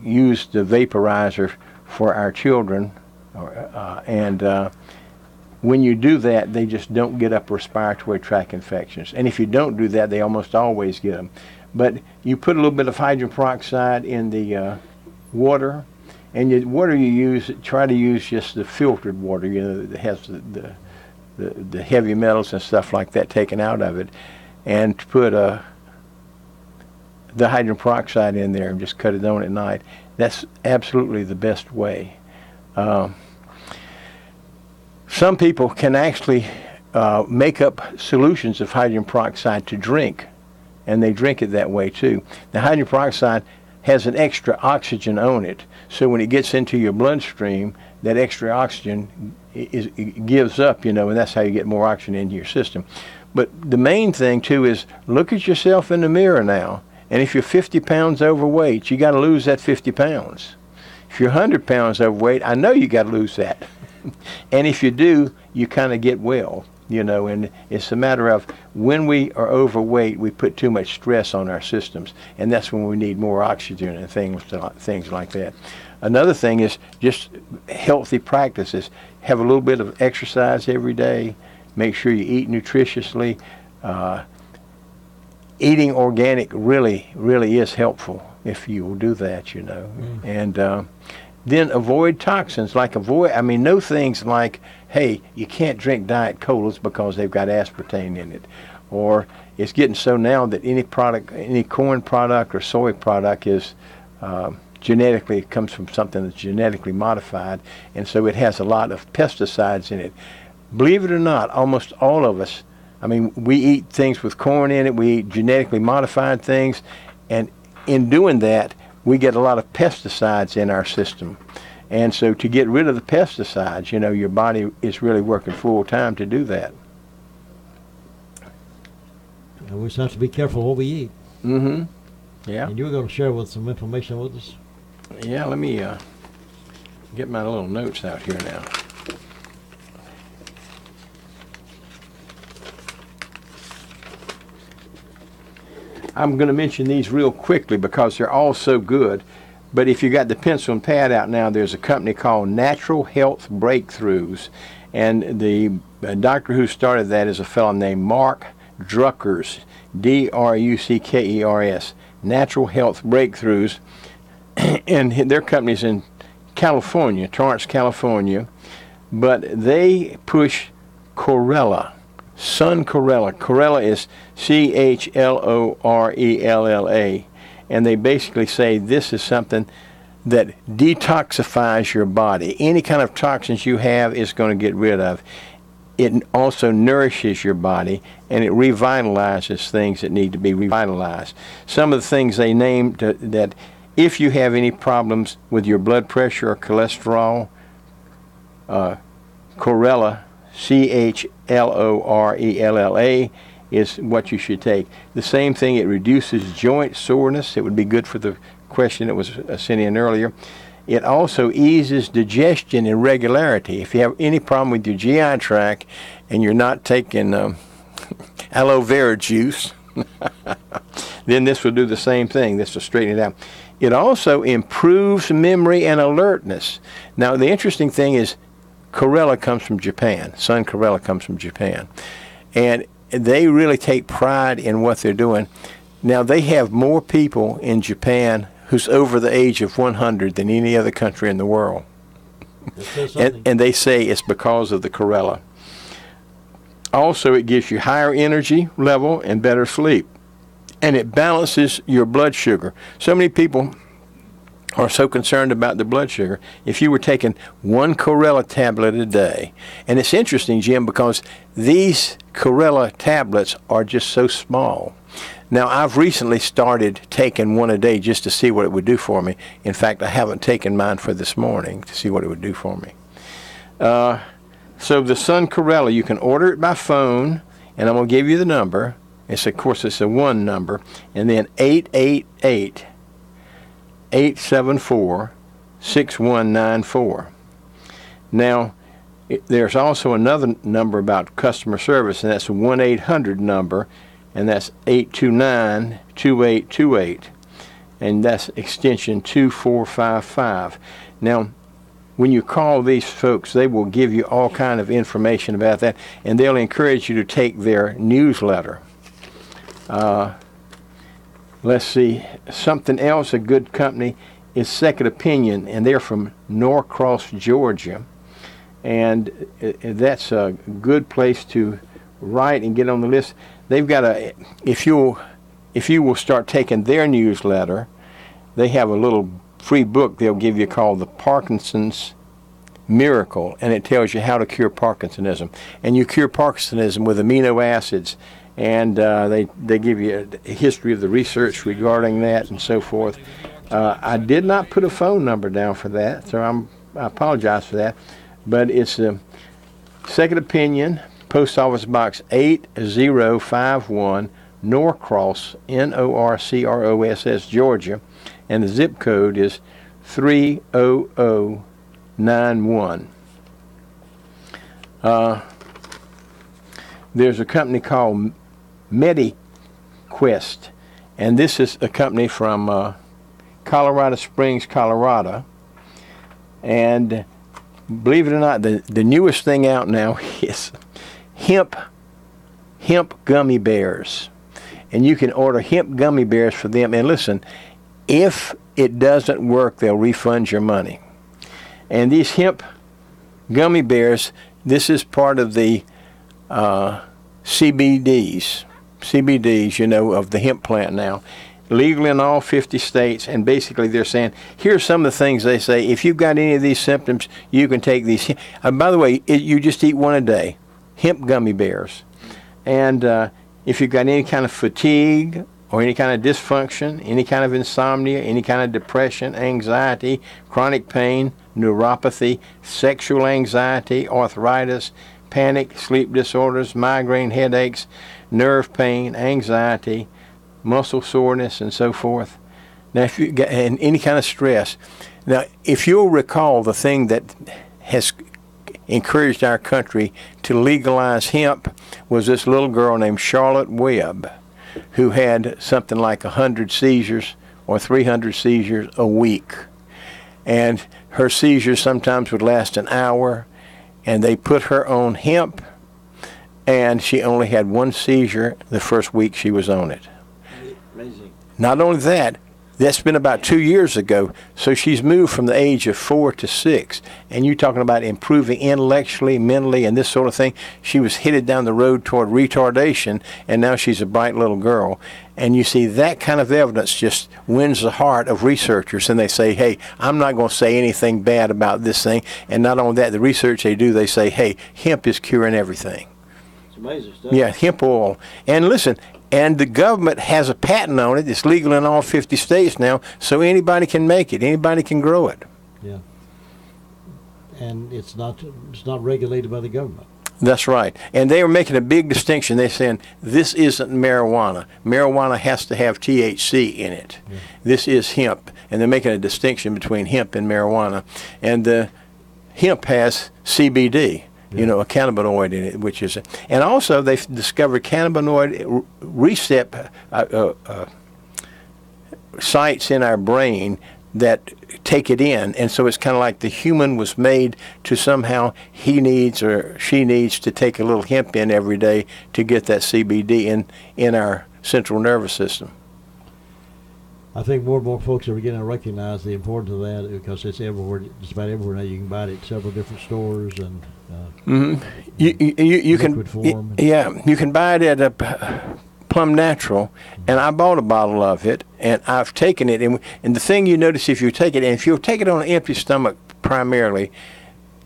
use the vaporizer for our children, and when you do that, they just don't get upper respiratory tract infections. And if you don't do that, they almost always get them. But you put a little bit of hydrogen peroxide in the water, and the water you use, try to use just the filtered water, that has the heavy metals and stuff like that taken out of it, and put the hydrogen peroxide in there and just cut it on at night. That's absolutely the best way. Some people can actually make up solutions of hydrogen peroxide to drink, and they drink it that way too. The hydrogen peroxide has an extra oxygen on it, so when it gets into your bloodstream, that extra oxygen it gives up, and that's how you get more oxygen into your system. But the main thing too is look at yourself in the mirror now, and if you're 50 pounds overweight, you got to lose that 50 pounds. If you're 100 pounds overweight, I know you got to lose that. And if you do, you kind of get well, and it's a matter of when we are overweight, we put too much stress on our systems, and that's when we need more oxygen and things like that. Another thing is just healthy practices. Have a little bit of exercise every day. Make sure you eat nutritiously. Eating organic really is helpful if you will do that, And then avoid toxins. No things like, hey, you can't drink Diet Colas because they've got aspartame in it. Or it's getting so now that any corn product or soy product is it comes from something that's genetically modified, and so it has a lot of pesticides in it. Believe it or not, almost all of us, we eat things with corn in it, we eat genetically modified things, and in doing that, we get a lot of pesticides in our system. And so to get rid of the pesticides, your body is really working full time to do that. And we just have to be careful what we eat. Mm-hmm. Yeah. And you were going to share some information with us? Yeah, let me get my little notes out here now. I'm going to mention these real quickly because they're all so good. But if you got the pencil and pad out now, there's a company called Natural Health Breakthroughs. And the doctor who started that is a fellow named Mark Druckers, Druckers, Natural Health Breakthroughs. And their company's in California, Torrance, California. But they push chlorella. Sun chlorella. Chlorella is CHLORELLA. And they basically say this is something that detoxifies your body. Any kind of toxins you have is going to get rid of. It also nourishes your body, and it revitalizes things that need to be revitalized. Some of the things they named that if you have any problems with your blood pressure or cholesterol, chlorella, CHLORELLA, is what you should take. The same thing, it reduces joint soreness. It would be good for the question that was sent in earlier. It also eases digestion and regularity. If you have any problem with your GI tract and you're not taking aloe vera juice. Then this will do the same thing. This will straighten it out. It also improves memory and alertness. Now, the interesting thing is chlorella comes from Japan. Sun chlorella comes from Japan. And they really take pride in what they're doing. Now, they have more people in Japan who's over the age of 100 than any other country in the world. And they say it's because of the chlorella. Also, it gives you higher energy level and better sleep. And it balances your blood sugar. So many people are so concerned about their blood sugar. If you were taking one chlorella tablet a day, and it's interesting, Jim, because these chlorella tablets are just so small. Now, I've recently started taking one a day just to see what it would do for me. In fact, I haven't taken mine for this morning to see what it would do for me. So the Sun Chlorella, you can order it by phone, and I'm going to give you the number. Of course, it's a 1 number, and then 888-874-6194. Now, there's also another number about customer service, and that's a 1-800 number, and that's 829-2828, and that's extension 2455. Now, when you call these folks, they will give you all kind of information about that, and they'll encourage you to take their newsletter. Let's see, something else, a good company is Second Opinion, and they're from Norcross, Georgia, and that's a good place to write and get on the list. They've got if you will start taking their newsletter, they have a little free book they'll give you called The Parkinson's Miracle, and it tells you how to cure Parkinsonism. And you cure Parkinsonism with amino acids, and they give you a history of the research regarding that and so forth. I did not put a phone number down for that, so I apologize for that. But it's a Second Opinion, Post Office Box 8051, Norcross, Norcross, Georgia, and the zip code is 30091. There's a company called MediQuest, and this is a company from Colorado Springs, Colorado, and believe it or not, the newest thing out now is hemp gummy bears, and you can order hemp gummy bears for them. And listen, if it doesn't work, they'll refund your money. And these hemp gummy bears, this is part of the CBDs, you know, of the hemp plant now, legal in all 50 states, and basically they're saying, here's some of the things they say. If you've got any of these symptoms, you can take these. By the way, you just eat one a day, hemp gummy bears. And if you've got any kind of fatigue or any kind of dysfunction, any kind of insomnia, any kind of depression, anxiety, chronic pain, neuropathy, sexual anxiety, arthritis, panic, sleep disorders, migraine headaches, nerve pain, anxiety, muscle soreness, and so forth. Now, if you get and any kind of stress. Now, if you'll recall, the thing that has encouraged our country to legalize hemp was this little girl named Charlotte Webb, who had something like 100 seizures or 300 seizures a week. And her seizures sometimes would last an hour, and they put her on hemp, and she only had one seizure the first week she was on it. Amazing. Not only that, that's been about 2 years ago, so she's moved from the age of 4 to 6. And you're talking about improving intellectually, mentally, and this sort of thing. She was headed down the road toward retardation, and now she's a bright little girl. And you see, that kind of evidence just wins the heart of researchers, and they say, hey, I'm not going to say anything bad about this thing. And not only that, the research they do, they say, hey, hemp is curing everything. It's amazing stuff. Yeah, hemp oil. And listen, and the government has a patent on it. It's legal in all 50 states now, so anybody can make it. Anybody can grow it. Yeah. And it's not regulated by the government. That's right. And they are making a big distinction. They're saying this isn't marijuana. Marijuana has to have THC in it. Yeah. This is hemp. And they're making a distinction between hemp and marijuana. And the hemp has CBD. you know, a cannabinoid in it, which is, and also they've discovered cannabinoid receptor sites in our brain that take it in, and so it's kind of like the human was made to somehow he needs or she needs to take a little hemp in every day to get that CBD in our central nervous system. I think more and more folks are beginning to recognize the importance of that because it's everywhere, just about everywhere now. You can buy it at several different stores and you can form. You can buy it at a Plum Natural, and I bought a bottle of it, and I've taken it, and the thing you notice if you take it, and if you'll take it on an empty stomach primarily,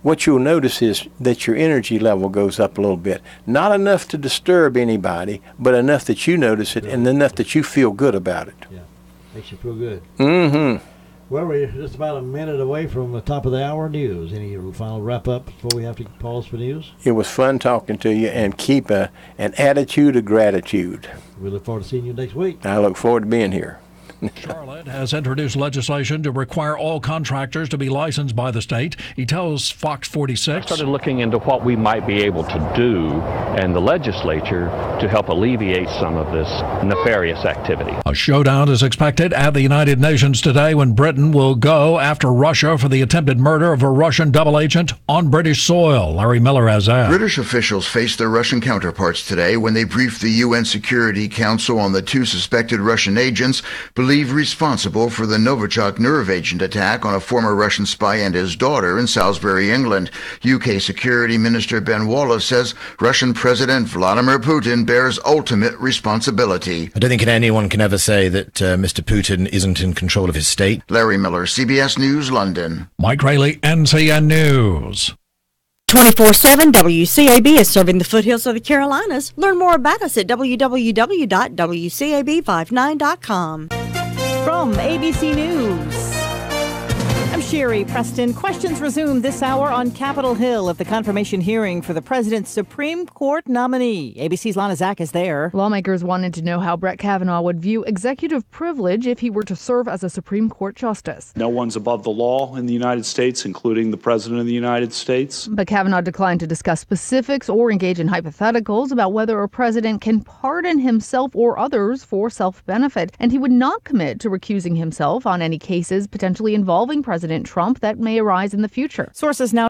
what you'll notice is that your energy level goes up a little bit. Not enough to disturb anybody, but enough that you notice it, and enough that you feel good about it. Yeah, makes you feel good. Mm-hmm. Well, we're just about a minute away from the top of the hour news. Any final wrap-up before we have to pause for news? It was fun talking to you, and keep an attitude of gratitude. We look forward to seeing you next week. I look forward to being here. Charlotte has introduced legislation to require all contractors to be licensed by the state. He tells Fox 46. I started looking into what we might be able to do in the legislature to help alleviate some of this nefarious activity. A showdown is expected at the United Nations today when Britain will go after Russia for the attempted murder of a Russian double agent on British soil. Larry Miller has that. British officials faced their Russian counterparts today when they briefed the UN Security Council on the two suspected Russian agents believed responsible for the Novichok nerve agent attack on a former Russian spy and his daughter in Salisbury, England. UK Security Minister Ben Wallace says Russian President Vladimir Putin bears ultimate responsibility. I don't think anyone can ever say that Mr. Putin isn't in control of his state. Larry Miller, CBS News, London. Mike Rayleigh, NCN News. 24/7 WCAB is serving the foothills of the Carolinas. Learn more about us at www.wcab59.com. From ABC News, I'm Sherry Preston. Questions resume this hour on Capitol Hill at the confirmation hearing for the president's Supreme Court nominee. ABC's Lana Zach is there. Lawmakers wanted to know how Brett Kavanaugh would view executive privilege if he were to serve as a Supreme Court justice. No one's above the law in the United States, including the President of the United States. But Kavanaugh declined to discuss specifics or engage in hypotheticals about whether a president can pardon himself or others for self-benefit. And he would not commit to recusing himself on any cases potentially involving President Trump that may arise in the future. Sources now